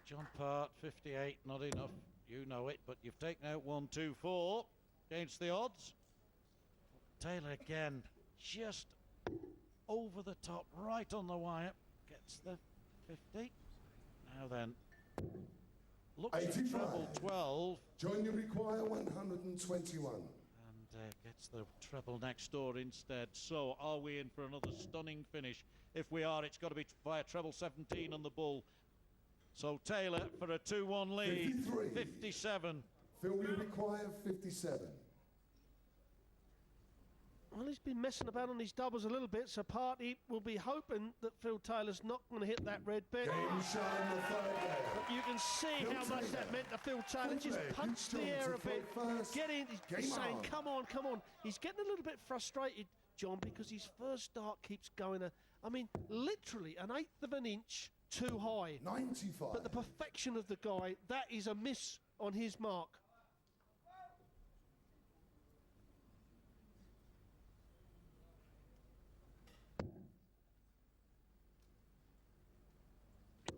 John Part, 58, not enough. You know it, but you've taken out 124 against the odds. Taylor again, just over the top, right on the wire. Gets the 50. Now then, looks at treble 12. John, you require 121. And gets the treble next door instead. So, are we in for another stunning finish? If we are, it's got to be via treble 17 on the bull. So, Taylor for a 2-1 lead. 53. 57. Phil, you require 57. Well, he's been messing about on his doubles a little bit, so Party will be hoping that Phil Taylor's not going to hit that red bit. Game show on the third day. But you can see Phil how much Taylor. that meant to Phil Taylor. Just punched the air a bit. Get in. He's saying, come on, come on. He's getting a little bit frustrated, John, because his first dart keeps going. I mean, literally an eighth of an inch too high. 95. But the perfection of the guy, that is a miss on his mark.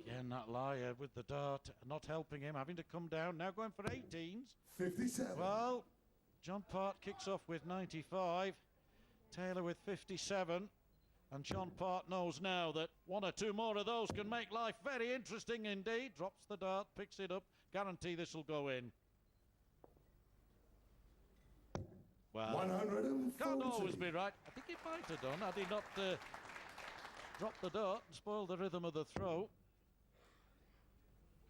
Again, that liar with the dart not helping him, having to come down. Now going for 18s. 57. Well, John Part kicks off with 95. Taylor with 57. And John Part knows now that one or two more of those can make life very interesting indeed. Drops the dart, picks it up. Guarantee this will go in. Well, 140. can't always be right. I think it might have done had he not dropped the dart and spoiled the rhythm of the throw.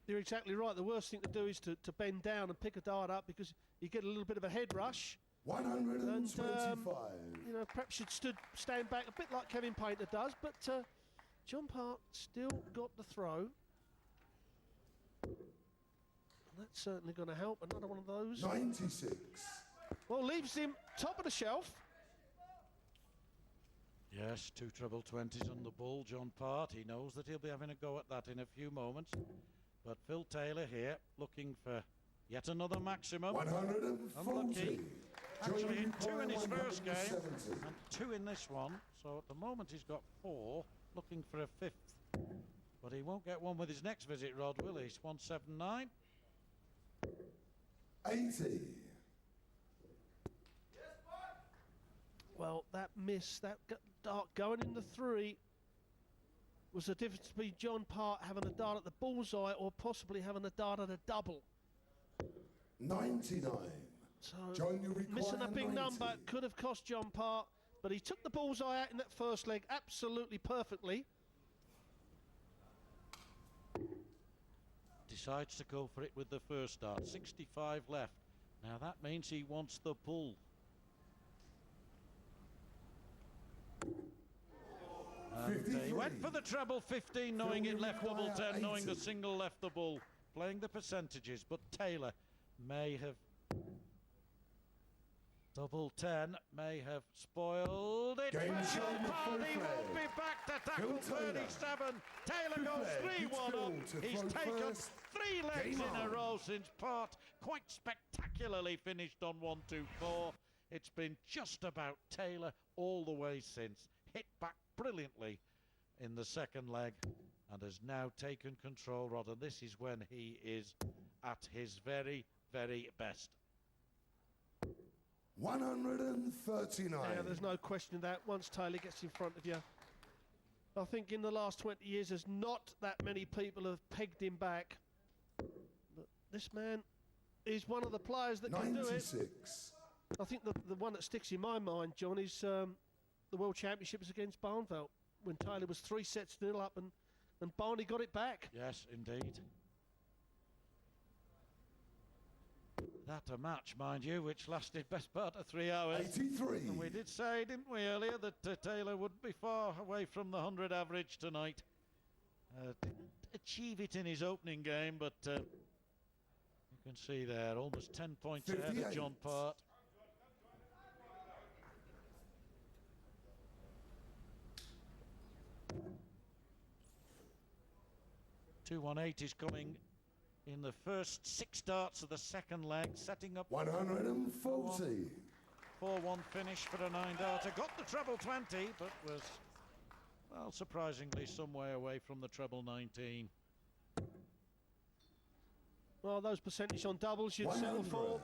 You're exactly right. The worst thing to do is to bend down and pick a dart up, because you get a little bit of a head rush. 125. You know, perhaps you'd stand back a bit like Kevin Painter does, but John Part still got the throw. And that's certainly going to help. Another one of those. 96. Well, leaves him top of the shelf. Yes, two treble 20s on the bull, John Part. He knows that he'll be having a go at that in a few moments. But Phil Taylor here, looking for yet another maximum. 140. Unlucky. Actually hit 2 in his first game 170. and 2 in this one. So at the moment he's got 4, looking for a 5th. But he won't get one with his next visit, Rod, will he? It's 179. 80. Well, that miss, that dart going in the 3, was the difference between John Part having a dart at the bullseye or possibly having a dart at a double. 99. So John, you require missing a big 90. number could have cost John Part, but he took the bullseye out in that first leg absolutely perfectly. Decides to go for it with the first dart. 65 left. Now that means he wants the bull. And he went for the treble 15, knowing it left double 10, knowing the single left the bull. Playing the percentages, but Taylor may have double 10, may have spoiled it. Game But show John with Part, he full won't play. be back to tackle Phil Taylor. 37. Taylor goes Play. 3-1 up. Phil to He's throw taken first. 3 legs Game in a on. row since Part quite spectacularly finished on 1-2-4. It's been just about Taylor all the way since. Hit back brilliantly in the second leg and has now taken control, Rod, and this is when he is at his very, very best. 139. Yeah, there's no question of that. Once Taylor gets in front of you, I think in the last 20 years there's not that many people have pegged him back. But this man is one of the players that can do it. 96. I think the one that sticks in my mind, John, is the World Championships against Barnveld, when Taylor was 3-0 up and Barney got it back. Yes, indeed. That a match, mind you, which lasted best part of 3 hours. 83. And we did say, didn't we, earlier, that Taylor wouldn't be far away from the 100 average tonight. Didn't achieve it in his opening game, but you can see there, almost 10 points ahead of 58. John Part. .218 is coming in the first 6 darts of the second leg, setting up 140. 4-1 finish for a 9-darter. Got the treble 20, but was Well, surprisingly, some way away from the treble 19. Well, those percentage on doubles you'd settle for.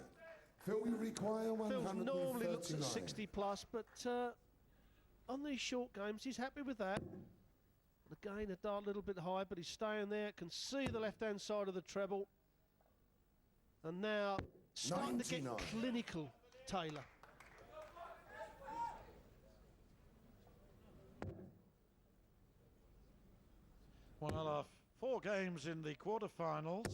Phil, you require 139. Phil normally looks at 60 plus, but on these short games, he's happy with that. Again, a dart a little bit high, but he's staying there. Can see the left-hand side of the treble. And now, starting 99. To get clinical, Taylor. Well, 4 games in the quarterfinals,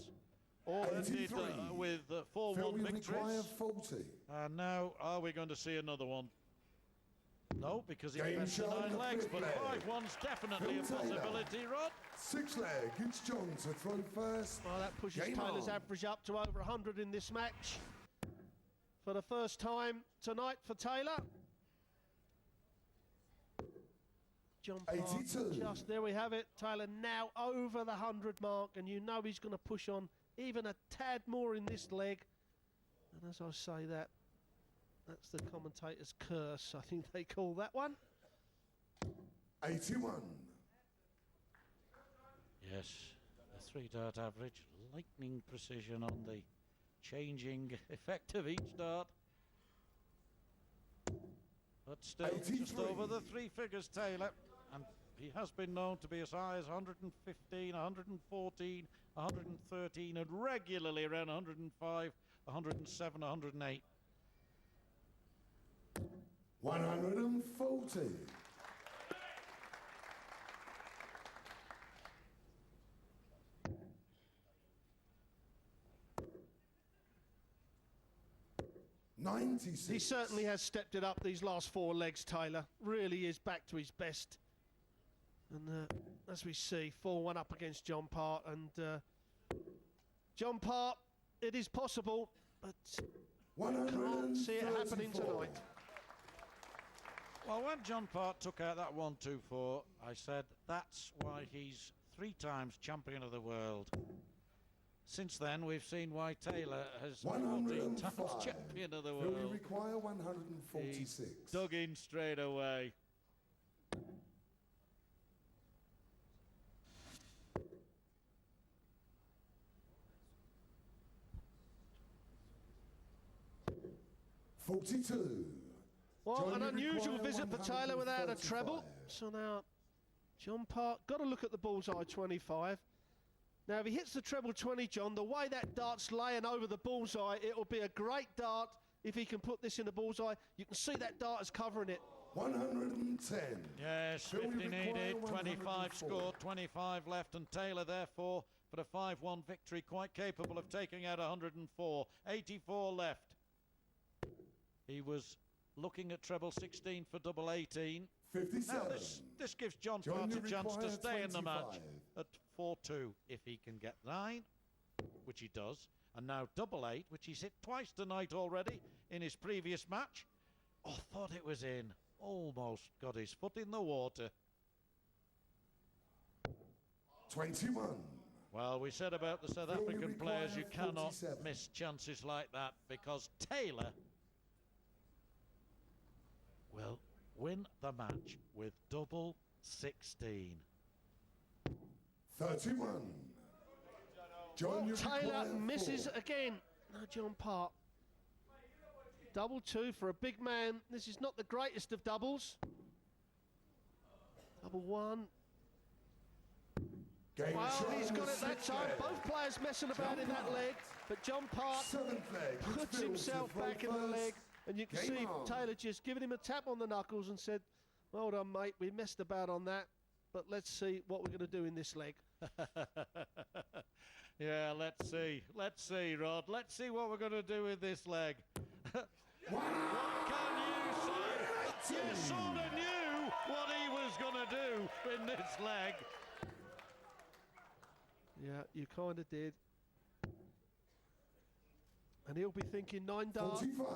all ended with 4-1 victories. 40. And now, are we going to see another one? No, because it's best of 9 legs, but 5-1's definitely a possibility, Rod. 6 leg, it's John to throw first. Well, that pushes Taylor's average up to over 100 in this match. For the first time tonight for Taylor. John Park, just there we have it. Taylor now over the 100 mark, and you know he's going to push on even a tad more in this leg. And as I say that, that's the commentator's curse, I think they call that one. 81. Yes, a 3-dart average, lightning precision on the changing effect of each dart. But still, 83. Just over the 3 figures, Taylor. And he has been known to be as high as 115, 114, 113, and regularly around 105, 107, 108. 140. He certainly has stepped it up these last 4 legs, Taylor. Really is back to his best. And as we see, 4-1 up against John Part. And John Part, it is possible, but can't see it happening tonight. Well, when John Part took out that 1-2-4, I said that's why he's 3 times champion of the world. Since then, we've seen why Taylor has 14 times champion of the world. Will you require 146? He's dug in straight away. $42. Well, an unusual visit for Taylor without a treble. So now, John Park, got to look at the bullseye 25. Now, if he hits the treble 20, John, the way that dart's laying over the bullseye, it'll be a great dart if he can put this in the bullseye. You can see that dart is covering it. 110. Yes, 50 needed, 25 scored, 25 left, and Taylor, therefore, for the 5-1 victory, quite capable of taking out 104. 84 left. He was looking at treble 16 for double 18. 57. Now this gives John Part a chance to stay in the match at 4-2 if he can get 9, which he does, and now double 8, which he's hit twice tonight already in his previous match. Oh, thought it was in. Almost got his foot in the water. 21. Well, we said about the South African players, you cannot miss chances like that, because Taylor will win the match with double 16. 31. John, Taylor misses again. No, John Part. Double 2 for a big man. This is not the greatest of doubles. Double 1. Well, he's got it that time. Both players messing about in that leg, but John Part puts himself back in the leg. And you can see Taylor just giving him a tap on the knuckles and said, well done, mate, we messed about on that, but let's see what we're going to do in this leg. Yeah, let's see, Rod. Let's see what we're going to do with this leg. What can you say? You sort of knew what he was going to do in this leg. Yeah, you kind of did. And he'll be thinking 9 darts. 45.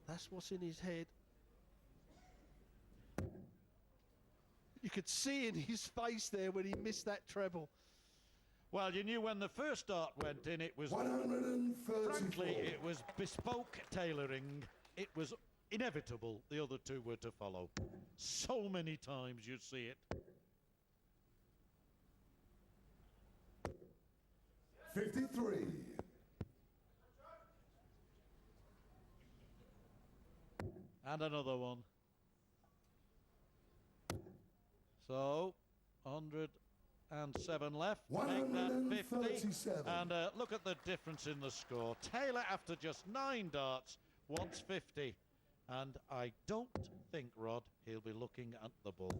That's what's in his head. You could see in his face there when he missed that treble. Well, you knew when the first dart went in, it was... 134. Frankly, it was bespoke tailoring. It was inevitable the other two were to follow. So many times you see it. 53. And another one. So, 107 left. Make that 50. And look at the difference in the score. Taylor, after just 9 darts, wants 50. And I don't think, Rod, he'll be looking at the bull.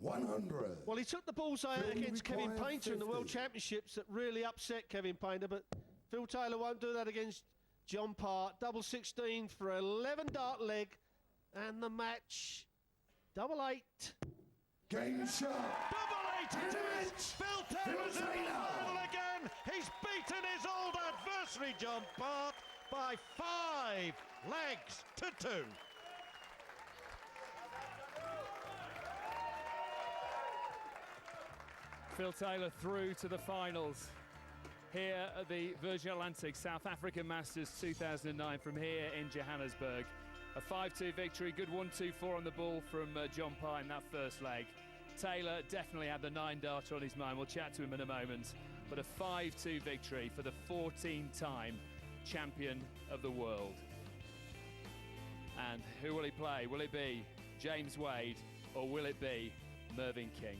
100. Well, he took the bullseye out against Kevin Painter in the World Championships that really upset Kevin Painter, but Phil Taylor won't do that against John Parr. Double 16 for 11 dart leg, and the match, double 8. Game shot. Double 8 it is. Phil Taylor's in the final again. He's beaten his old adversary, John Parr, by 5 legs to 2. Phil Taylor through to the finals here at the Virgin Atlantic South African Masters 2009 from here in Johannesburg. A 5-2 victory, good 1-2-4 on the ball from John Parr in that first leg. Taylor definitely had the 9-darter on his mind. We'll chat to him in a moment. But a 5-2 victory for the 14-time champion of the world. And who will he play? Will it be James Wade or will it be Mervyn King?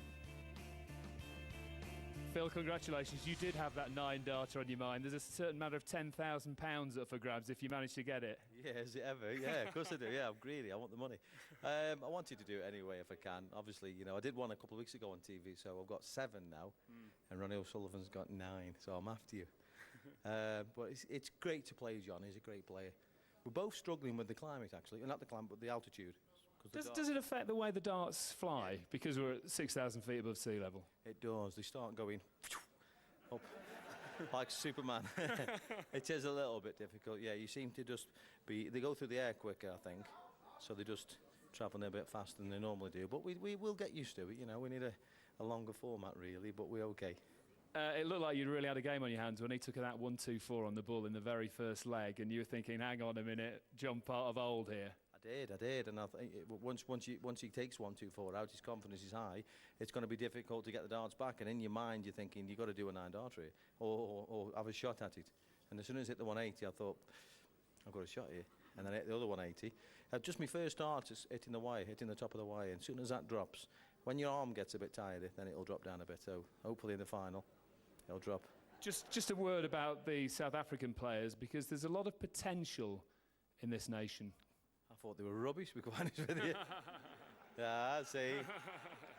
Phil, congratulations. You did have that 9-darter on your mind. There's a certain matter of £10,000 up for grabs if you manage to get it. Yeah, is it ever? Yeah, of course I do. Yeah, I'm greedy. I want the money. I wanted to do it anyway if I can. Obviously, you know, I did one a couple of weeks ago on TV, so I've got 7 now, and Ronnie O'Sullivan's got 9, so I'm after you. But it's great to play John. He's a great player. We're both struggling with the climate, actually. Not the climate, but the altitude. Does it affect the way the darts fly because we're at 6,000 feet above sea level? It does. They start going up like Superman. It is a little bit difficult. Yeah, you seem to just be... They go through the air quicker, I think, so they just travel a bit faster than they normally do. But we will get used to it, you know. We need a longer format, really, but we're OK. It looked like you'd really had a game on your hands when he took that 1-2-4 on the bull in the very first leg, and you were thinking, hang on a minute, John Parr of old here. I did, and I think once he takes 1-2-4 out, his confidence is high. It's going to be difficult to get the darts back, and in your mind you're thinking you've got to do a 9-darter or have a shot at it. And as soon as I hit the 180, I thought I've got a shot here, and then I hit the other 180. Just my first dart is hitting the wire, hitting the top of the wire, and as soon as that drops, when your arm gets a bit tired, then it'll drop down a bit. So hopefully in the final, it'll drop. Just a word about the South African players, because there's a lot of potential in this nation. I thought they were rubbish, to be honest with you. See?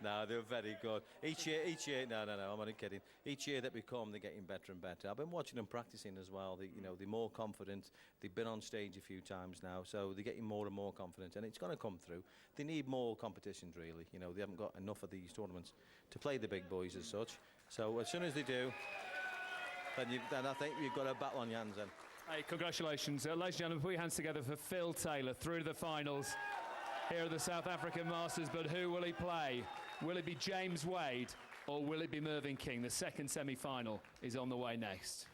No, they were very good. Each year, no, I'm only kidding. Each year that we come, they're getting better and better. I've been watching them practicing as well. They're more confident. They've been on stage a few times now, so they're getting more and more confident, and it's going to come through. They need more competitions, really. You know, they haven't got enough of these tournaments to play the big boys as such. So as soon as they do, then I think you've got a battle on your hands then. Hey, congratulations. Ladies and gentlemen, put your hands together for Phil Taylor through to the finals here at the South African Masters. But who will he play? Will it be James Wade or will it be Mervyn King? The second semi-final is on the way next.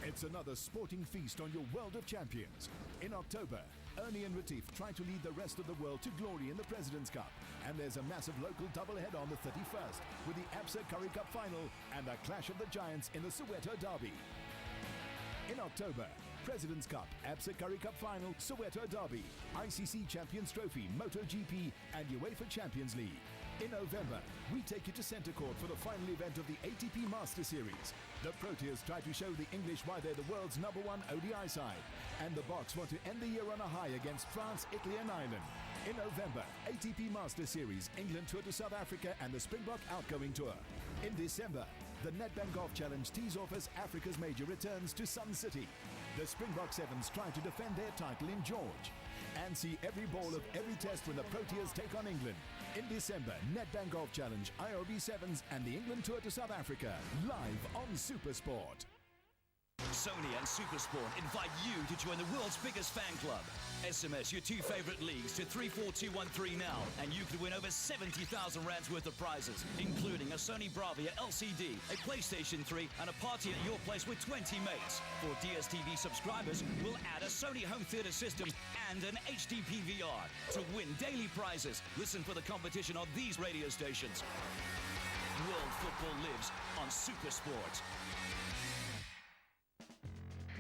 It's another sporting feast on your World of Champions. In October, Ernie and Retief try to lead the rest of the world to glory in the President's Cup. And there's a massive local doublehead on the 31st with the ABSA Currie Cup final and the clash of the giants in the Soweto Derby. In October, President's Cup, ABSA Currie Cup final, Soweto Derby, ICC Champions Trophy, MotoGP and UEFA Champions League. In November, we take you to centre court for the final event of the ATP Master Series. The Proteas try to show the English why they're the world's #1 ODI side. And the Box want to end the year on a high against France, Italy and Ireland. In November, ATP Master Series, England Tour to South Africa and the Springbok Outgoing Tour. In December, the Nedbank Golf Challenge tees off as Africa's major returns to Sun City. The Springbok Sevens try to defend their title in George. And see every ball of every test when the Proteas take on England. In December, Nedbank Golf Challenge, IOB Sevens and the England Tour to South Africa, live on SuperSport. Sony and SuperSport invite you to join the world's biggest fan club. SMS your two favourite leagues to 34213 now, and you could win over 70,000 rands worth of prizes, including a Sony Bravia LCD, a PlayStation 3, and a party at your place with 20 mates. For DSTV subscribers, we'll add a Sony home theatre system and an HD PVR. To win daily prizes, listen for the competition on these radio stations. World football lives on SuperSport.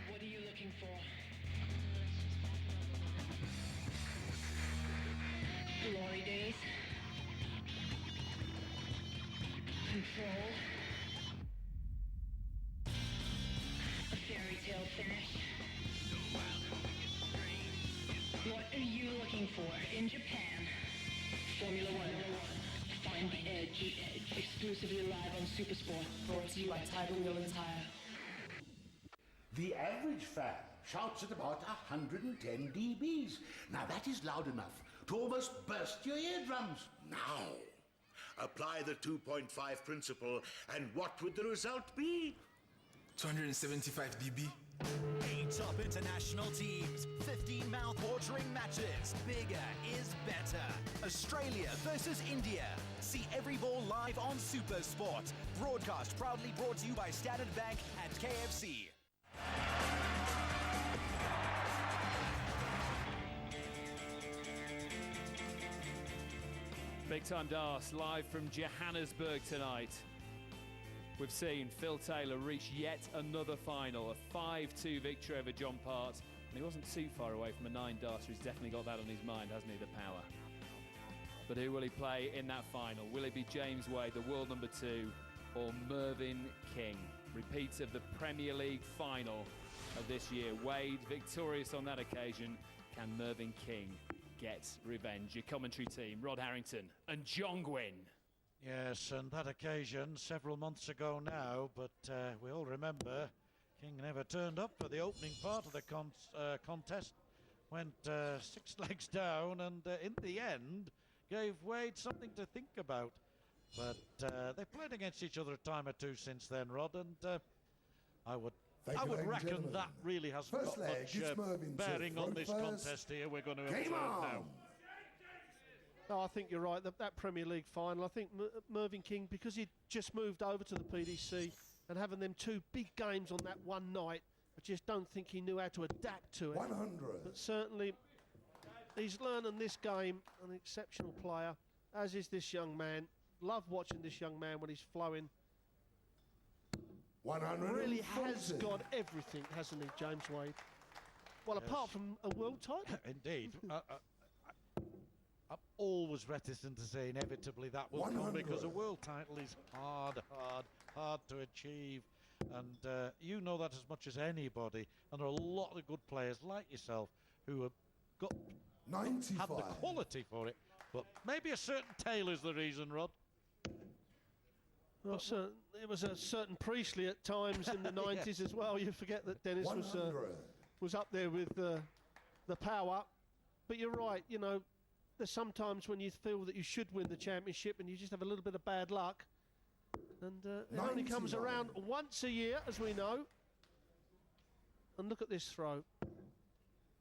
What are you looking for? Glory days? Control? A fairy tale finish? What are you looking for in Japan? Formula One. Find the edge. Exclusively live on SuperSport. Brought to you by Tidal Mill and Tire. The average fan shouts at about 110 dBs. Now that is loud enough to almost burst your eardrums. Now, apply the 2.5 principle, and what would the result be? 275 dB. 8 top international teams, 15 mouth-watering matches. Bigger is better. Australia versus India. See every ball live on SuperSport. Broadcast proudly brought to you by Standard Bank and KFC. Big Time Darts live from Johannesburg tonight. We've seen Phil Taylor reach yet another final, a 5-2 victory over John Part. And he wasn't too far away from a 9-darter. He's definitely got that on his mind, hasn't he, the power? But who will he play in that final? Will it be James Wade, the world number 2, or Mervyn King? Repeats of the Premier League final of this year. Wade victorious on that occasion. Can Mervyn King get revenge? Your commentary team, Rod Harrington and John Gwynn. Yes, and that occasion several months ago now, but we all remember King never turned up for the opening part of the contest. Went 6 legs down and in the end gave Wade something to think about. But they played against each other a time or two since then, Rod, and I would reckon that really hasn't got much bearing on this contest here we're going to observe now. No, I think you're right. That Premier League final, I think Mervyn King, because he'd just moved over to the PDC and having them 2 big games on that one night, I just don't think he knew how to adapt to it. 100. But certainly, he's learning this game, an exceptional player, as is this young man. Love watching this young man when he's flowing. 140. Really has got everything, hasn't he, James Wade? Well, yes. Apart from a world title. Indeed. I'm always reticent to say inevitably that will come, because a world title is hard to achieve. And you know that as much as anybody. And there are a lot of good players like yourself who have got 95. Have the quality for it. But maybe a certain Taylor's the reason, Rod. Well, it was a certain Priestley at times in the 90s yes. as well. You forget that Dennis was up there with the power. But you're right, you know, there's sometimes when you feel that you should win the championship and you just have a little bit of bad luck. And it only comes around once a year, as we know. And look at this throw.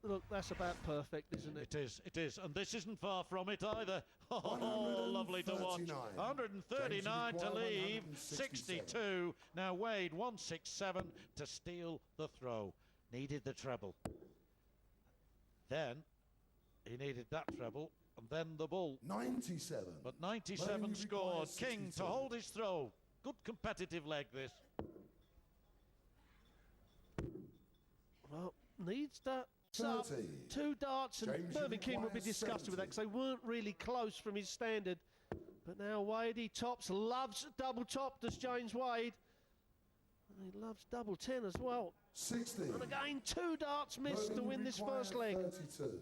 Look, that's about perfect, isn't it? It is. And this isn't far from it either. Oh, lovely to watch. 139 to leave, 62. Now Wade, 167 to steal the throw. Needed the treble. Then he needed that treble, and then the bull. 97. But 97 scored. King to hold his throw. Good competitive leg, this. Well, needs that. 2 darts, and Mervyn King will be disgusted with that because they weren't really close from his standard. But now Wade, he tops, loves double top, does James Wade. And he loves double 10 as well. 60. And again, 2 darts missed to win this first leg. 32.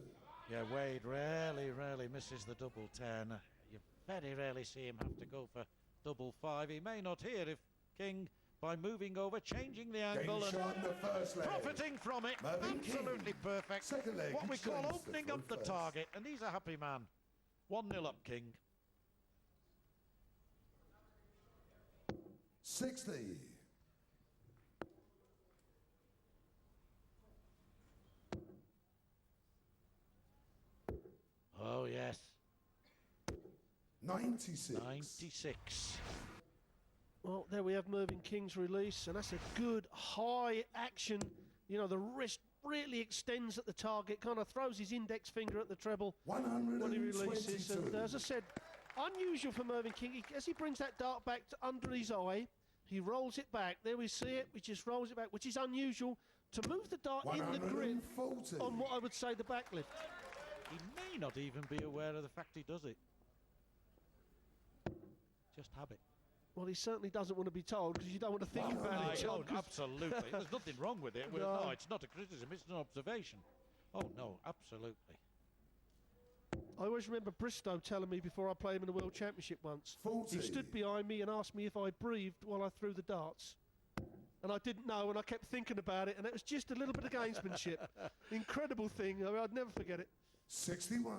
Yeah, Wade rarely misses the double 10. You very rarely see him have to go for double 5. He may not hear if King, by moving over, changing the angle and profiting from it. Absolutely perfect. Second leg, what we call opening up the target, and he's a happy man. 1-0 up, King. 60. Oh, yes. 96. 96. Well, there we have Mervyn King's release, and that's a good high action. You know, the wrist really extends at the target, kind of throws his index finger at the treble when he releases. And as I said, unusual for Mervyn King. As he brings that dart back under his eye, he rolls it back. There we see it. He just rolls it back, which is unusual to move the dart in the grip on what I would say the backlift. He may not even be aware of the fact he does it. Just habit. Well, he certainly doesn't want to be told, because you don't want to think about it, John. Absolutely. There's nothing wrong with it. No. No, it's not a criticism, it's an observation. Oh, no, absolutely. I always remember Bristow telling me before I played him in the World Championship once. 40. He stood behind me and asked me if I breathed while I threw the darts. And I didn't know, and I kept thinking about it, and it was just a little bit of gamesmanship. Incredible thing. I mean, I'd never forget it. 61.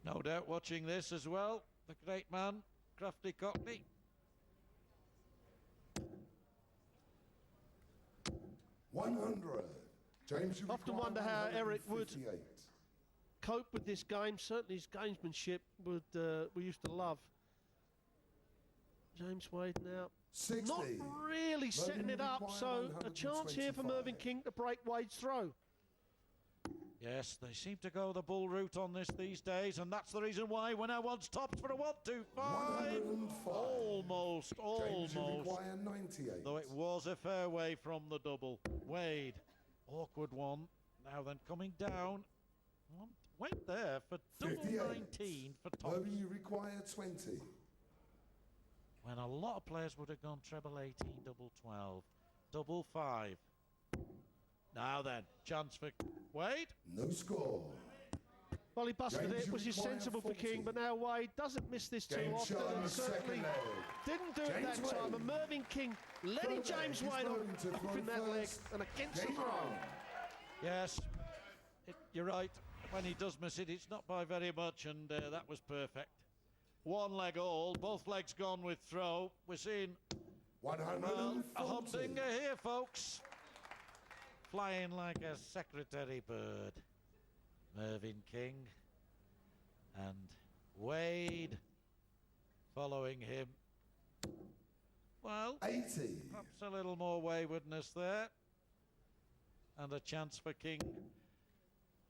No doubt watching this as well. The great man, Crafty Cockney. 100. James, you Often require wonder how Eric would 158. cope with this game. Certainly his gamesmanship we used to love. James Wade now 60. not really setting it up, require so a chance here for 125. Mervyn King to break Wade's throw. Yes, they seem to go the bull route on this these days, and that's the reason why we're now on tops for a 1-2-5. 105. Almost, James, you almost. require 98. Though it was a fair way from the double. Wade, awkward one. Now then, coming down. Went there for double 58. 19 for tops. Mervyn, you require 20. When a lot of players would have gone treble 18, double 12, double 5. Now then, chance for Wade. No score. Well, he busted James, it, you which is require sensible 40. for King, but now Wade doesn't miss this too Game often, shot on and the certainly second leg. didn't do it James that time. Wade. And Mervyn King letting Throw James leg. Wade He's off going to throw in that leg first. and against the Game throw. on. Yes, you're right. When he does miss it, it's not by very much, and that was perfect. One leg all, both legs gone with throw. We're seeing 140. a Humdinger here, folks. Flying like a secretary bird. Mervyn King and Wade following him. Well, 80. perhaps a little more waywardness there. And a chance for King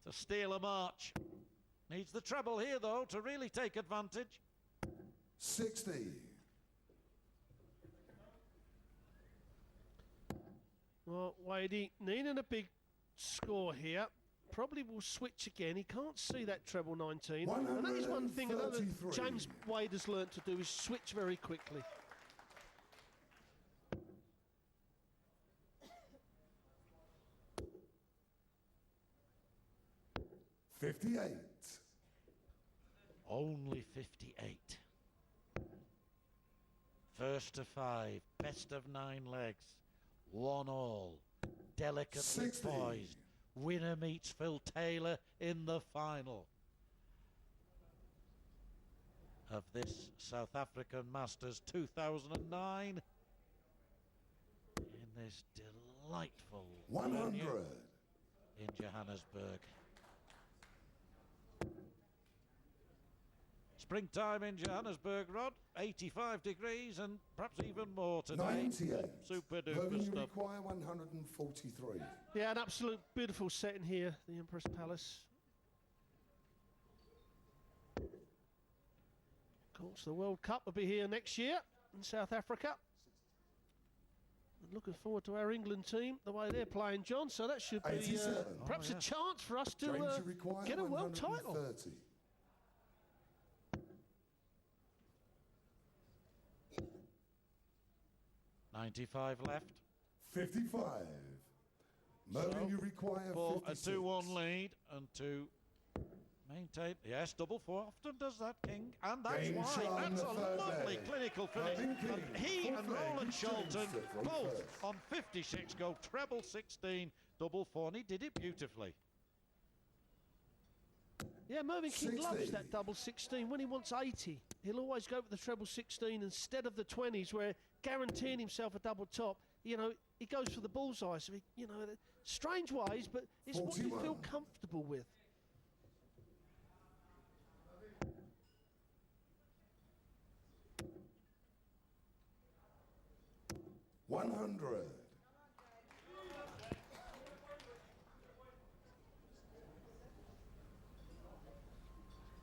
to steal a march. Needs the treble here, though, to really take advantage. 60. Well, Wade needing a big score here. Probably will switch again. He can't see that treble 19. And that is one thing another 133. James Wade has learnt to do, is switch very quickly. $58. Only 58. First to 5, best of 9 legs, 1 all, delicately 60. poised. Winner meets Phil Taylor in the final of this South African Masters 2009 in this delightful 100. venue in Johannesburg. Springtime in Johannesburg, Rod. 85 degrees and perhaps even more today. 98. Super duper Mervyn, you stuff. require 143. Yeah, an absolute beautiful setting here, the Empress Palace. Of course, the World Cup will be here next year in South Africa. And looking forward to our England team, the way they're playing, John. So that should be 87. perhaps a chance for us to James, you require get a world title. 130. 95 left. 55. Mervyn, So, you require for 56. a 2-1 lead and to maintain. Yes, double 4 often does that, King. And that's Game why. shot on That's the a third lovely leg. clinical finish. Mervyn King, And he fourth and leg, Roland James Shelton to throw both first. on 56 go treble 16, double 4, and he did it beautifully. Yeah, Mervyn King 60. loves that double 16. When he wants 80, he'll always go for the treble 16 instead of the 20s, where guaranteeing himself a double top, you know, he goes for the bullseye. So, you know, strange ways, but it's 41. What you feel comfortable with. $100.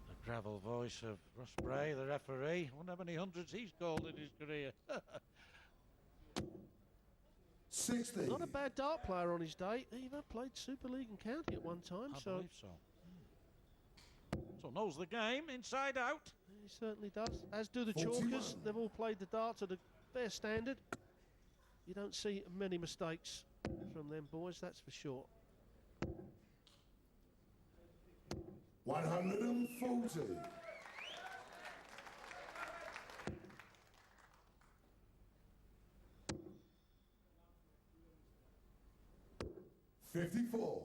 The gravel voice of Russ Bray, the referee. I wonder how many hundreds he's called in his career. 60. Not a bad dart player on his day. He even played Super League and County at one time. I believe so. So knows the game inside out. He certainly does. As do the 41. chalkers. They've all played the darts at a fair standard. You don't see many mistakes from them boys, that's for sure. 140. $54.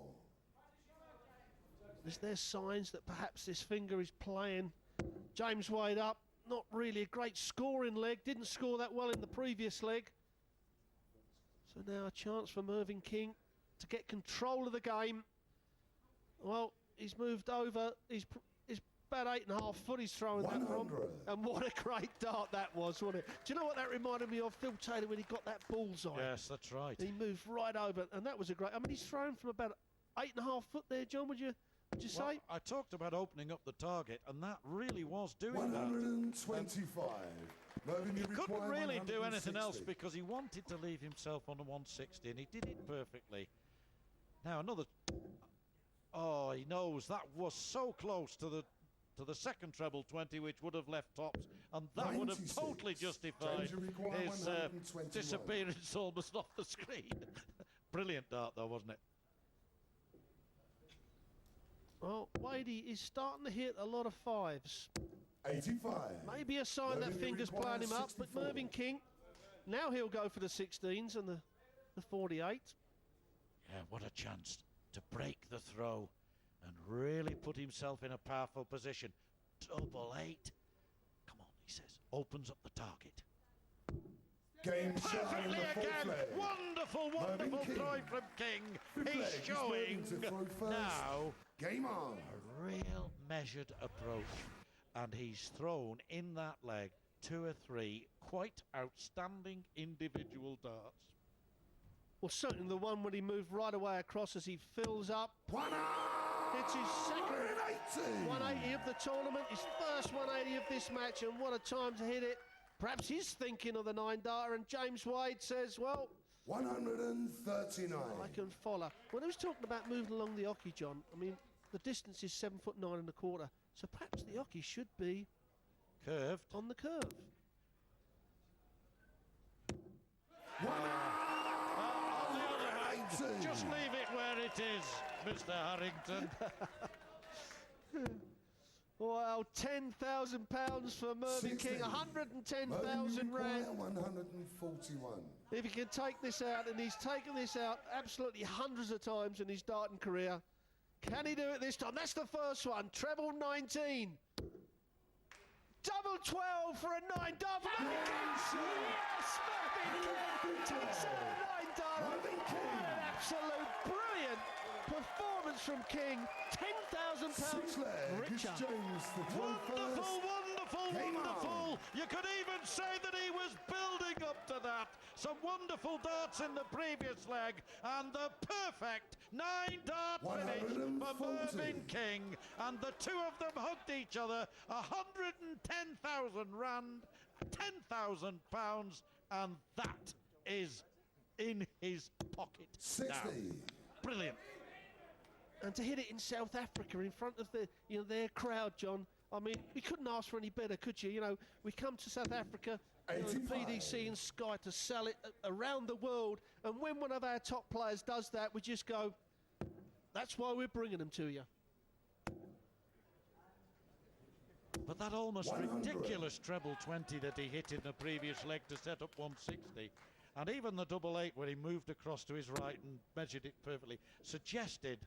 Is there signs that perhaps this finger is playing James Wade up? Not really a great scoring leg. Didn't score that well in the previous leg. So now a chance for Mervyn King to get control of the game. Well, he's moved over. He's about 8.5 foot he's throwing that from. And what a great dart that was, wasn't it? Do you know what that reminded me of? Phil Taylor when he got that bullseye. Yes, that's right. He moved right over, and that was a great... I mean, he's thrown from about 8.5 foot there, John, would you say? I talked about opening up the target, and that really was doing 125. He couldn't really do anything else because he wanted to leave himself on the 160, and he did it perfectly. Now another... Oh, he knows that was so close to the second treble 20, which would have left tops, and that 96. Would have totally justified his disappearance almost off the screen. Brilliant dart, though, wasn't it? Well, Wadey is starting to hit a lot of fives. 85. Maybe a sign that finger's playing him up, but Mervyn King, now he'll go for the 16s and the 48. Yeah, what a chance to break the throw and really put himself in a powerful position. Double 8. Come on, he says. Opens up the target. Game perfectly again. Wonderful, wonderful throw from King. He's showing now game on. A real measured approach. And he's thrown in that leg 2 or 3 quite outstanding individual darts. Well, certainly the one when he moved right away across as he fills up. It's his second 180 of the tournament, his first 180 of this match, and what a time to hit it. Perhaps he's thinking of the 9-darter, and James Wade says, well... 139. I can follow. When he was talking about moving along the hockey, John, I mean, the distance is 7'9 1/4, so perhaps the hockey should be... curved. On the curve. Just leave it where it is, Mr. Harrington. Well, £10,000 for Mervyn King, 110,000 rand. 141. If he can take this out, and he's taken this out absolutely hundreds of times in his darting career, can he do it this time? That's the first one. Treble 19. Double 12 for a 9-dart. Yes, Mervyn King takes out a 9-dart. What an absolute brilliant performance from King. £10,000 richer. Wonderful, wonderful, wonderful. You could even say that he was building up to that. Some wonderful darts in the previous leg, and the perfect 9-dart finish for Mervyn King. And the two of them hugged each other. 110,000 rand, £10,000, and that is in his pocket 60. now. Brilliant. And to hit it in South Africa in front of their crowd, John. I mean, we couldn't ask for any better, could you? You know, we come to South Africa, the PDC and Sky to sell it around the world, and when one of our top players does that, we just go, that's why we're bringing them to you. But that almost ridiculous treble 20 that he hit in the previous leg to set up 160, and even the double 8 where he moved across to his right and measured it perfectly, suggested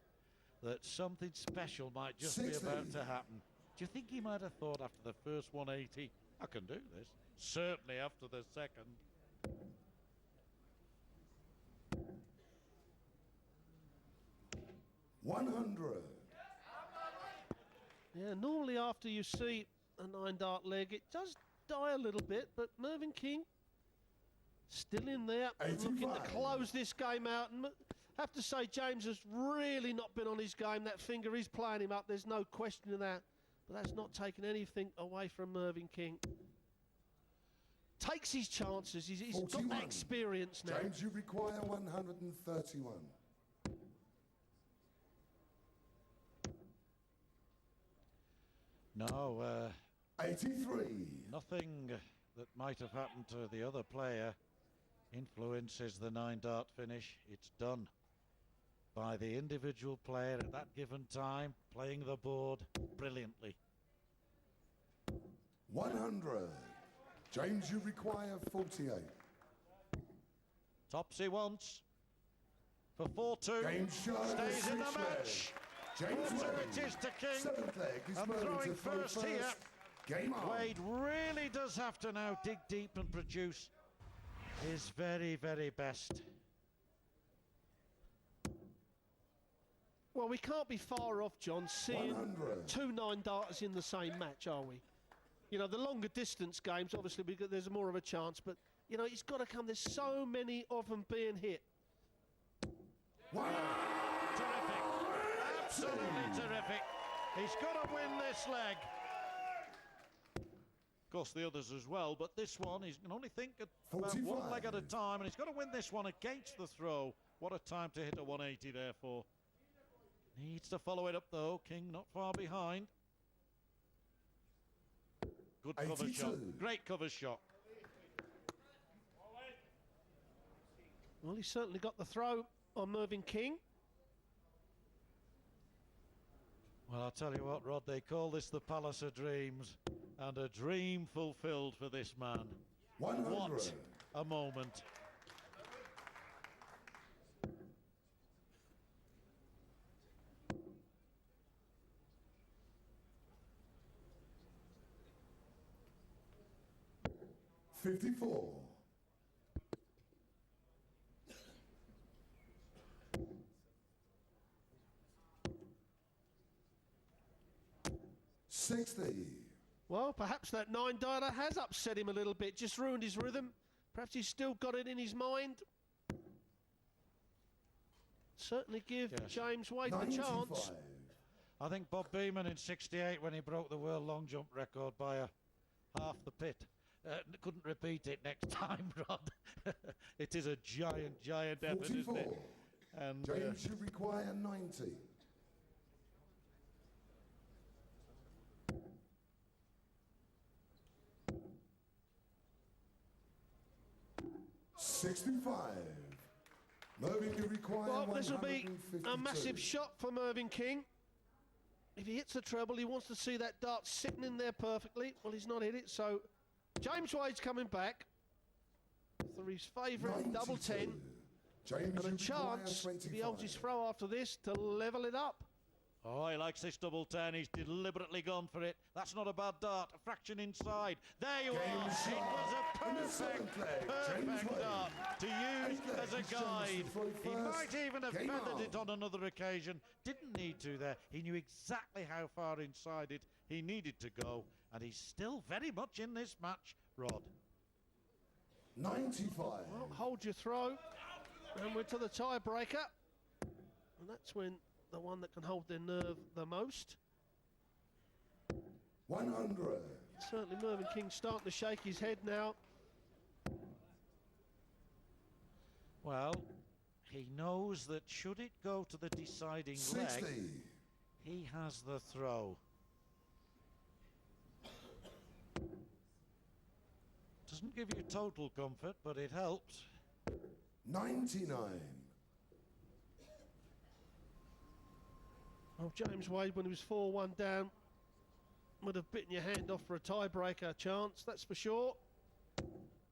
that something special might just be about to happen. Do you think he might have thought after the first 180, I can do this? Certainly after the second. Yeah, normally after you see a 9-dart leg, it does die a little bit, but Mervyn King still in there, looking to close this game out. And have to say, James has really not been on his game. That finger is playing him up, there's no question of that. But that's not taking anything away from Mervyn King. Takes his chances, he's got that experience now. James, you require 131. No, 83. Nothing that might have happened to the other player influences the 9-dart finish. It's done by the individual player at that given time, playing the board brilliantly. 100. James, you require 48. Topsy once for 4-2. Stays in the match. 4-2 it is to King. And throwing first here. Game on. Wade really does have to now dig deep and produce his very, very best. Well, we can't be far off, John, seeing 2 9-darters in the same match, are we? You know, the longer distance games, obviously, there's more of a chance, but, you know, it's got to come. There's so many of them being hit. Terrific. Absolutely terrific. He's got to win this leg. Of course, the others as well, but this one, he can only think about 45. one leg at a time, and he's got to win this one against the throw. What a time to hit a 180, therefore. Needs to follow it up, though. King not far behind. Good cover 82. shot. Great cover shot. Well, he's certainly got the throw on Mervyn King. Well, I'll tell you what, Rod, they call this the Palace of Dreams, and a dream fulfilled for this man. 100. What a moment. $54. 60. Well, perhaps that 9-darter has upset him a little bit, just ruined his rhythm. Perhaps he's still got it in his mind. Certainly give James Wade the chance. I think Bob Beeman in '68, when he broke the world long jump record by half the pit, couldn't repeat it next time, Rod. It is a giant, giant effort, 44. isn't it? And James should require 90. $65. Mervyn, you require Well, this will be 152. a massive shot for Mervyn King. If he hits the treble, he wants to see that dart sitting in there perfectly. Well, he's not hit it, so James Wade's coming back for his favourite double 10. James, and a chance, if he holds his throw after this, to level it up. oh, he likes this double 10. He's deliberately gone for it. That's not a bad dart. A fraction inside. There you are. It was a perfect dart to use as a guide. He might even have feathered it on another occasion. Didn't need to there. He knew exactly how far inside it he needed to go. And he's still very much in this match, Rod. 95. Well, hold your throw. And we're to the tiebreaker. And that's when the one that can hold their nerve the most. 100. Certainly Mervyn King's starting to shake his head now. Well, he knows that should it go to the deciding 60. leg, he has the throw. Doesn't give you total comfort, but it helps. 99. Well, James Wade, when he was 4-1 down, would have bitten your hand off for a tiebreaker chance, that's for sure.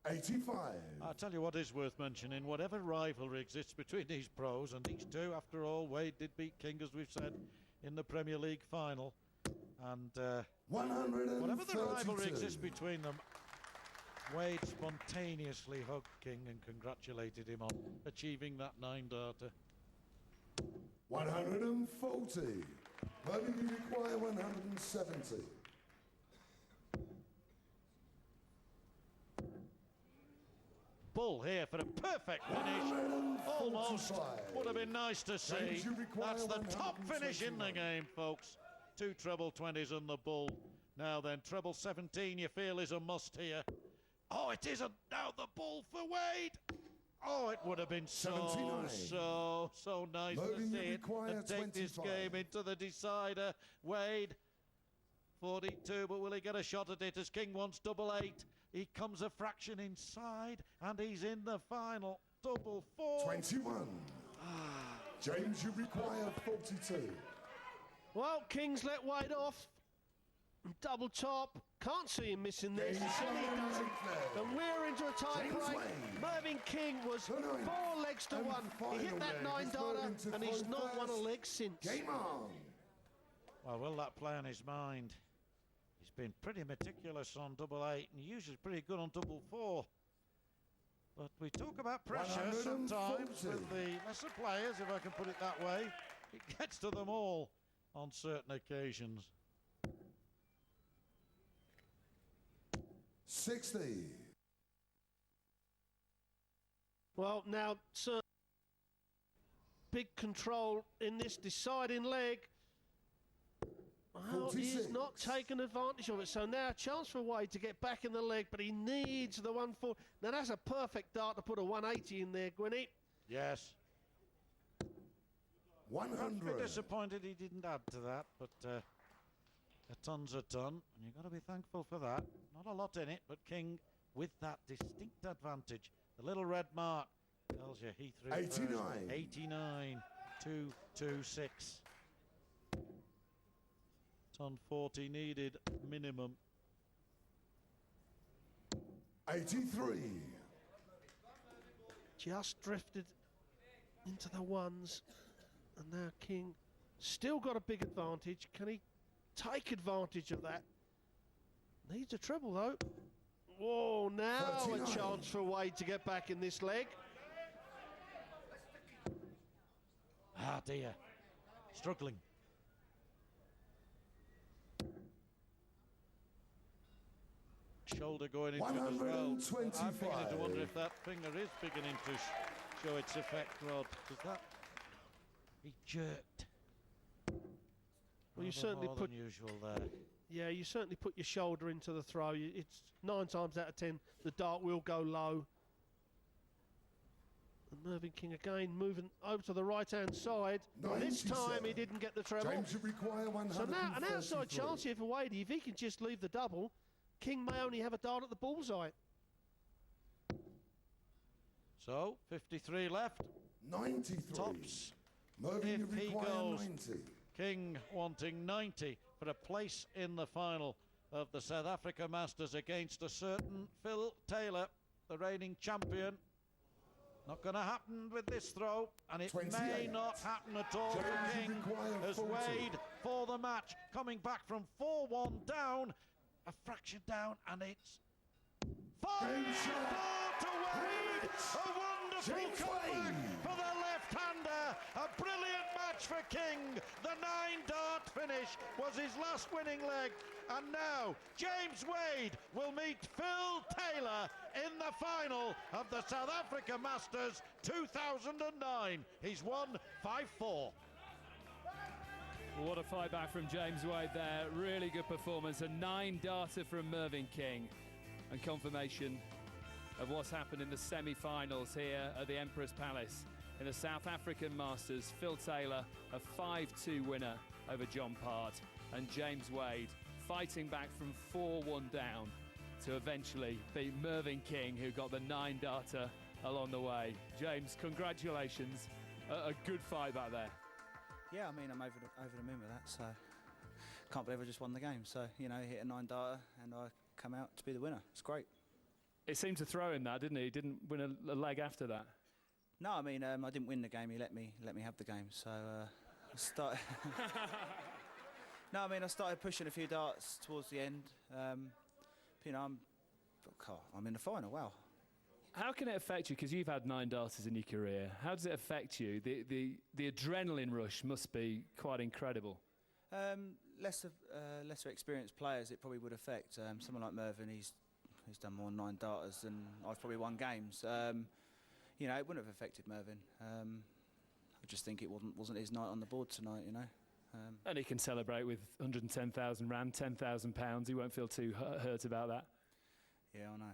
85. I'll tell you what is worth mentioning, whatever rivalry exists between these pros, and these two, after all, Wade did beat King, as we've said, in the Premier League final. And whatever the rivalry exists between them, Wade spontaneously hugged King and congratulated him on achieving that 9-darter. 140. Maybe you require 170. Bull here for a perfect finish. Almost. Would have been nice to see. That's the top finish in the game, folks. 2 treble 20s and the Bull. Now then, treble 17 you feel is a must here. Oh, it isn't. Now the Bull for Wade. Oh, it would have been so nice to see it and take this game into the decider. Wade, 42, but will he get a shot at it as King wants double 8? He comes a fraction inside, and he's in the final. Double 4. 21. James, you require 42. Well, King's let Wade off. Double top. Can't see him missing this. And he doesn't. And we're into a tie break. Mervyn King was 4 legs to 1. He hit that 9-darter, and he's not won a leg since. Game on. Well, will that play on his mind? He's been pretty meticulous on double 8 and usually pretty good on double 4. But we talk about pressure sometimes with the lesser players, if I can put it that way. It gets to them all on certain occasions. 60. Well, now, sir, big control in this deciding leg. Well, he's not taken advantage of it. So now a chance for Wade to get back in the leg, but he needs the 1-4. Now that's a perfect dart to put a 180 in there, Gwynny. Yes. 100. I'm a bit disappointed he didn't add to that, but a ton's a ton, and you've got to be thankful for that. Not a lot in it, but King with that distinct advantage. The little red mark tells you he threw 89. 89, 226. Ton 40 needed minimum. 83. Just drifted into the ones, and now King still got a big advantage. Can he take advantage of that? Needs a treble though. Whoa, now 39. A chance for Wade to get back in this leg. Ah dear, struggling. Shoulder going into it as well. I'm beginning to wonder if that finger is beginning to show its effect, Rod, because that he jerked. Well, you certainly put unusual there. Yeah, you certainly put your shoulder into the throw. It's 9 times out of 10 the dart will go low. And Mervyn King again moving over to the right-hand side. This time he didn't get the treble. James should require 100. So now an outside chance here for Wade. If he can just leave the double, King may only have a dart at the bullseye. So 53 left. 93. Tops. Mervyn, you If he require goes, 90. King wanting 90 for a place in the final of the South Africa Masters against a certain Phil Taylor, the reigning champion. Not going to happen with this throw, and it 28. may not happen at all for King as 40. Wade for the match, coming back from 4-1 down, a fraction down, and it's 5-4 to Wade. A wonderful comeback for the left-hander. A brilliant match for King. The 9-dart finish was his last winning leg, and now James Wade will meet Phil Taylor in the final of the South Africa Masters 2009. He's won 5-4. What a fight back from James Wade there. Really good performance. A 9-darter from Mervyn King. And confirmation of what's happened in the semi-finals here at the Emperor's Palace. In the South African Masters, Phil Taylor, a 5-2 winner over John Part. And James Wade fighting back from 4-1 down to eventually beat Mervyn King, who got the 9-darter along the way. James, congratulations. A good fight back there. Yeah, I mean, I'm over the moon with that, so can't believe I just won the game. So, you know, hit a 9-darter and I come out to be the winner. It's great. It seemed to throw him that, didn't he? He didn't win a leg after that. No, I mean, I didn't win the game. He let me have the game. So I started. No, I mean, I started pushing a few darts towards the end. You know, I'm in the final. Wow. How can it affect you? Because you've had 9 darters in your career. How does it affect you? The adrenaline rush must be quite incredible. Lesser experienced players, it probably would affect. Someone like Mervyn, he's done more than 9 darters than I've probably won games. You know, it wouldn't have affected Mervyn. I just think it wasn't his night on the board tonight. You know. And he can celebrate with 110,000 rand, £10,000. He won't feel too hurt about that. Yeah, I know.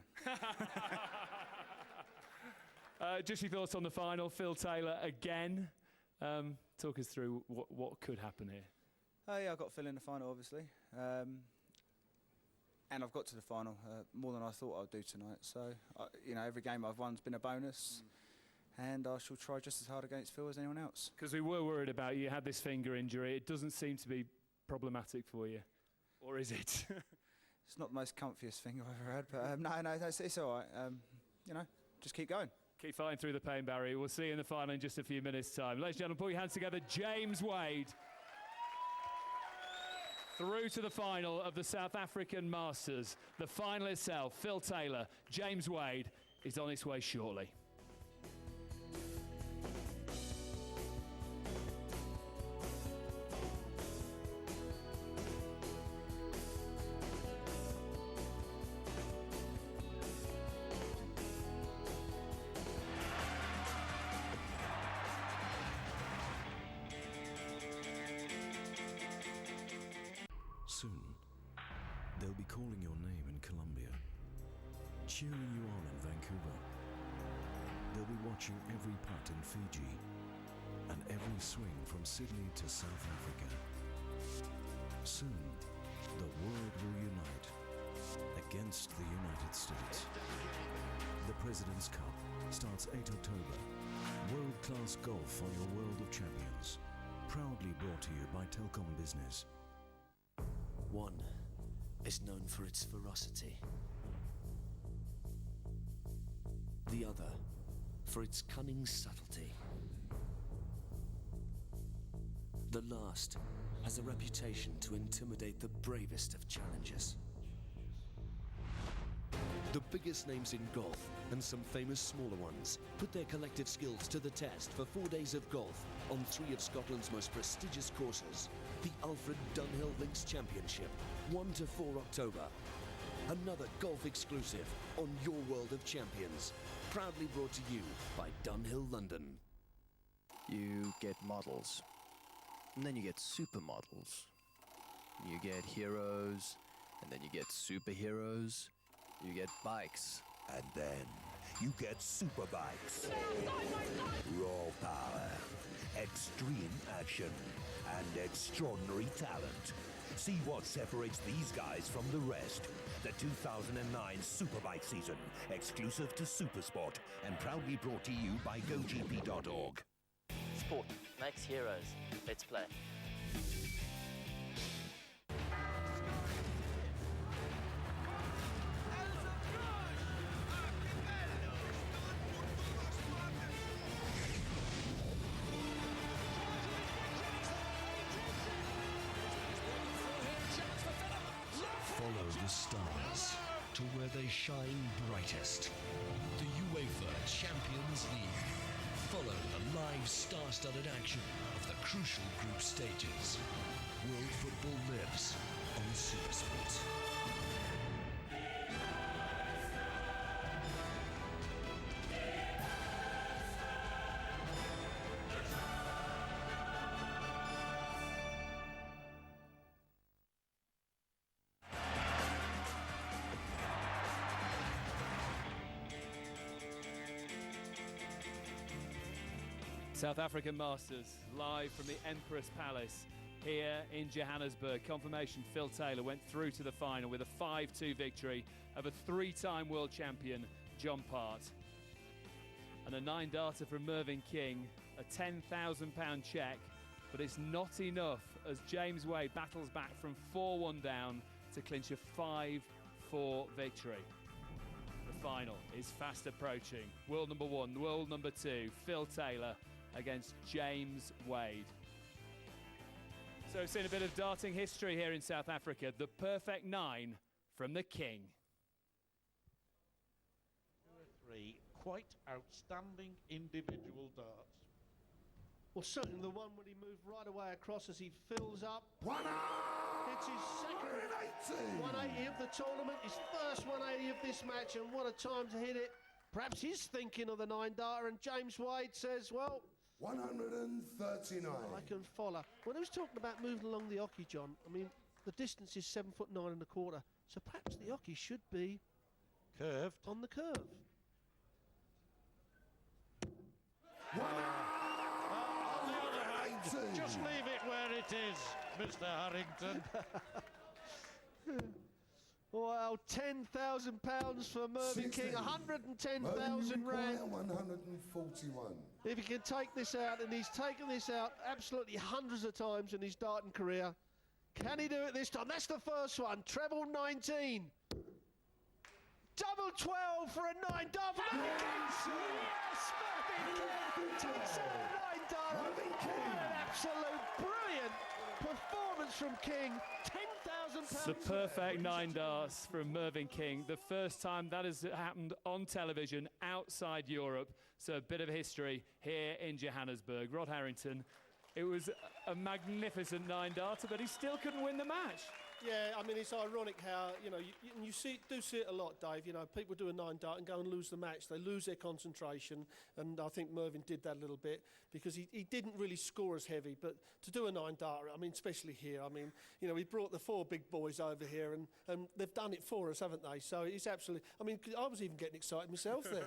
Just your thoughts on the final. Phil Taylor again. Talk us through what could happen here. Yeah, I got Phil in the final, obviously. And I've got to the final more than I thought I'd do tonight. So, you know, every game I've won's been a bonus. And I shall try just as hard against Phil as anyone else. Because we were worried about you. You had this finger injury. It doesn't seem to be problematic for you. Or is it? It's not the most comfiest finger I've ever had. But no, it's all right. You know, just keep going. Keep fighting through the pain barrier. We'll see you in the final in just a few minutes' time. Ladies and gentlemen, put your hands together. James Wade. Through to the final of the South African Masters. The final itself, Phil Taylor, James Wade, is on its way shortly. Soon, they'll be calling your name in Colombia, cheering you on in Vancouver. They'll be watching every putt in Fiji and every swing from Sydney to South Africa. Soon, the world will unite against the United States. The President's Cup starts 8 October. World-class golf on your World of Champions. Proudly brought to you by Telkom Business. One is known for its ferocity. The other for its cunning subtlety. The last has a reputation to intimidate the bravest of challengers. The biggest names in golf and some famous smaller ones put their collective skills to the test for 4 days of golf on 3 of Scotland's most prestigious courses. The Alfred Dunhill Links Championship, 1 to 4 October. Another golf exclusive on your World of Champions. Proudly brought to you by Dunhill London. You get models, and then you get supermodels. You get heroes, and then you get superheroes. You get bikes. And then you get super bikes. Raw power, extreme action, and extraordinary talent. See what separates these guys from the rest. The 2009 Superbike season, exclusive to Supersport, and proudly brought to you by GoGP.org. Sport makes heroes. Let's play. Follow the stars to where they shine brightest. The UEFA Champions League. Follow the live star-studded action of the crucial group stages. World football lives on Supersport. South African Masters, live from the Empress Palace here in Johannesburg. Confirmation, Phil Taylor went through to the final with a 5-2 victory over 3-time world champion John Part. And a 9-darter from Mervyn King, a £10,000 cheque, but it's not enough as James Wade battles back from 4-1 down to clinch a 5-4 victory. The final is fast approaching. World number 1, world number 2, Phil Taylor against James Wade. So we've seen a bit of darting history here in South Africa. The perfect 9 from the King. 2 or 3 quite outstanding individual darts. Well, certainly the one when he moved right away across as he fills up. 180! It's his second 180 of the tournament, his first 180 of this match, and what a time to hit it. Perhaps he's thinking of the 9-darter, and James Wade says, well, 139. I can follow. When he was talking about moving along the hockey, John, I mean, the distance is 7'9½", so perhaps the hockey should be curved on the curve. Just leave it where it is, Mr. Harrington. Wow, £10,000 for Mervyn King, 110,000 rand. 141. If he can take this out, and he's taken this out absolutely hundreds of times in his darting career, can he do it this time? That's the first one, treble 19. Double 12 for a 9-dart for Mervyn King. Yes, Mervyn King takes out a 9-dart. An absolute brilliant performance from King. £10,000. The perfect 9 darts from Mervyn King. The first time that has happened on television outside Europe. So a bit of history here in Johannesburg. Rod Harrington, it was a magnificent 9-darter, but he still couldn't win the match. Yeah, I mean, it's ironic how, you know, you do see it a lot, Dave. You know, people do a 9-dart and go and lose the match. They lose their concentration, and I think Mervyn did that a little bit because he didn't really score as heavy. But to do a 9-dart, I mean, especially here, I mean, you know, he brought the 4 big boys over here, and they've done it for us, haven't they? So it's absolutely, I mean, I was even getting excited myself there.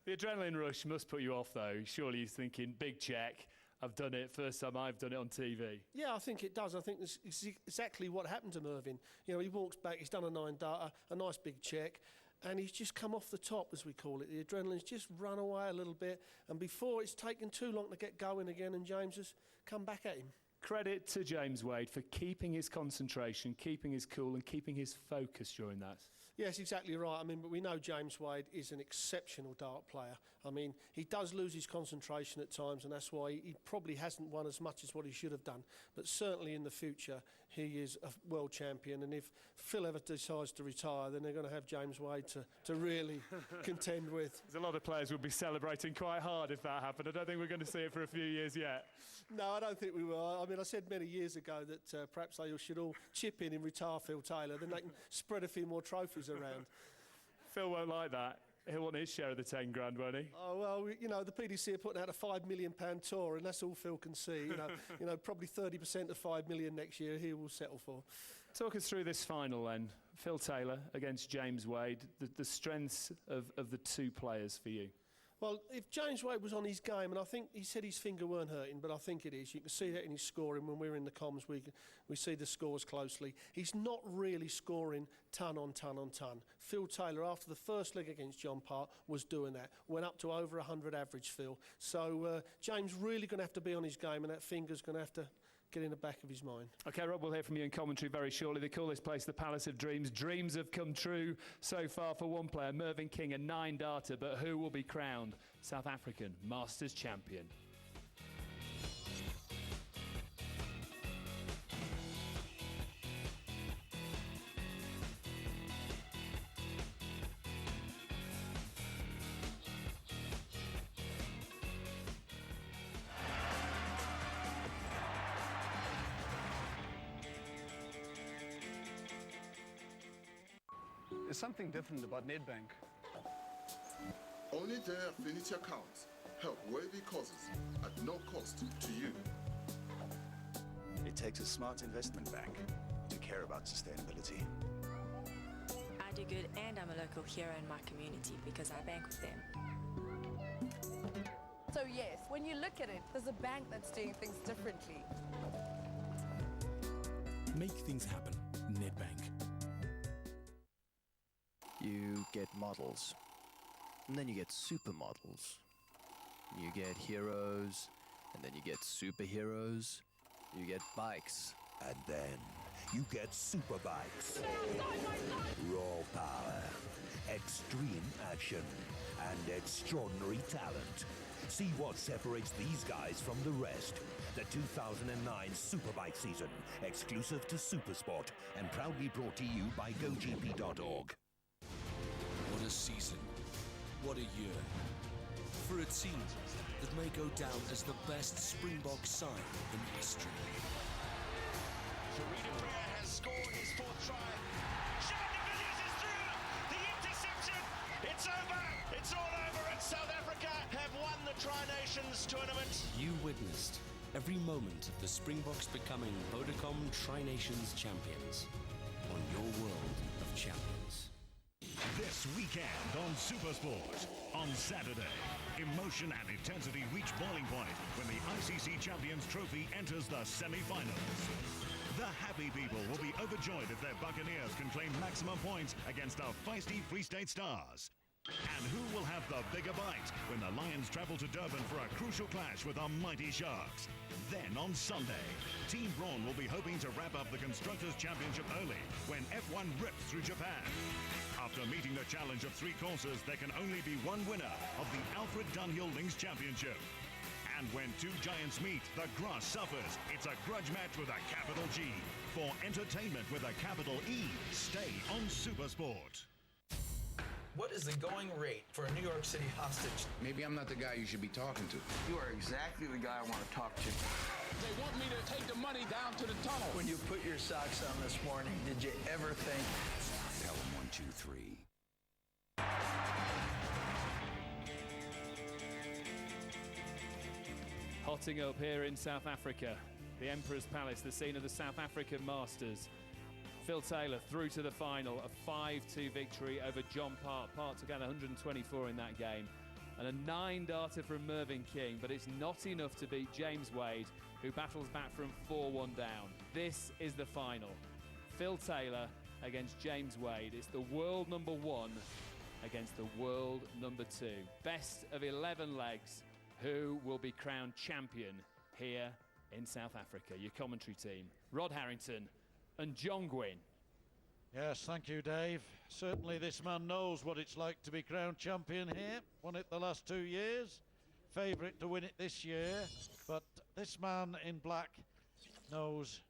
The adrenaline rush must put you off, though. Surely he's thinking, big check. I've done it. First time I've done it on TV. Yeah, I think it does. I think that's exactly what happened to Mervyn. You know, he walks back, he's done a 9-darter, a nice big check, and he's just come off the top, as we call it. The adrenaline's just run away a little bit, and before it's taken too long to get going again, and James has come back at him. Credit to James Wade for keeping his concentration, keeping his cool, and keeping his focus during that. Yes, exactly right. I mean, but we know James Wade is an exceptional dart player. I mean, he does lose his concentration at times, and that's why he probably hasn't won as much as what he should have done. But certainly in the future, he is a world champion. And if Phil ever decides to retire, then they're going to have James Wade to really contend with. There's a lot of players will be celebrating quite hard if that happened. I don't think we're going to see it for a few years yet. No, I don't think we will. I mean, I said many years ago that perhaps they should all chip in and retire Phil Taylor. Then they can spread a few more trophies around. Phil won't like that. He'll want his share of the 10 grand, won't he? Oh, well, you know, the PDC are putting out a £5 million tour, and that's all Phil can see. You know, probably 30% of $5 million next year he will settle for. Talk us through this final then. Phil Taylor against James Wade, the strengths of the two players for you. Well, if James Wade was on his game, and I think he said his finger weren't hurting, but I think it is. You can see that in his scoring. When we're in the comms, we see the scores closely. He's not really scoring ton on ton on ton. Phil Taylor, after the first leg against John Park, was doing that. Went up to over 100 average, Phil. So James really going to have to be on his game, and that finger's going to have to get in the back of his mind. OK, Rob, we'll hear from you in commentary very shortly. They call this place the Palace of Dreams. Dreams have come true so far for one player, Mervyn King, a 9-darter, but who will be crowned South African Masters champion? There's something different about Nedbank. Only their affinity accounts help worthy causes at no cost to you. It takes a smart investment bank to care about sustainability. I do good, and I'm a local hero in my community because I bank with them. So yes, when you look at it, there's a bank that's doing things differently. Make things happen. Nedbank. You get models, and then you get supermodels. You get heroes, and then you get superheroes. You get bikes. And then you get super bikes. Raw power, extreme action, and extraordinary talent. See what separates these guys from the rest. The 2009 Superbike season, exclusive to Supersport, and proudly brought to you by GoGP.org. What a season. What a year. For a team that may go down as the best Springbok side in history. Sharita Prayer has scored his fourth try. Sean de Villiers is through. The interception. It's over. It's all over, and South Africa have won the Tri-Nations tournament. You witnessed every moment of the Springboks becoming Vodacom Tri-Nations champions on your world of champions. This weekend on Supersport. On Saturday, emotion and intensity reach boiling point when the ICC Champions Trophy enters the semi-finals. The happy people will be overjoyed if their Buccaneers can claim maximum points against our feisty Free State Stars. And who will have the bigger bite when the Lions travel to Durban for a crucial clash with our mighty Sharks? Then on Sunday, Team Braun will be hoping to wrap up the Constructors' Championship early when F1 rips through Japan. After meeting the challenge of 3 courses, there can only be one winner of the Alfred Dunhill Links Championship. And when 2 giants meet, the grass suffers. It's a grudge match with a capital G. For entertainment with a capital E, stay on Supersport. What is the going rate for a New York City hostage? Maybe I'm not the guy you should be talking to. You are exactly the guy I want to talk to. They want me to take the money down to the tunnel. When you put your socks on this morning, did you ever think... Tell them 1, 2, 3. Hotting up here in South Africa, the Emperor's Palace, the scene of the South African Masters. Phil Taylor through to the final, a 5-2 victory over John Part. Part took out 124 in that game. And a 9-darter from Mervyn King, but it's not enough to beat James Wade, who battles back from 4-1 down. This is the final. Phil Taylor against James Wade. It's the world number 1 against the world number 2. Best of 11 legs. Who will be crowned champion here in South Africa? Your commentary team, Rod Harrington and John Gwynn. Yes, thank you, Dave. Certainly this man knows what it's like to be crowned champion here. Won it the last 2 years. Favourite to win it this year. But this man in black knows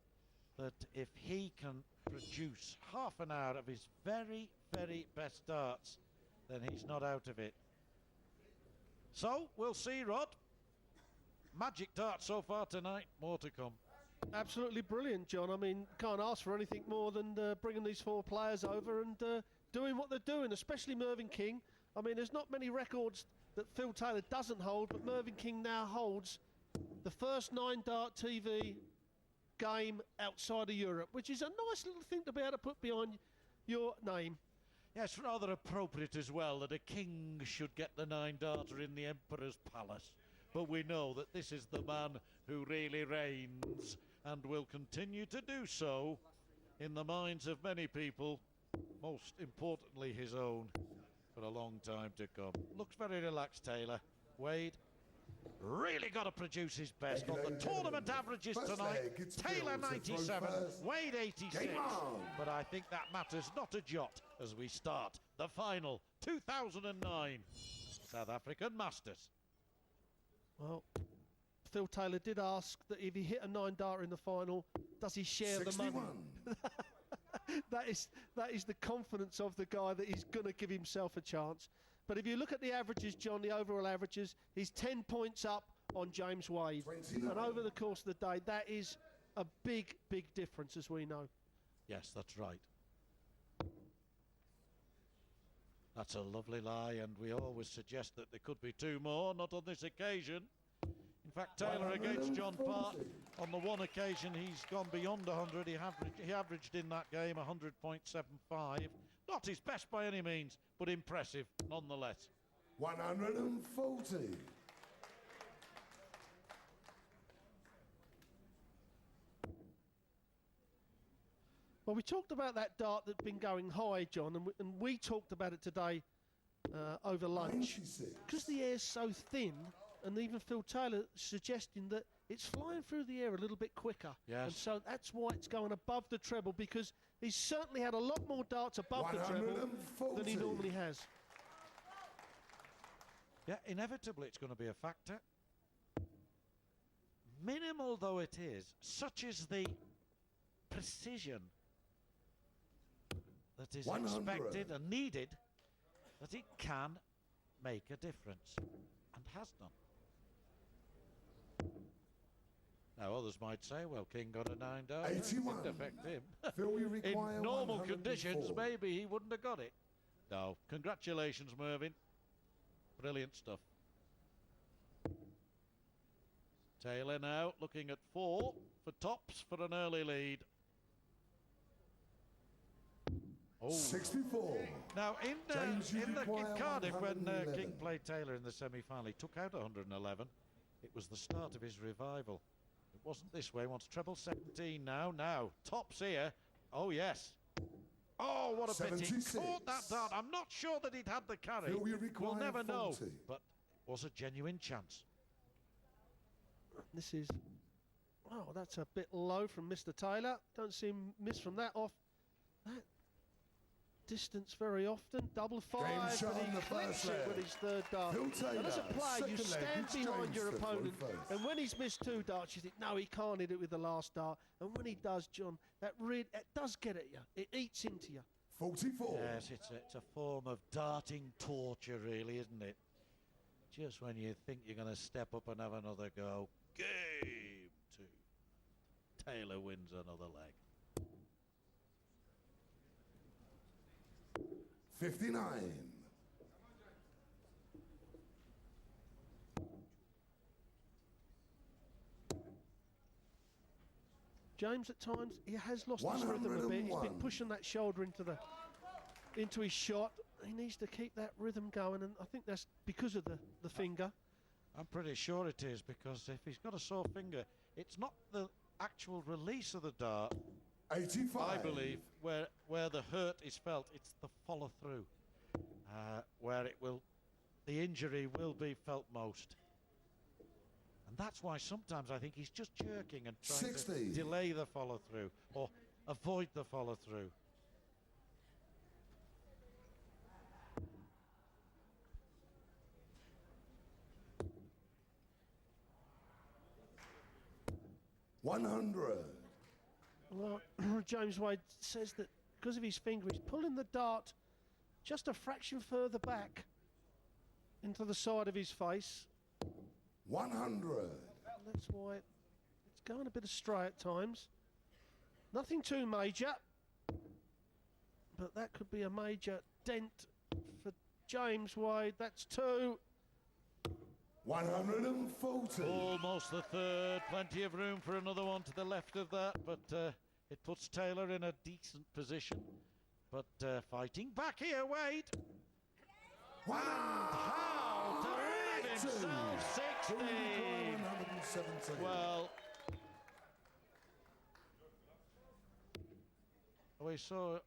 that if he can produce half an hour of his very, very best darts, then he's not out of it. So, we'll see, Rod. Magic dart so far tonight, more to come. Absolutely brilliant, John. I mean, can't ask for anything more than bringing these 4 players over and doing what they're doing, especially Mervyn King. I mean, there's not many records that Phil Taylor doesn't hold, but Mervyn King now holds the first 9-dart TV game outside of Europe, which is a nice little thing to be able to put behind your name. Yes, rather appropriate as well that a king should get the 9-darter in the Emperor's Palace. But we know that this is the man who really reigns and will continue to do so in the minds of many people, most importantly his own, for a long time to come. Looks very relaxed, Taylor. Wade really got to produce his best on the tournament averages tonight. Taylor 97, Wade 86. But I think that matters not a jot as we start the final 2009 South African Masters. Well, Phil Taylor did ask that if he hit a 9-darter in the final, does he share 61. The money? that is the confidence of the guy that he's going to give himself a chance. But if you look at the averages, John, the overall averages, he's 10 points up on James Wade. 29. And over the course of the day, that is a big, big difference, as we know. Yes, that's right. That's a lovely lie, and we always suggest that there could be 2 more, not on this occasion. In fact, Taylor against John Part, on the one occasion he's gone beyond 100. He averaged in that game 100.75. Not his best by any means, but impressive nonetheless. 140. Well, we talked about that dart that's been going high, John, and we talked about it today over lunch. Because the air's so thin, and even Phil Taylor suggesting that it's flying through the air a little bit quicker. Yes. And so that's why it's going above the treble, because he's certainly had a lot more darts above the treble than he normally has. Yeah, inevitably it's going to be a factor. Minimal though it is, such is the precision that is 100. expected and needed, that it can make a difference, and has done. Now others might say, well, King got a 9 down. 81. It didn't affect him. Phil, we require In normal 104. conditions, maybe he wouldn't have got it. No, congratulations, Mervyn. Brilliant stuff. Taylor now looking at 4 for tops for an early lead. Oh. 64. Now in Cardiff, when 111. King played Taylor in the semi-final, he took out 111. It was the start of his revival. It wasn't this way. Wants treble 17 now. Now tops here. Oh yes. Oh, what a pity. He caught that dart. I'm not sure that he'd had the carry. We'll never know. But it was a genuine chance. This is, oh, that's a bit low from Mr. Taylor. Don't see him miss from that off that distance very often. Double 5, but he clips it with his third dart. And as a player, you stand behind your opponent, and when he's missed 2 darts, you think, no, he can't hit it with the last dart. And when he does, John, it does get at you. It eats into you. 44. Yes, it's a form of darting torture, really, isn't it? Just when you think you're going to step up and have another go. Game 2. Taylor wins another leg. 59. James, at times, he has lost his rhythm a bit. He's been pushing that shoulder into his shot. He needs to keep that rhythm going, and I think that's because of the finger. I'm pretty sure it is, because if he's got a sore finger, it's not the actual release of the dart, 85. I believe, where the hurt is felt. It's the follow through, where the injury will be felt most. And that's why sometimes I think he's just jerking and trying 60. to delay the follow through or avoid the follow through. Well, James Wade says that because of his finger, he's pulling the dart just a fraction further back into the side of his face. 100. That's why it's going a bit astray at times. Nothing too major, but that could be a major dent for James Wade. That's 2. 140. Almost the third. Plenty of room for another one to the left of that, but it puts Taylor in a decent position. But fighting back here, Wade. Wow. And how to leave himself 60. Well, we saw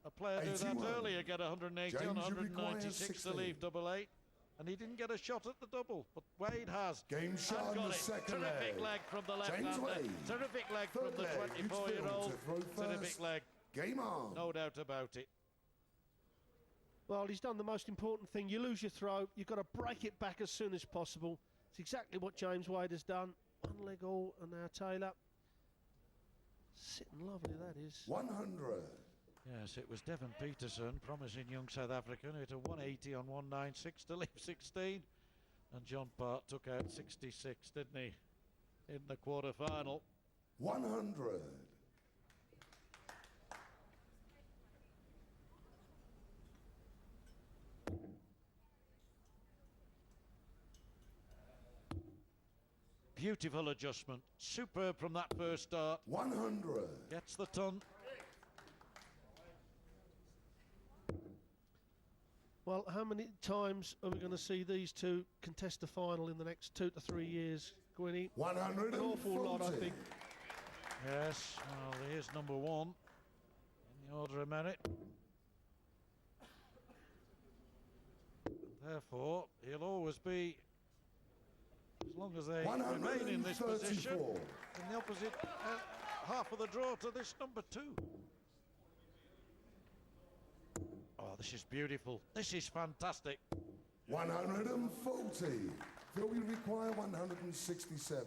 a player do that earlier, get 180 on 196 to leave double 8. And he didn't get a shot at the double, but Wade has. Game shot on the second Terrific leg from the left-hander. Terrific leg from the 24-year-old. Terrific leg. Game on. No doubt about it. Well, he's done the most important thing. You lose your throw, you've got to break it back as soon as possible. It's exactly what James Wade has done. 1 leg all, and now Taylor. Sitting lovely, that is. 100. Yes, it was Devon Peterson, promising young South African, who hit a 180 on 196 to leave 16. And John Part took out 66, didn't he, in the quarter-final. 100. Beautiful adjustment. Superb from that first start. 100. Gets the ton. Well, how many times are we going to see these two contest the final in the next 2 to 3 years, Gwynny? 140. An awful lot, I think. Yes, well, here's number 1 in the order of merit. Therefore, he'll always be As long as they remain in this position, in the opposite half of the draw to this number 2. Oh, this is beautiful. This is fantastic. 140. Phil, we require 167.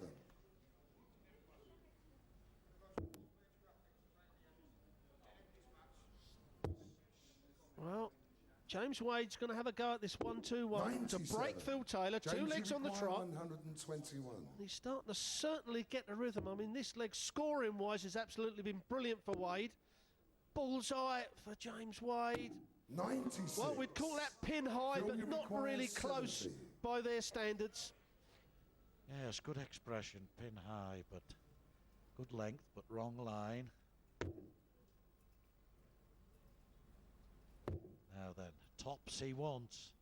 Well, James Wade's going to have a go at this 1-2-1 to break Phil Taylor. James, 2 legs on the trot. 121. He's starting to certainly get the rhythm. I mean, this leg scoring-wise has absolutely been brilliant for Wade. Bullseye for James Wade. 96. Well, we'd call that pin high, Phil, but not really close 70. by their standards. Yes, good expression, pin high, but good length, but wrong line. Now then, tops he wants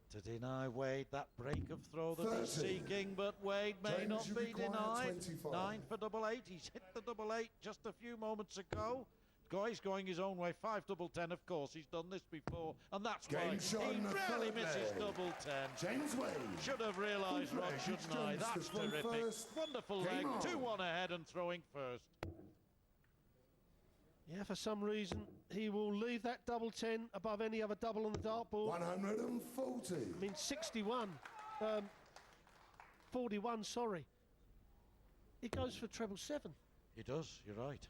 to deny Wade that break of throw that he's seeking, but Wade may James, not you be require denied. 25. 9 for double 8. He's hit the double 8 just a few moments ago. He's going his own way. 5 double 10, of course. He's done this before, and that's why he rarely misses double 10. James Wade. Should have realised, Good Rod, leg. shouldn't I? James That's to throw terrific. first. Wonderful Game leg. on. 2-1 ahead and throwing first. Yeah, for some reason, he will leave that double 10 above any other double on the dartboard. 140. I mean, 61. 41, sorry. He goes for treble 7. He does, you're right.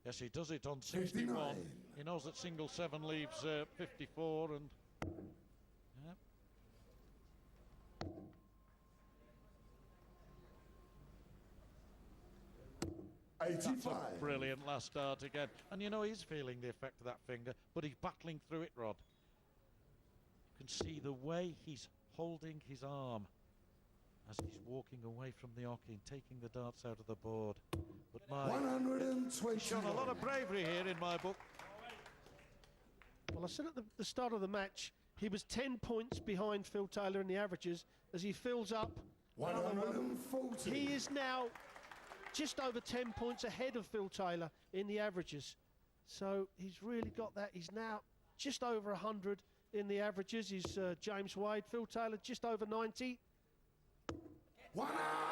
Yes, he does it on 61. 59. He knows that single 7 leaves 54 and... Yeah. 85. That's a brilliant last start again. And you know, he's feeling the effect of that finger, but he's battling through it, Rod. You can see the way he's holding his arm as he's walking away from the hockey and taking the darts out of the board. But my, 120. he's shown a lot of bravery here in my book. Well, I said at the start of the match, he was 10 points behind Phil Taylor in the averages. As he fills up, 140. he is now just over 10 points ahead of Phil Taylor in the averages. So he's really got that. He's now just over 100 in the averages. He's James Wade. Phil Taylor just over 90. 180.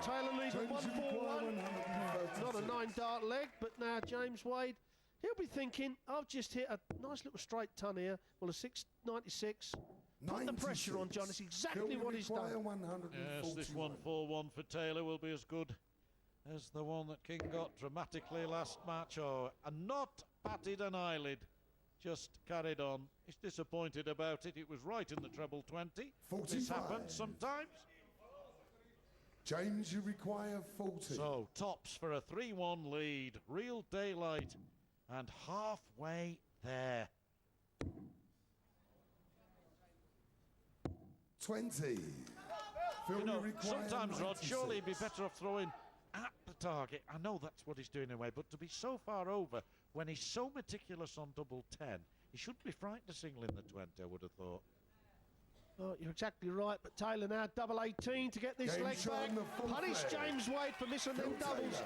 Taylor leads at 141. Not a 9-dart leg, but now James Wade, he'll be thinking, I've just hit a nice little straight ton here. Well, a 696. Put the pressure on, John. It's exactly what he's done. Yes, this 141 for Taylor will be as good as the one that King got dramatically last match. Oh, and not batted an eyelid. Just carried on. He's disappointed about it. It was right in the treble 20. 45. This happens sometimes. James, you require 40. So, tops for a 3-1 lead. Real daylight. And halfway there. 20. You know, sometimes, Rod, surely he'd be better off throwing at the target. I know that's what he's doing anyway, but to be so far over when he's so meticulous on double 10, he shouldn't be frightened to single in the 20, I would have thought. Oh, you're exactly right, but Taylor now double 18 to get this leg back. Punish James Wade for missing them doubles.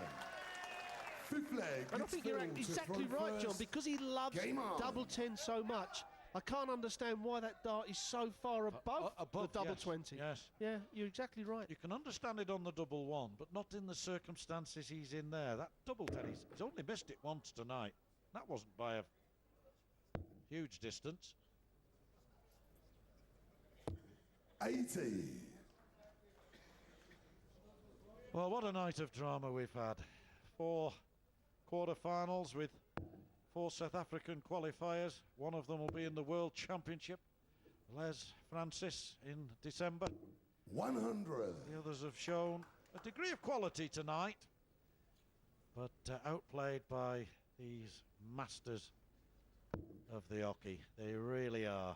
Fifth leg. And I think you're exactly right, John, because he loves double 10 so much. I can't understand why that dart is so far above the double 20. Yes. Yeah, you're exactly right. You can understand it on the double 1, but not in the circumstances he's in there. That double 10, he's only missed it once tonight. That wasn't by a huge distance. 80. Well, what a night of drama we've had. 4 quarter-finals with 4 South African qualifiers. One of them will be in the World Championship. Les Francis in December. 100. The others have shown a degree of quality tonight, but outplayed by these masters of the hockey. They really are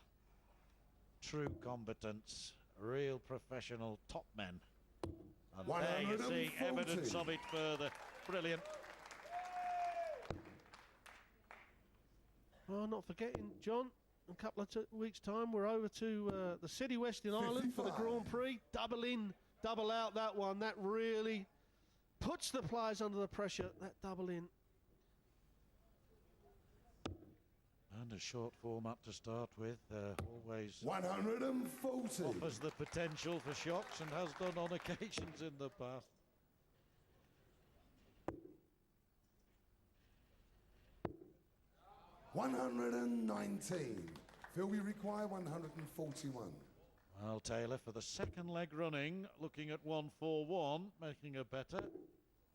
true combatants, real professional top men. And there you see evidence of it further. Brilliant. Well, not forgetting, John, in a couple of weeks' time, we're over to the City West in Ireland for the Grand Prix. Double in, double out, that one. That really puts the players under the pressure, that double in. And a short format to start with, always 140. offers the potential for shocks and has done on occasions in the past. $119. Phil, we require 141. Well, Taylor, for the second leg running, looking at 141, making a better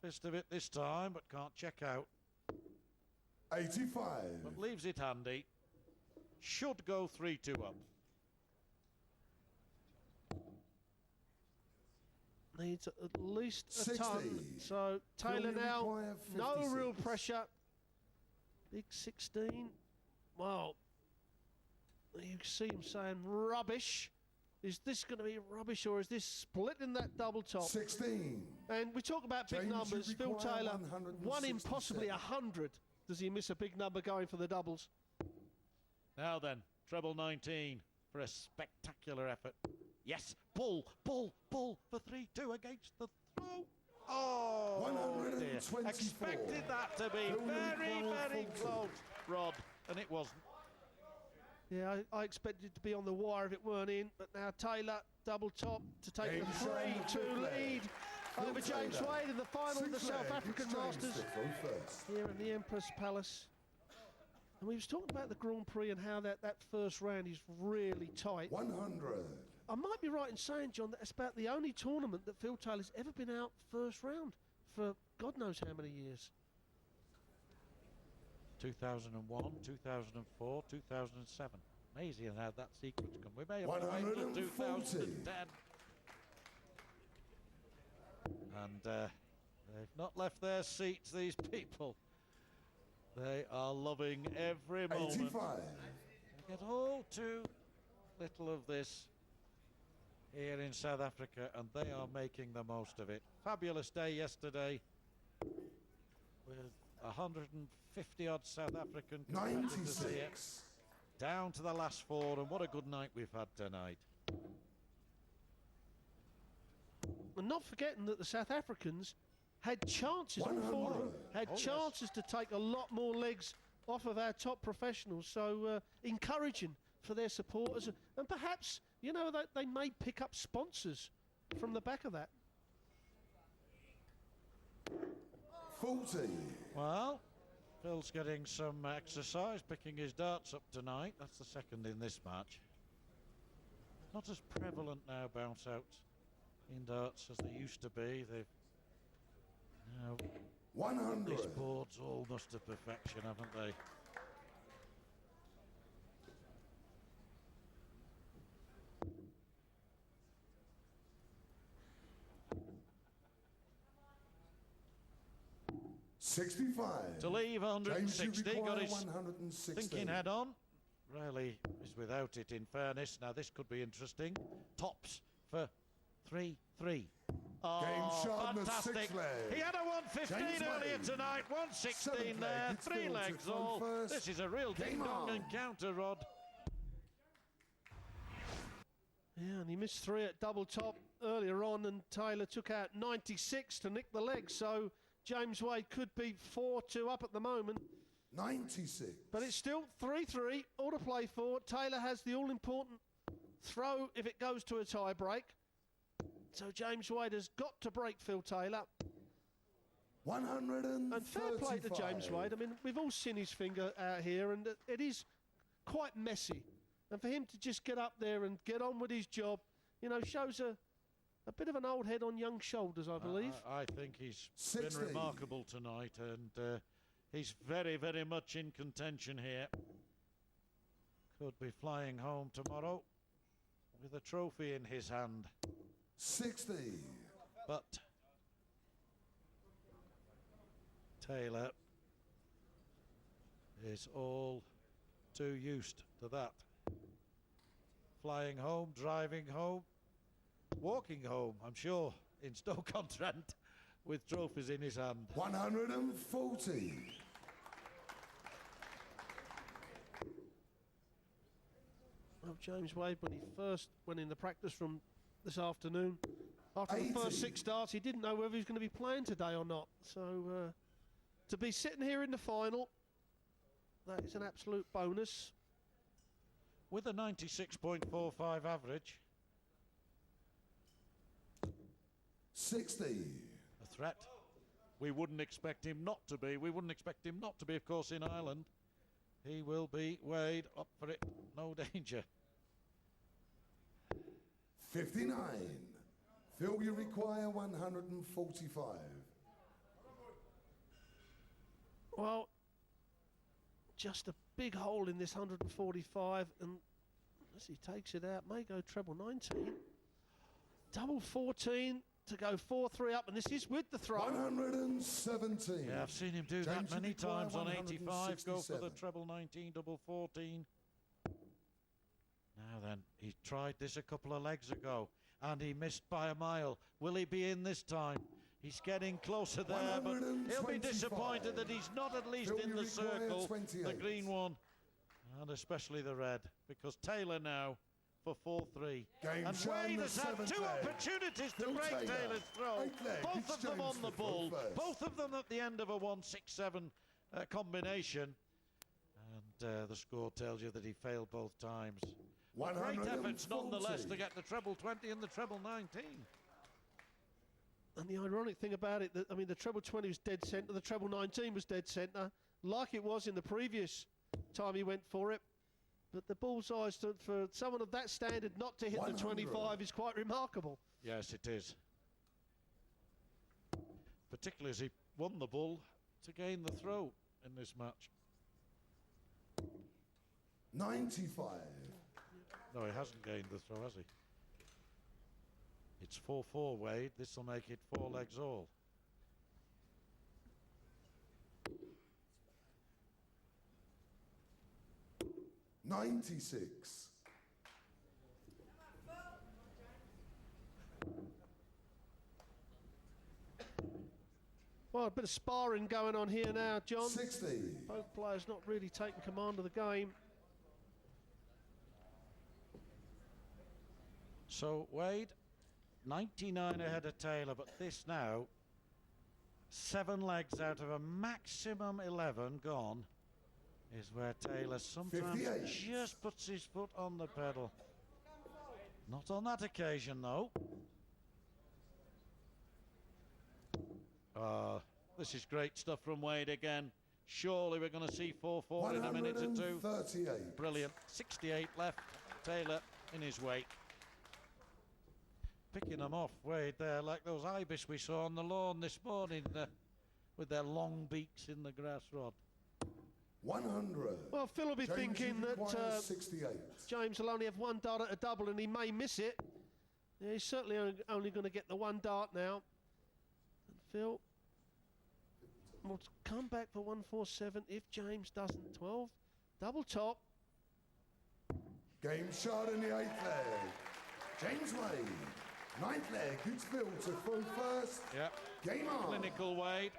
fist of it this time, but can't check out. 85. But leaves it handy. Should go 3-2 up. Needs at least a 60. ton. So Taylor Phil, we now, require no 56. real pressure. Big 16. Well, you can see him saying rubbish. Is this going to be rubbish, or is this splitting that double top? 16. And we talk about big James, you numbers. Phil require Taylor, 167. one in possibly 100. Does he miss a big number going for the doubles? Now then, treble 19 for a spectacular effort. Yes, pull for 3-2 against the throw. Oh, 124. dear. Expected that to be very close, Rod, and it wasn't. Yeah, I expected it to be on the wire if it weren't in, but now Taylor, double top to take the 3-2 lead over James Wade in the final of the South African Masters here in the Empress Palace. And we was talking about the Grand Prix and how that first round is really tight. 100. I might be right in saying, John, that it's about the only tournament that Phil Taylor's ever been out first round for God knows how many years. 2001, 2004, 2007. Amazing how that sequence come. We may have to wait till 2010. And they've not left their seats, these people. They are loving every moment. 85. They get all too little of this here in South Africa, and they are making the most of it. Fabulous day yesterday with 150 odd South African competitors here, 96. down to the last four, and what a good night we've had tonight. And not forgetting that the South Africans had chances, all four of them, had chances to take a lot more legs off of our top professionals, so encouraging for their supporters, and perhaps, you know, they may pick up sponsors from the back of that. 40. Well, Phil's getting some exercise, picking his darts up tonight. That's the second in this match. Not as prevalent now, bounce outs in darts as they used to be. They've now 100. these boards almost to perfection, haven't they? $65. To leave 160, James, you got require his 116. thinking head on. Rarely is without it, in fairness. Now this could be interesting. Tops for 3-3. Oh, Game shot in the fantastic. sixth leg. He had a 115 James earlier Wade. tonight, 116 Seventh there, leg, it's 3 Phil to legs front all. first. This is a real Game ding-dong on. encounter, Rod. Yeah, and he missed 3 at double top earlier on, and Taylor took out 96 to nick the leg, so James Wade could be 4-2 up at the moment. 96. But it's still 3-3, all to play for. Taylor has the all-important throw if it goes to a tie break. So James Wade has got to break Phil Taylor. 135. And fair play to James Wade. I mean, we've all seen his finger out here, and it is quite messy. And for him to just get up there and get on with his job, you know, shows a bit of an old head on young shoulders, I believe. I think he's 60. been remarkable tonight, and he's very, very much in contention here. Could be flying home tomorrow with a trophy in his hand. 60. But Taylor is all too used to that. Flying home, driving home, walking home, I'm sure, in Stoke-on-Trent with trophies in his hand. 140. Well, James Wade, when he first went in the practice room this afternoon, after the first 6 starts, he didn't know whether he was going to be playing today or not. So to be sitting here in the final that is an absolute bonus. With a 96.45 average. 60. A threat. We wouldn't expect him not to be. We wouldn't expect him not to be, of course, in Ireland. He will be. Wade, up for it. No danger. 59. Phil, you require 145. Well, just a big hole in this 145, and as he takes it out, may go treble 19. Double 14 to go 4-3 up, and this is with the throw. 117. Yeah, I've seen him do James, that many you require times on 85. Go for the 167. treble 19, double 14. Now then, he tried this a couple of legs ago, and he missed by a mile. Will he be in this time? He's getting closer there, but he'll be disappointed that he's not at least in the circle, the green one, and especially the red, because Taylor now for 4-3. And Wade has had two opportunities to break Taylor's throw, both of them on the bull, both of them at the end of a 1-6-7 combination. And the score tells you that he failed both times. Great efforts nonetheless to get the treble 20 and the treble 19. And the ironic thing about it, that I mean, the treble 20 was dead centre, the treble 19 was dead centre, like it was in the previous time he went for it. But the bullseye for someone of that standard not to hit 100. The 25 is quite remarkable. Yes, it is. Particularly as he won the bull to gain the throw in this match. 95. No, he hasn't gained the throw, has he? It's 4-4, Wade. This will make it 4 legs all. $96. Well, a bit of sparring going on here now, John. 60. Both players not really taking command of the game. So, Wade, 99 ahead of Taylor, but this now, 7 legs out of a maximum 11 gone, is where Taylor sometimes 58. just puts his foot on the pedal. Not on that occasion, though. This is great stuff from Wade again. Surely we're going to see 4-4 in a minute or two. 138. Brilliant. 68 left. Taylor in his wake. Picking them off, Wade, there, like those ibis we saw on the lawn this morning with their long beaks in the grass rod. 100. Well, Phil will be James, thinking that 68. James will only have one dart at a double and he may miss it. Yeah, he's certainly only going to get the one dart now. And Phil will come back for 147 if James doesn't. 12. Double top. Game shot in the 8th leg. James Wade. 9th leg, it's Phil to throw first. Yep. Game on. Clinical Wade.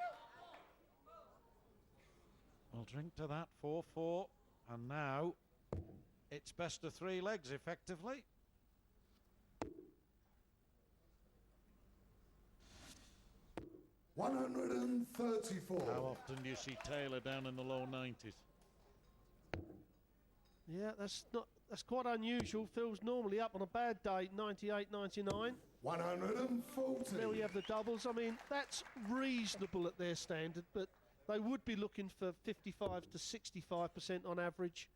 We'll drink to that. 4-4. And now it's best of 3 legs, effectively. $134. How often do you see Taylor down in the low 90s? Yeah, that's quite unusual. Phil's normally up on a bad day, 98, 99. 140. Now you have the doubles. I mean, that's reasonable at their standard, but they would be looking for 55 to 65% on average.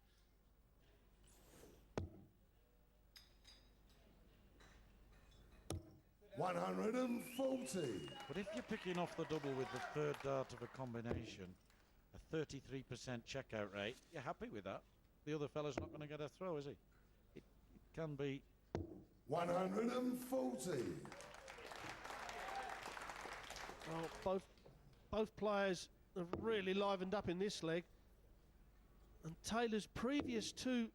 $140. But if you're picking off the double with the third dart of a combination, a 33% checkout rate, you're happy with that. The other fella's not going to get a throw, is he? It can be 140. Well, both players have really livened up in this leg. And Taylor's previous 2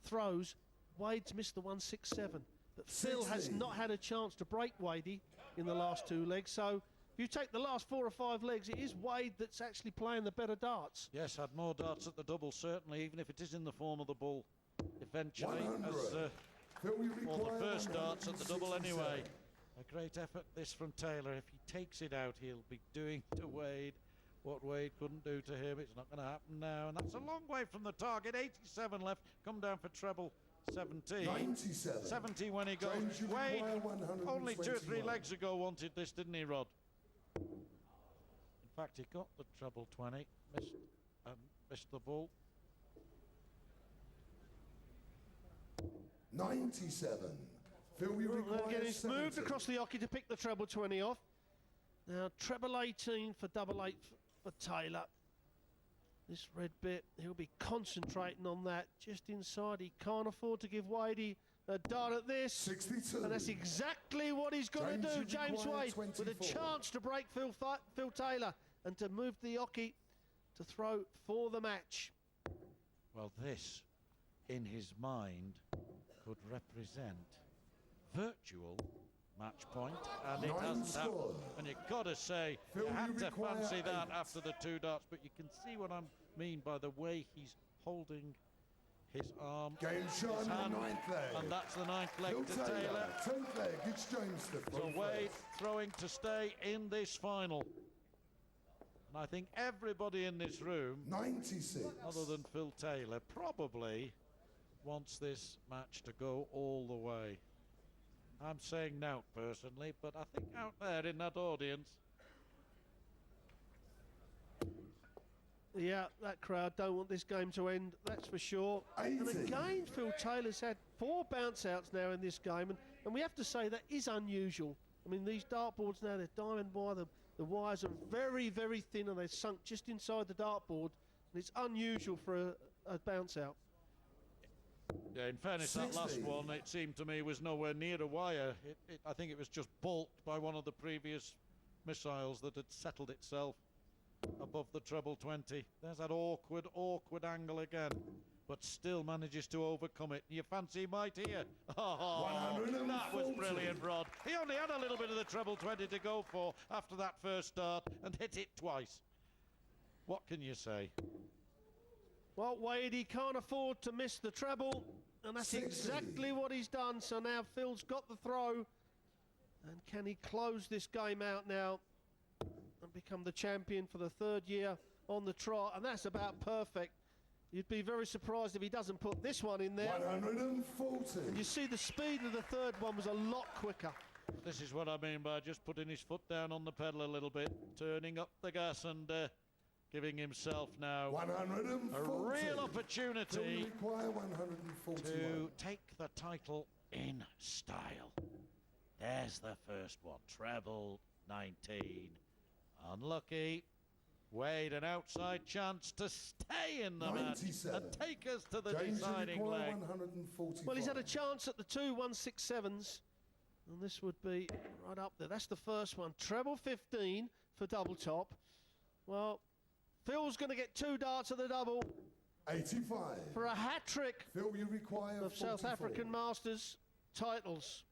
throws, Wade's missed the 167. But Phil has not had a chance to break Wadey in the last 2 legs. So if you take the last 4 or 5 legs, it is Wade that's actually playing the better darts. Yes, had more darts at the double, certainly, even if it is in the form of the bull. Eventually, or the first darts at the double anyway. A great effort this from Taylor. If he takes it out, he'll be doing to Wade what Wade couldn't do to him. It's not going to happen now, and that's a long way from the target. 87 left. Come down for treble 70. 97. 70 when he goes. James, you Wade require 121. only 2 or 3 legs ago wanted this, didn't he, Rod? In fact, he got the treble 20, missed the ball. 97. Phil, you require Again, he's 70. moved across the hockey to pick the treble 20 off. Now, treble 18 for double 8 for Taylor. This red bit, he'll be concentrating on that just inside. He can't afford to give Wadey a dart at this. 62. And that's exactly what he's got to do, James Wade, 24. with a chance to break Phil Taylor and to move the hockey to throw for the match. Well, this, in his mind, could represent virtual match point, and it hasn't happened. And you've got to say, Phil, you had you to require fancy that 8. after the 2 darts, but you can see what I mean by the way he's holding his arm, Game shot his on hand, the 9th leg. and that's the 9th leg Phil to Taylor. 10th leg, it's James to So front Wade first. throwing to stay in this final. And I think everybody in this room, 96. other than Phil Taylor, probably wants this match to go all the way. I'm saying no personally, but I think out there in that audience, Yeah, that crowd don't want this game to end, that's for sure. 80. And again, Phil Taylor's had 4 bounce-outs now in this game, and we have to say that is unusual. I mean, these dartboards now, they're diamond wire, the wires are very, very thin, and they're sunk just inside the dartboard, and it's unusual for a bounce-out. yeah, in fairness, 60. that last one, it seemed to me, was nowhere near a wire. I think it was just balked by one of the previous missiles that had settled itself above the treble 20. There's that awkward angle again, but still manages to overcome it. You fancy he might here? Oh, that was brilliant, Rod. He only had a little bit of the treble 20 to go for after that first start and hit it twice. What can you say? Well, Wade, he can't afford to miss the treble, and that's 60. exactly what he's done. So now Phil's got the throw, and can he close this game out now and become the champion for the 3rd year on the trot? And that's about perfect. You'd be very surprised if he doesn't put this one in there. 140. And you see the speed of the 3rd one was a lot quicker. This is what I mean by just putting his foot down on the pedal a little bit, turning up the gas and giving himself now 140. a real opportunity require 141. to take the title in style. There's the first one, treble 19. Unlucky. Wade, an outside chance to stay in the match 97. and take us to the James, you deciding require leg. 145. Well, he's had a chance at the 2 167s, and this would be right up there. That's the first one. Treble 15 for double top. Well, Phil's going to get 2 darts at the double 85. for a hat-trick Phil, you require of 44. South African Masters titles.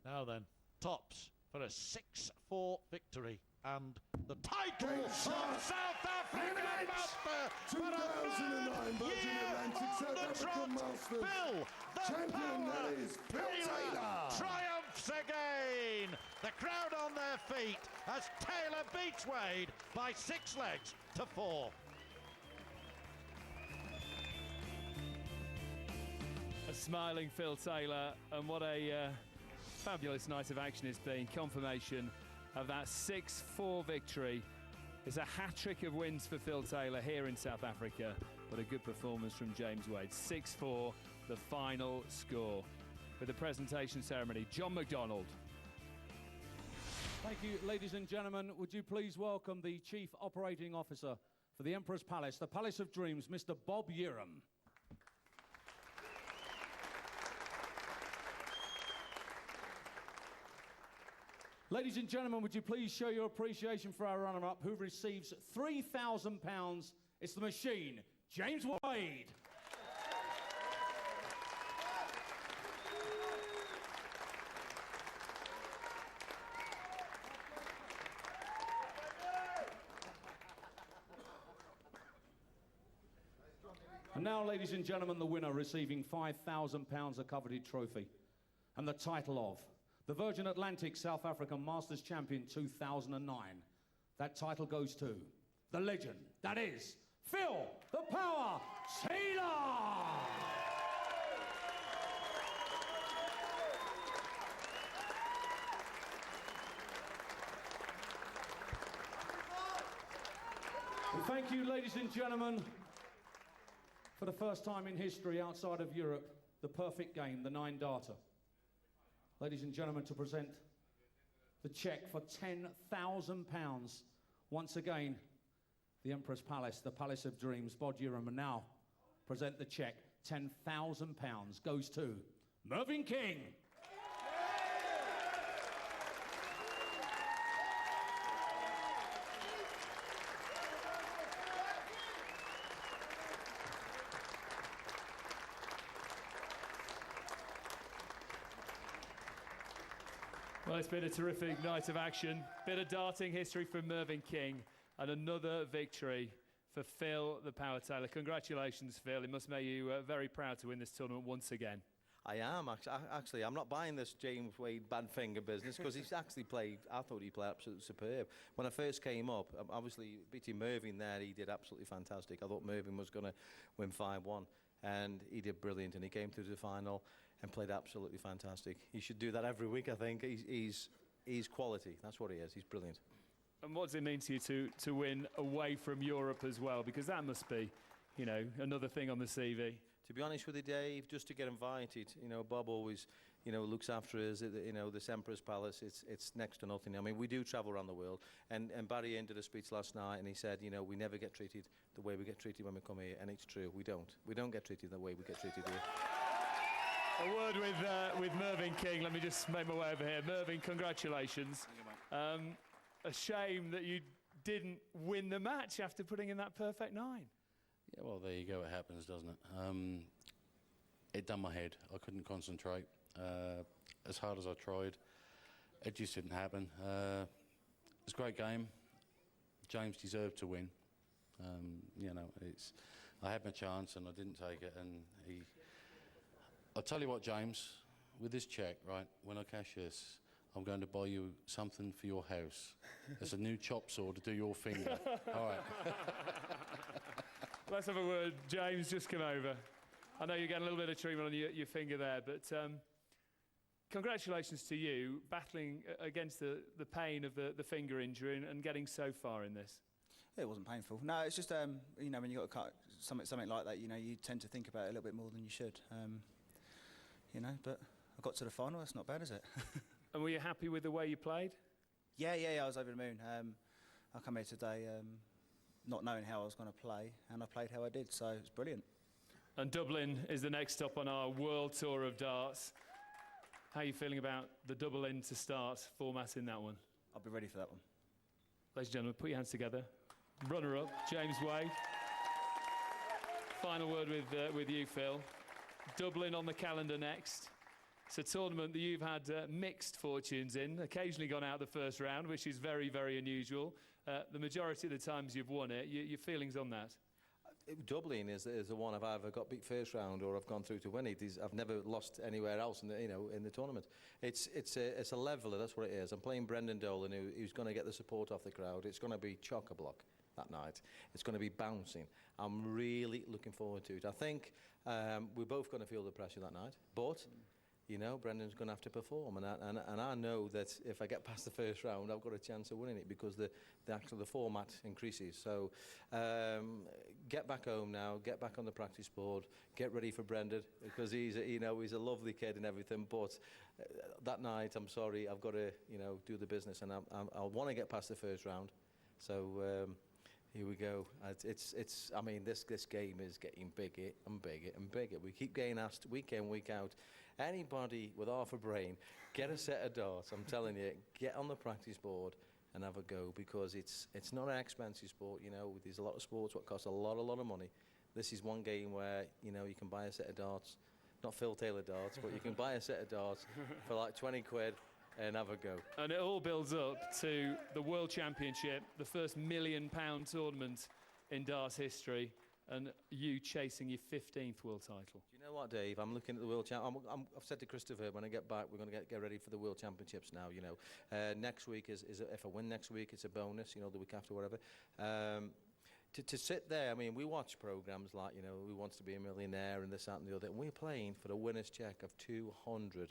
Now then, tops for a 6-4 victory and the title Great of shot. South African Finish. Master for a 2009 third Virgin year Atlantic on South the African trot. Masters. Phil, the Champion, power that is Phil Taylor. triumphs again. The crowd on their feet as Taylor beats Wade by 6 legs to 4. A smiling Phil Taylor, and what a fabulous night of action it's been. Confirmation of that 6-4 victory. It's a hat-trick of wins for Phil Taylor here in South Africa, but a good performance from James Wade. 6-4, the final score. With the presentation ceremony, John McDonald. Thank you, ladies and gentlemen. Would you please welcome the Chief Operating Officer for the Emperor's Palace, the Palace of Dreams, Mr. Bob Urim. Ladies and gentlemen, would you please show your appreciation for our runner-up, who receives £3,000. It's the machine, James Wade. And now, ladies and gentlemen, the winner receiving £5,000, a coveted trophy, and the title of the Virgin Atlantic South African Masters Champion 2009. That title goes to the legend, that is Phil the Power Taylor! Thank you, ladies and gentlemen, for the first time in history outside of Europe, the perfect game, the 9-darter. Ladies and gentlemen, to present the cheque for £10,000. Once again, the Emperor's Palace, the Palace of Dreams, Bod Urim, and now present the cheque, £10,000 goes to Mervyn King. Well, it's been a terrific night of action. Bit of darting history from Mervyn King and another victory for Phil the Power Taylor. Congratulations, Phil. It must make you very proud to win this tournament once again. I am, actually. I'm not buying this James Wade bad finger business because he's actually played, I thought he played absolutely superb. When I first came up, obviously beating Mervyn there, he did absolutely fantastic. I thought Mervyn was going to win 5-1 and he did brilliant and he came through to the final and played absolutely fantastic. He should do that every week, I think. He's quality, that's what he is, he's brilliant. And what does it mean to you to win away from Europe as well? Because that must be, you know, another thing on the CV. To be honest with you, Dave, just to get invited, you know, Bob always, you know, looks after us, you know, this Emperor's Palace, it's next to nothing. I mean, we do travel around the world, and Barry ended a speech last night, and he said, you know, we never get treated the way we get treated when we come here, and it's true, we don't get treated the way we get treated here. A word with Mervyn King. Let me just make my way over here. Mervyn, congratulations. A shame that you didn't win the match after putting in that perfect 9. Yeah, well, there you go. It happens, doesn't it? It done my head. I couldn't concentrate. As hard as I tried, it just didn't happen. It was a great game. James deserved to win. You know, I had my chance and I didn't take it. And I'll tell you what, James, with this cheque, right, when I cash this, I'm going to buy you something for your house. It's a new chop saw to do your finger. All right. Let's have a word. James, just come over. I know you're getting a little bit of treatment on your finger there, but congratulations to you, battling against the pain of the finger injury and getting so far in this. It wasn't painful. No, it's just, you know, when you've got to cut something like that, you know, you tend to think about it a little bit more than you should. You know, but I got to the final. That's not bad, is it? And were you happy with the way you played? Yeah, I was over the moon. I come here today not knowing how I was going to play, and I played how I did, so it's brilliant. And Dublin is the next stop on our world tour of darts. How are you feeling about the double in to start format in that one? I'll be ready for that one. Ladies and gentlemen, put your hands together. Runner-up, James Wade. Final word with you, Phil. Dublin on the calendar next. It's a tournament that you've had mixed fortunes in, occasionally gone out the first round, which is very, very unusual. The majority of the times you've won it. Your feelings on that? Dublin is the one I've either got beat first round or I've gone through to win it. I've never lost anywhere else in the tournament. It's a leveler, that's what it is. I'm playing Brendan Dolan, who's going to get the support off the crowd. It's going to be chock-a-block that night. It's going to be bouncing. I'm really looking forward to it. I think we're both going to feel the pressure that night, but you know, Brendan's going to have to perform, and I know that if I get past the first round, I've got a chance of winning it because the format increases. So get back home now, get back on the practice board, get ready for Brendan because he's a lovely kid and everything. But that night, I'm sorry, I've got to do the business, and I want to get past the first round. So. Here we go. I mean, this game is getting bigger and bigger and bigger. We keep getting asked week in, week out. Anybody with half a brain, get a set of darts. I'm telling you, get on the practice board and have a go because it's not an expensive sport. You know, there's a lot of sports what cost a lot of money. This is one game where you can buy a set of darts, not Phil Taylor darts, but you can buy a set of darts for like 20 quid. And have a go. And it all builds up to the World Championship, the first £1 million tournament in darts history. and you chasing your 15th world title. Do you know what, Dave? I'm looking at the World Championship. I've said to Christopher, when I get back, we're going to get ready for the World Championships now, you know. Next week is if I win next week, it's a bonus, you know, the week after, whatever. To sit there, I mean, we watch programmes like, you know, Who Wants to Be a Millionaire and this, that and the other, and we're playing for the winner's cheque of £200,000.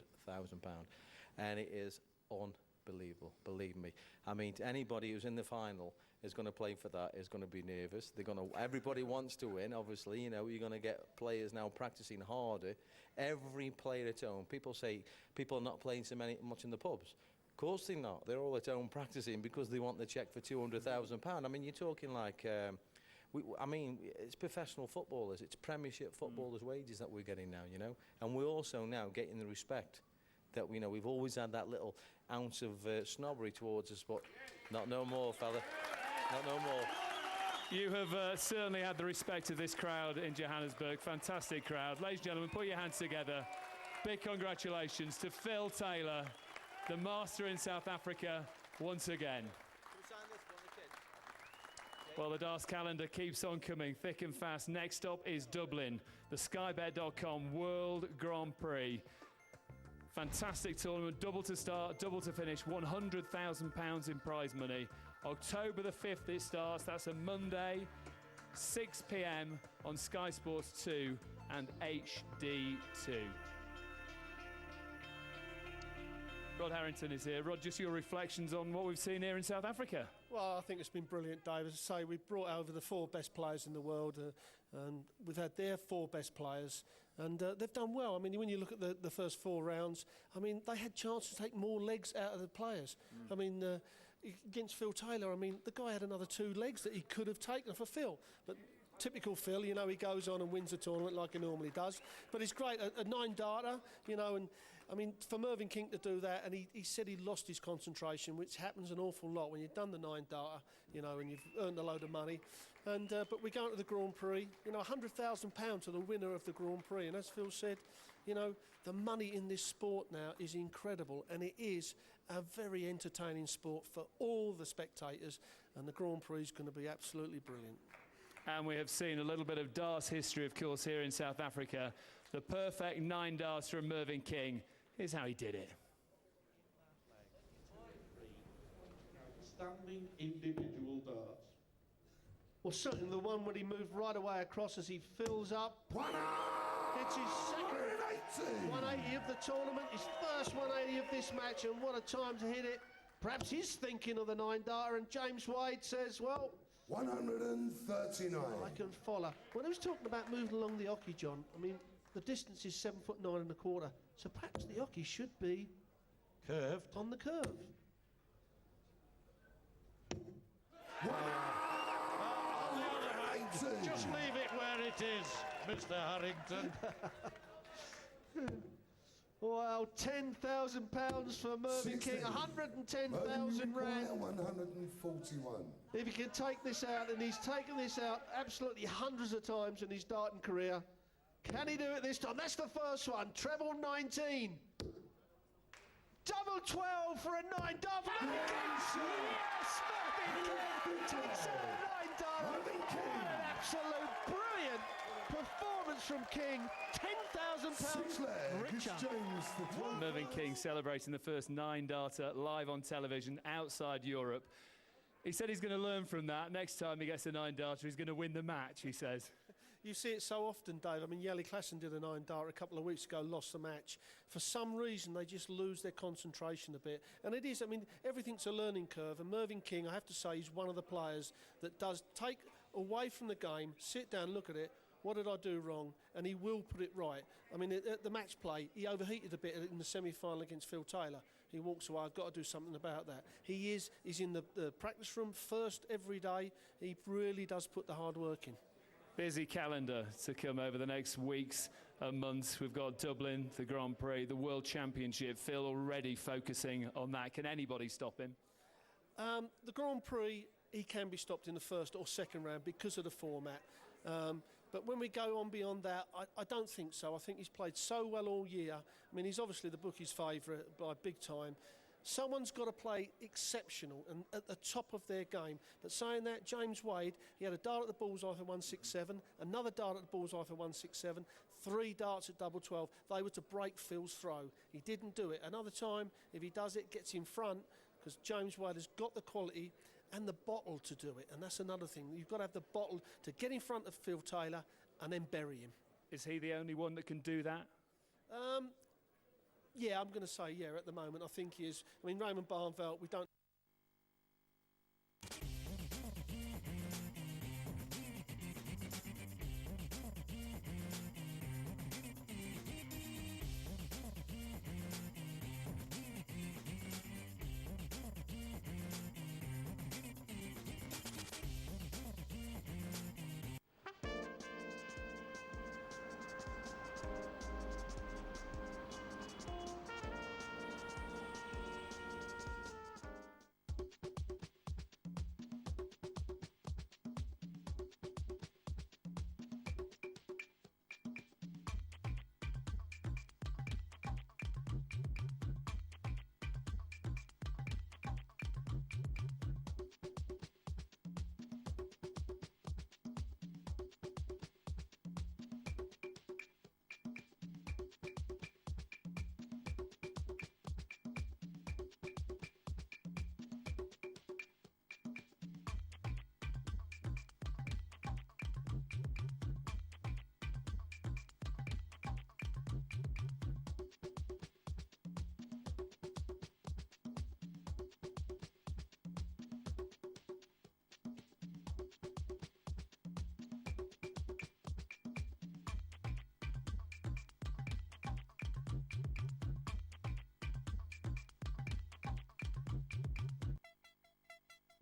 And it is unbelievable, believe me. I mean, to anybody who's in the final is going to play for that is going to be nervous. Everybody wants to win, obviously. You know, you're going to get players now practising harder. Every player at home. People say people are not playing much in the pubs. Of course they're not. They're all at home practising because they want the cheque for £200,000. I mean, you're talking like... I mean, it's professional footballers, it's Premiership footballers' wages that we're getting now, you know. And we're also now getting the respect that, you know, we've always had that little ounce of snobbery towards us, but not no more, fella. Not no more. You have certainly had the respect of this crowd in Johannesburg. Fantastic crowd. Ladies and gentlemen, put your hands together. Big congratulations to Phil Taylor, the master in South Africa, once again. Well, the Darts calendar keeps on coming thick and fast. Next up is Dublin, the skybet.com World Grand Prix. Fantastic tournament, double to start, double to finish, £100,000 in prize money. October the 5th it starts, that's a Monday, 6 p.m. on Sky Sports 2 and HD2. Rod Harrington is here. Rod, just your reflections on what we've seen here in South Africa. Well, I think it's been brilliant, Dave. As I say, we've brought over the 4 best players in the world, and we've had their 4 best players, and they've done well. I mean, when you look at the first 4 rounds, I mean, they had chance to take more legs out of the players. I mean, against Phil Taylor, I mean, the guy had another 2 legs that he could have taken for Phil, but typical Phil, you know, he goes on and wins the tournament like he normally does. But it's great, a 9-darter, you know, and I mean, for Mervyn King to do that, and he said he lost his concentration, which happens an awful lot when you've done the 9-darter, you know, and you've earned a load of money. And but we're going to the Grand Prix, you know, £100,000 to the winner of the Grand Prix. And as Phil said, you know, the money in this sport now is incredible, and it is a very entertaining sport for all the spectators, and the Grand Prix is going to be absolutely brilliant. And we have seen a little bit of darts history, of course, here in South Africa. The perfect 9 darts from Mervyn King. Here's how he did it. Outstanding individual darts. Well, certainly the one when he moved right away across as he fills up. It's his second 180 of the tournament, his first 180 of this match, and what a time to hit it. Perhaps he's thinking of the 9-darter, and James Wade says, well... 139. I can follow. When I was talking about moving along the hockey, John, I mean, the distance is 7'9 1/4, so perhaps the hockey should be... curved. On the curve. Just leave it where it is, Mr. Harrington. Wow, £10,000 for Mervyn King, 110,000 rand. 141. If he can take this out, and he's taken this out absolutely hundreds of times in his darting career, can he do it this time? That's the first one, treble 19. Double 12 for a 9-dart for Mervyn King. Yes, Mervyn King takes out a 9-dart. What an absolute brilliant performance from King. £10,000 richer. Mervyn King celebrating the first 9-darter live on television outside Europe. He said he's going to learn from that. Next time he gets a 9-darter, he's going to win the match, he says. You see it so often, Dave. I mean, Yali Klassen did a 9-darter a couple of weeks ago, lost the match. For some reason, they just lose their concentration a bit. And it is, I mean, everything's a learning curve. And Mervyn King, I have to say, is one of the players that does take away from the game, sit down, look at it. What did I do wrong? And he will put it right. I mean, at the match play, he overheated a bit in the semi-final against Phil Taylor. He walks away, I've got to do something about that. He's in the practice room first every day. He really does put the hard work in. Busy calendar to come over the next weeks and months. We've got Dublin, the Grand Prix, the World Championship. Phil already focusing on that. Can anybody stop him? The Grand Prix, he can be stopped in the first or second round because of the format. But when we go on beyond that, I don't think so. I think he's played so well all year. I mean, he's obviously the bookies' favourite by big time. Someone's got to play exceptional and at the top of their game. But saying that, James Wade, he had a dart at the bullseye for 167, another dart at the bullseye for 167, 3 darts at double 12. They were to break Phil's throw. He didn't do it. Another time, if he does it, gets in front, because James Wade has got the quality and the bottle to do it. And that's another thing. You've got to have the bottle to get in front of Phil Taylor and then bury him. Is he the only one that can do that? Yeah, I'm going to say, yeah, at the moment, I think he is. I mean, Raymond Barnveld, we don't...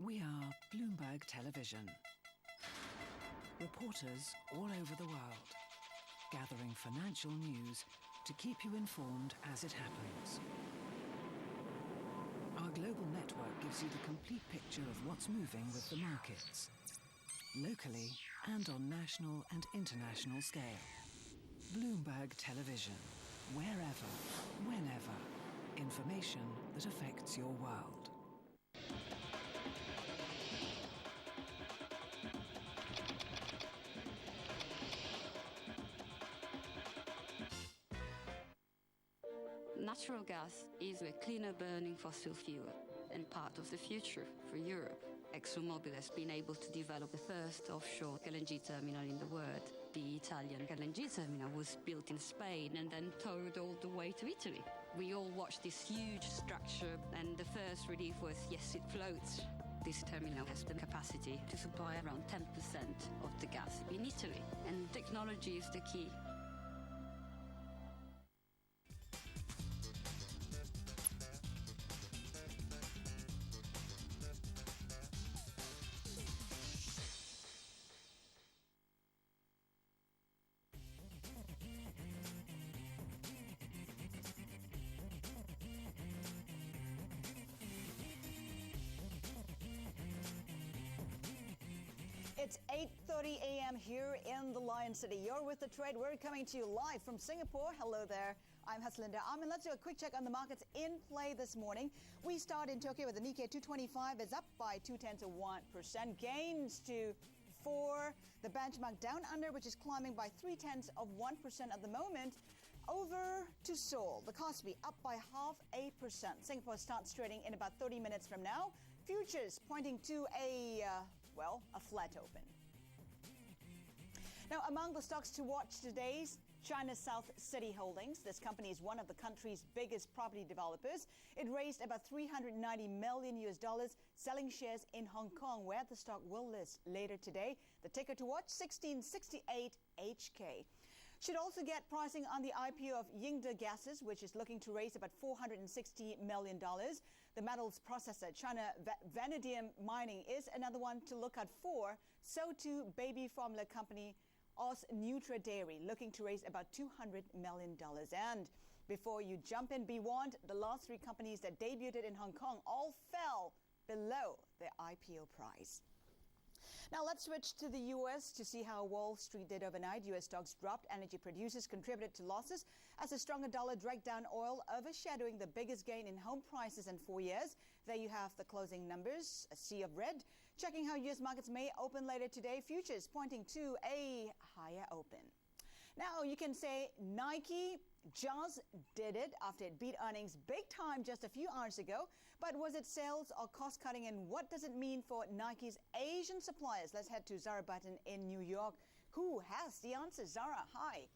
We are Bloomberg Television. Reporters all over the world, gathering financial news to keep you informed as it happens. Our global network gives you the complete picture of what's moving with the markets, locally and on national and international scale. Bloomberg Television, wherever, whenever, information that affects your world. Natural gas is a cleaner burning fossil fuel and part of the future for Europe. ExxonMobil has been able to develop the first offshore LNG terminal in the world. The Italian LNG terminal was built in Spain and then towed all the way to Italy. We all watched this huge structure, and the first relief was, yes, it floats. This terminal has the capacity to supply around 10% of the gas in Italy, and technology is the key. It's 8:30 a.m. here in the Lion City. You're with The Trade. We're coming to you live from Singapore. Hello there. I'm Haslinda Amin. Let's do a quick check on the markets in play this morning. We start in Tokyo with the Nikkei 225 is up by 0.2%. Gains to 4. The benchmark down under, which is climbing by 0.3% at the moment. Over to Seoul. The Kospi up by 0.5%. Singapore starts trading in about 30 minutes from now. Futures pointing to a flat open. Now, among the stocks to watch today, China's South City Holdings. This company is one of the country's biggest property developers. It raised about $390 million, selling shares in Hong Kong, where the stock will list later today. The ticker to watch, 1668 HK. Should also get pricing on the IPO of Yingde Gases, which is looking to raise about $460 million. The metals processor, China Vanadium Mining, is another one to look out for. So too, baby formula company Os Nutra Dairy, looking to raise about $200 million. And before you jump in, be warned, the last 3 companies that debuted in Hong Kong all fell below their IPO price. Now let's switch to the U.S. to see how Wall Street did overnight. U.S. stocks dropped. Energy producers contributed to losses as a stronger dollar dragged down oil, overshadowing the biggest gain in home prices in 4 years. There you have the closing numbers, a sea of red. Checking how U.S. markets may open later today, futures pointing to a higher open. Now you can say Nike just did it after it beat earnings big time just a few hours ago. But was it sales or cost cutting, and what does it mean for Nike's Asian suppliers? Let's head to Zara Button in New York, who has the answer. Zara, hi.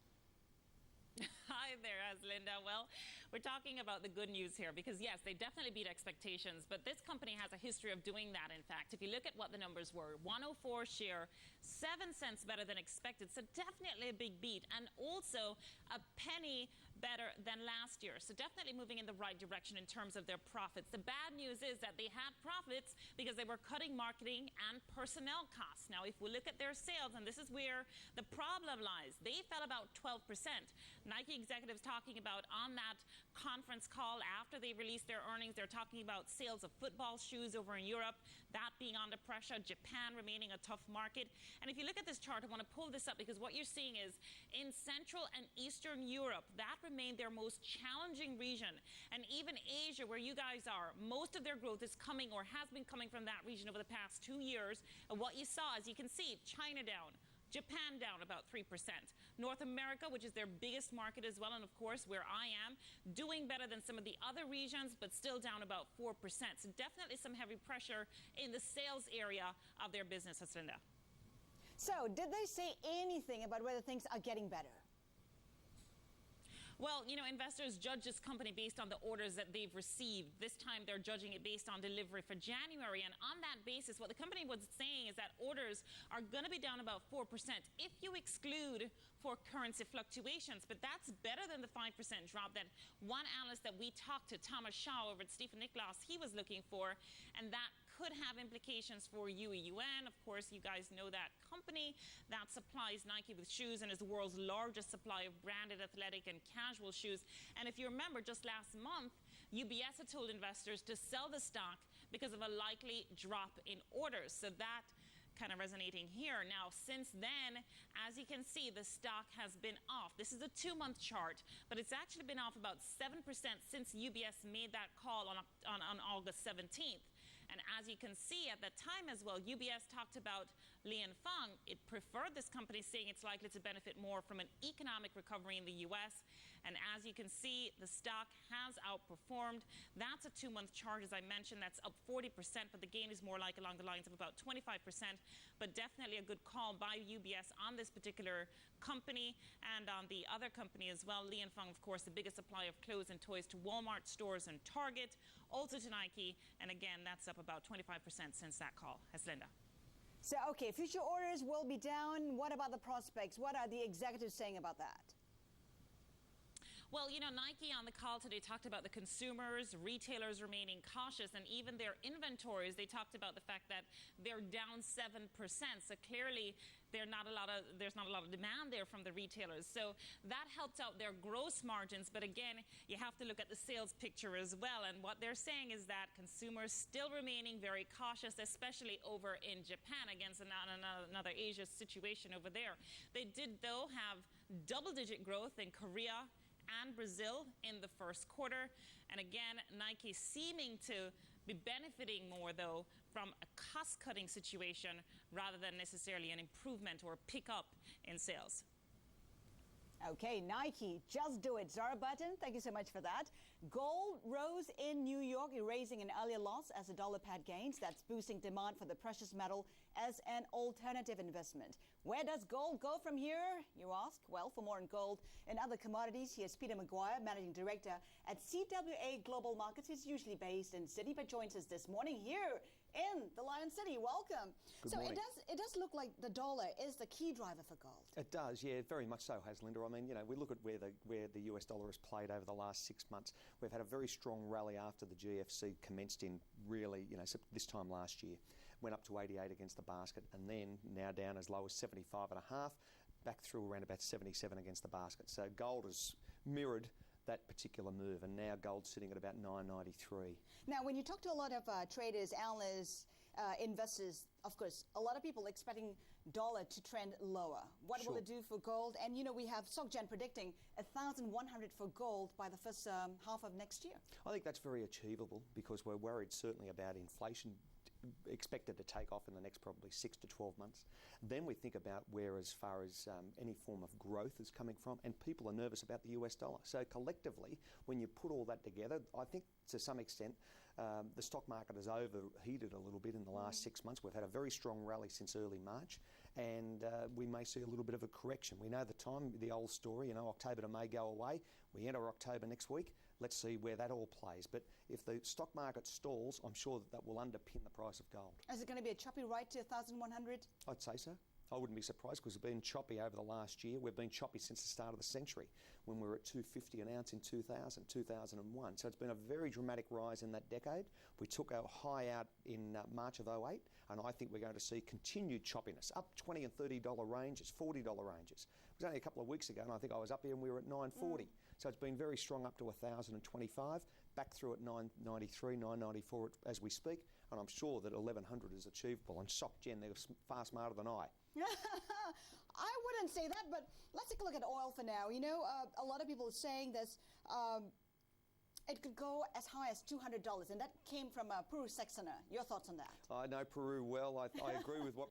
Hi there, Aslinda. Well, we're talking about the good news here because, yes, they definitely beat expectations, but this company has a history of doing that, in fact. If you look at what the numbers were, 104 share, 7 cents better than expected, so definitely a big beat, and also a penny better than last year. So definitely moving in the right direction in terms of their profits. The bad news is that they had profits because they were cutting marketing and personnel costs. Now, if we look at their sales, and this is where the problem lies, they fell about 12%. Nike executives talking about on that conference call after they released their earnings, they're talking about sales of football shoes over in Europe, that being under pressure, Japan remaining a tough market. And if you look at this chart, I want to pull this up because what you're seeing is in Central and Eastern Europe, that remained their most challenging region. And even Asia, where you guys are, most of their growth is coming or has been coming from that region over the past 2 years. And what you saw, as you can see, China down, Japan down about 3%. North America, which is their biggest market as well, and of course where I am, doing better than some of the other regions, but still down about 4%. So definitely some heavy pressure in the sales area of their business, Aslinda. So did they say anything about whether things are getting better? Well, you know, investors judge this company based on the orders that they've received. This time they're judging it based on delivery for January. And on that basis, what the company was saying is that orders are going to be down about 4% if you exclude for currency fluctuations. But that's better than the 5% drop that one analyst that we talked to, Thomas Shaw over at Stephen Nicholas, he was looking for. And that could have implications for UEUN. Of course, you guys know that company that supplies Nike with shoes and is the world's largest supply of branded athletic and casual shoes. And if you remember, just last month, UBS had told investors to sell the stock because of a likely drop in orders. So that kind of resonating here. Now, since then, as you can see, the stock has been off. This is a 2-month chart, but it's actually been off about 7% since UBS made that call on August 17th. And as you can see at that time as well, UBS talked about Lianfeng. It preferred this company, saying it's likely to benefit more from an economic recovery in the U.S. And as you can see, the stock has outperformed. That's a 2-month chart, as I mentioned. That's up 40%, but the gain is more like along the lines of about 25%. But definitely a good call by UBS on this particular company and on the other company as well. Lianfeng, of course, the biggest supplier of clothes and toys to Walmart stores and Target, also to Nike. And again, that's up about 25% since that call. Aslinda. So, okay, future orders will be down. What about the prospects? What are the executives saying about that? Well, you know, Nike on the call today talked about the consumers, retailers remaining cautious, and even their inventories. They talked about the fact that they're down 7%. So clearly, there's not a lot of demand there from the retailers. So that helped out their gross margins. But again, you have to look at the sales picture as well. And what they're saying is that consumers still remaining very cautious, especially over in Japan, against another Asia situation over there. They did, though, have double-digit growth in Korea and Brazil in the first quarter. And again, Nike seeming to be benefiting more, though, from a cost-cutting situation rather than necessarily an improvement or pickup in sales. Okay, Nike, just do it. Zara Button, thank you so much for that. Gold rose in New York, erasing an earlier loss as the dollar pad gains. That's boosting demand for the precious metal as an alternative investment. Where does gold go from here, you ask? Well, for more on gold and other commodities, here's Peter Maguire, Managing Director at CWA Global Markets. He's usually based in Sydney, but joins us this morning here in the Lion City. Welcome. Good morning. It does look like the dollar is the key driver for gold. It does, yeah, very much so, Haslinda. I mean, you know, we look at where the US dollar has played over the last 6 months. We've had a very strong rally after the GFC commenced in really, you know, this time last year. Went up to 88 against the basket, and then now down as low as 75.5, back through around about 77 against the basket. So gold has mirrored that particular move, and now gold's sitting at about 993. Now, when you talk to a lot of traders, analysts, investors, of course, a lot of people expecting dollar to trend lower. What will Sure. it do for gold? And, you know, we have SocGen predicting 1,100 for gold by the first half of next year. I think that's very achievable because we're worried certainly about inflation expected to take off in the next probably 6 to 12 months. Then we think about where as far as any form of growth is coming from, and people are nervous about the US dollar. So collectively, when you put all that together, I think to some extent the stock market has overheated a little bit in the last 6 months. We've had a very strong rally since early March, and we may see a little bit of a correction. We know the old story, you know, October to May go away. We enter October next week. Let's see where that all plays. But if the stock market stalls, I'm sure that will underpin the price of gold. Is it going to be a choppy ride to 1,100? I'd say so. I wouldn't be surprised because we've been choppy over the last year. We've been choppy since the start of the century when we were at $250 an ounce in 2000, 2001. So it's been a very dramatic rise in that decade. We took our high out in March of 08, and I think we're going to see continued choppiness, up $20 and $30 ranges, $40 ranges. It was only a couple of weeks ago, and I think I was up here and we were at 940. So it's been very strong up to 1,025, back through at 993, 994 as we speak, and I'm sure that 1,100 is achievable. And SocGen, they're far smarter than I. I wouldn't say that, but let's take a look at oil for now. You know, a lot of people are saying this. It could go as high as $200, and that came from Peru Saxena. Your thoughts on that? I know Peru well. I agree with what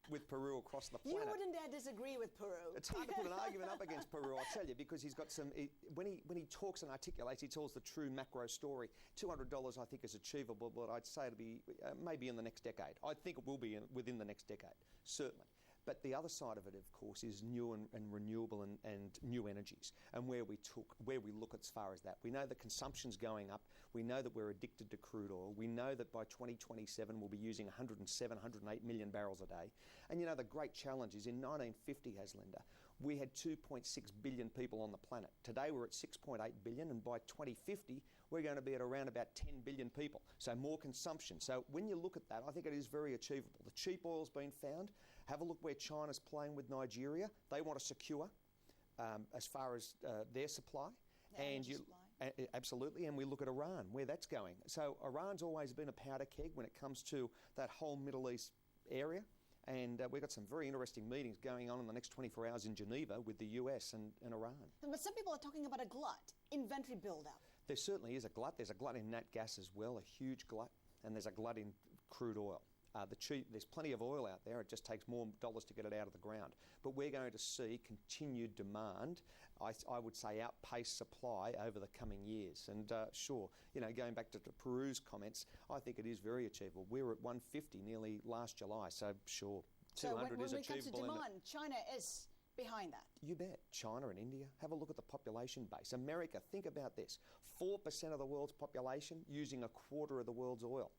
with Peru across the planet. You wouldn't dare disagree with Peru. It's hard to put an argument up against Peru, I'll tell you, because he's got some. When he talks and articulates, he tells the true macro story. $200, I think, is achievable, but I'd say it'll be maybe in the next decade. I think it will be within the next decade, certainly. But the other side of it, of course, is new and renewable and new energies, and where we look as far as that. We know that consumption's going up. We know that we're addicted to crude oil. We know that by 2027 we'll be using 107, 108 million barrels a day. And you know, the great challenge is in 1950, Haslinda, we had 2.6 billion people on the planet. Today we're at 6.8 billion, and by 2050 we're going to be at around about 10 billion people. So more consumption. So when you look at that, I think it is very achievable. The cheap oil's been found. Have a look where China's playing with Nigeria. They want to secure as far as their supply. Absolutely, and we look at Iran, where that's going. So Iran's always been a powder keg when it comes to that whole Middle East area. And we've got some very interesting meetings going on in the next 24 hours in Geneva with the US and Iran. But some people are talking about a glut, inventory build-up. There certainly is a glut. There's a glut in nat gas as well, a huge glut, and there's a glut in crude oil. There's plenty of oil out there. It just takes more dollars to get it out of the ground. But we're going to see continued demand, I would say outpace supply over the coming years. And sure, you know, going back to Peru's comments, I think it is very achievable. We were at 150 nearly last July, so sure, 200 is achievable. So when it comes to demand, China is behind that. You bet. China and India. Have a look at the population base. America, think about this. 4% of the world's population using a quarter of the world's oil.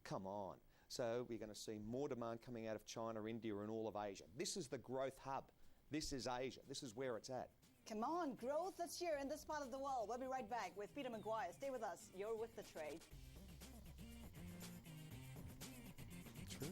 Come on. So we're going to see more demand coming out of China, India, and all of Asia. This is the growth hub. This is Asia. This is where it's at. Come on, growth this year in this part of the world. We'll be right back with Peter Maguire. Stay with us. You're with The Trade. True.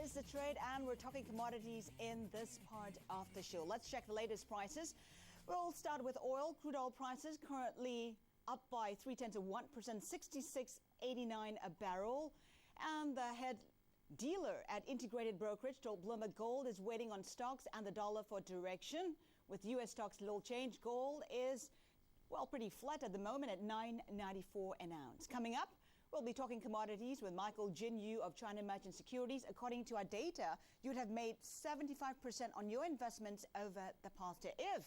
is The Trade, and we're talking commodities in this part of the show. Let's check the latest prices. We'll start with oil. Crude oil prices currently up by 0.3%, 66.89 a barrel. And the head dealer at Integrated Brokerage told Bloomberg gold is waiting on stocks and the dollar for direction. With U.S. stocks little change, gold is, well, pretty flat at the moment at $9.94 an ounce. Coming up, we'll be talking commodities with Michael Jin Yu of China Merchant Securities. According to our data, you'd have made 75% on your investments over the past year if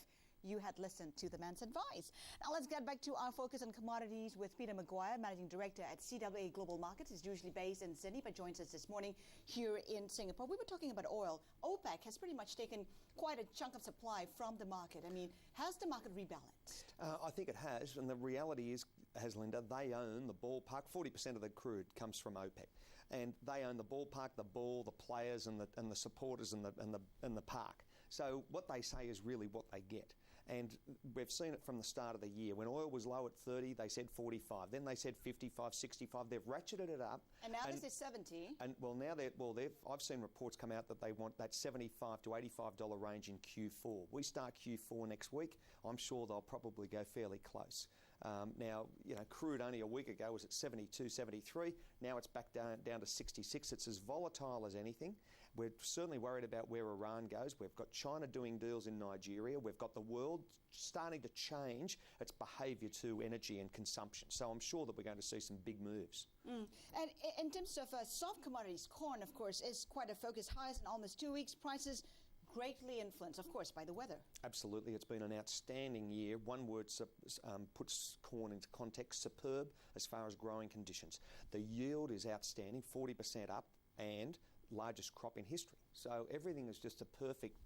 you had listened to the man's advice. Now let's get back to our focus on commodities with Peter Maguire, Managing Director at CWA Global Markets. He's usually based in Sydney, but joins us this morning here in Singapore. We were talking about oil. OPEC has pretty much taken quite a chunk of supply from the market. I mean, has the market rebalanced? I think it has, and the reality is, Haslinda, they own the ballpark. 40% of the crude comes from OPEC, and they own the ballpark, the ball, the players, and the supporters, and the park. So what they say is really what they get. And we've seen it from the start of the year. When oil was low at 30, they said 45. Then they said 55, 65. They've ratcheted it up. And now they say 70. And well, now I've seen reports come out that they want that $75 to $85 range in Q4. We start Q4 next week. I'm sure they'll probably go fairly close. Now, you know, crude only a week ago was at 72, 73. Now it's back down to 66. It's as volatile as anything. We're certainly worried about where Iran goes. We've got China doing deals in Nigeria. We've got the world starting to change its behaviour to energy and consumption. So I'm sure that we're going to see some big moves. And in terms of soft commodities, corn, of course, is quite a focus. Highest in almost 2 weeks. Prices greatly influenced, of course, by the weather. Absolutely. It's been an outstanding year. One word puts corn into context: superb as far as growing conditions. The yield is outstanding, 40% up, and largest crop in history. So everything is just a perfect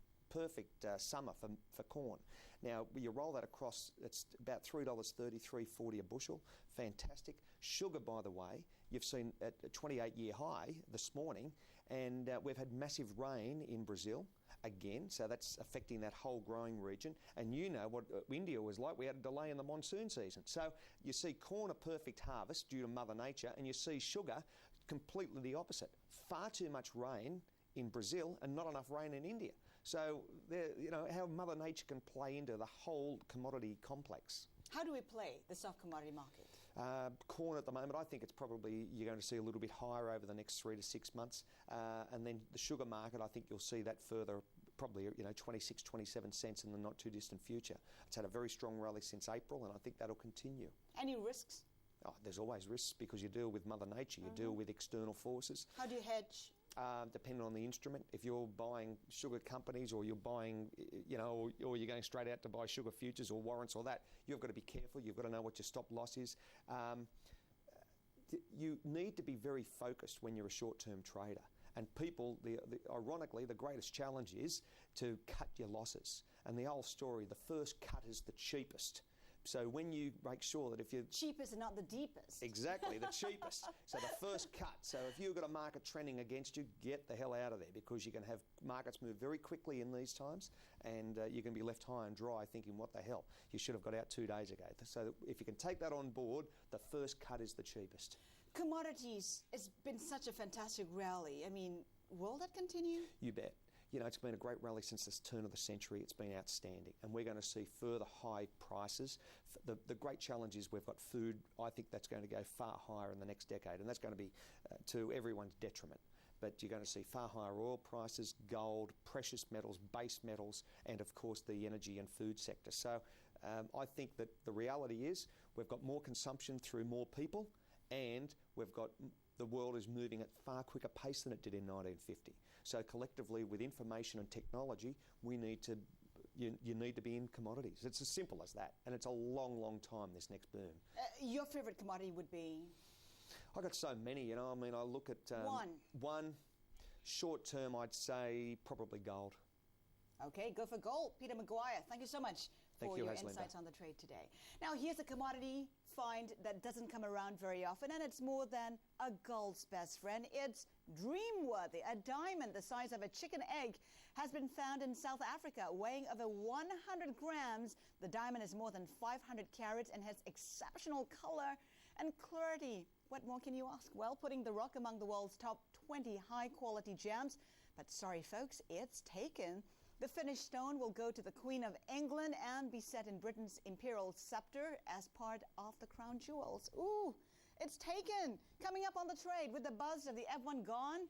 summer for corn. Now, you roll that across, it's about $3.30, $3.40 a bushel. Fantastic. Sugar, by the way, you've seen at a 28-year high this morning, and we've had massive rain in Brazil again, so that's affecting that whole growing region. And you know what India was like. We had a delay in the monsoon season. So you see corn a perfect harvest due to Mother Nature, and you see sugar completely the opposite. Far too much rain in Brazil and not enough rain in India. So, you know, how Mother Nature can play into the whole commodity complex. How do we play the soft commodity market? Corn at the moment, I think it's probably, you're going to see a little bit higher over the next 3 to 6 months. And then the sugar market, I think you'll see that further, probably, you know, 26, 27 cents in the not too distant future. It's had a very strong rally since April, and I think that'll continue. Any risks? Oh, there's always risks because you deal with Mother Nature, you deal with external forces. How do you hedge? Depending on the instrument. If you're buying sugar companies, or you're buying, you know, or you're going straight out to buy sugar futures or warrants or that, you've got to be careful. You've got to know what your stop loss is. You need to be very focused when you're a short-term trader. And people, ironically, the greatest challenge is to cut your losses. And the old story, the first cut is the cheapest. So when you make sure that if you're... Cheapest and not the deepest. Exactly, the cheapest. So the first cut. So if you've got a market trending against you, get the hell out of there, because you can have markets move very quickly in these times, and you can be left high and dry thinking, what the hell? You should have got out 2 days ago. So if you can take that on board, the first cut is the cheapest. Commodities, it's been such a fantastic rally. I mean, will that continue? You bet. You know, it's been a great rally since the turn of the century. It's been outstanding, and we're going to see further high prices. The great challenge is we've got food. I think that's going to go far higher in the next decade, and that's going to be to everyone's detriment. But you're going to see far higher oil prices, gold, precious metals, base metals, and of course the energy and food sector. So I think that the reality is we've got more consumption through more people, and we've got... The world is moving at far quicker pace than it did in 1950. So collectively, with information and technology, you need to be in commodities. It's as simple as that. And it's a long, long time, this next boom. Your favourite commodity would be? I've got so many, you know. I mean, I look at... One. Short term, I'd say probably gold. Okay, go for gold. Peter Maguire, thank you so much for your insights on the trade today. Now, here's a commodity find that doesn't come around very often, and it's more than a gold's best friend. It's dream-worthy. A diamond the size of a chicken egg has been found in South Africa, weighing over 100 grams. The diamond is more than 500 carats and has exceptional color and clarity. What more can you ask? Well, putting the rock among the world's top 20 high-quality gems. But sorry, folks, it's taken. The finished stone will go to the Queen of England and be set in Britain's imperial scepter as part of the crown jewels. Ooh, it's taken. Coming up on the trade, with the buzz of the F1 gone,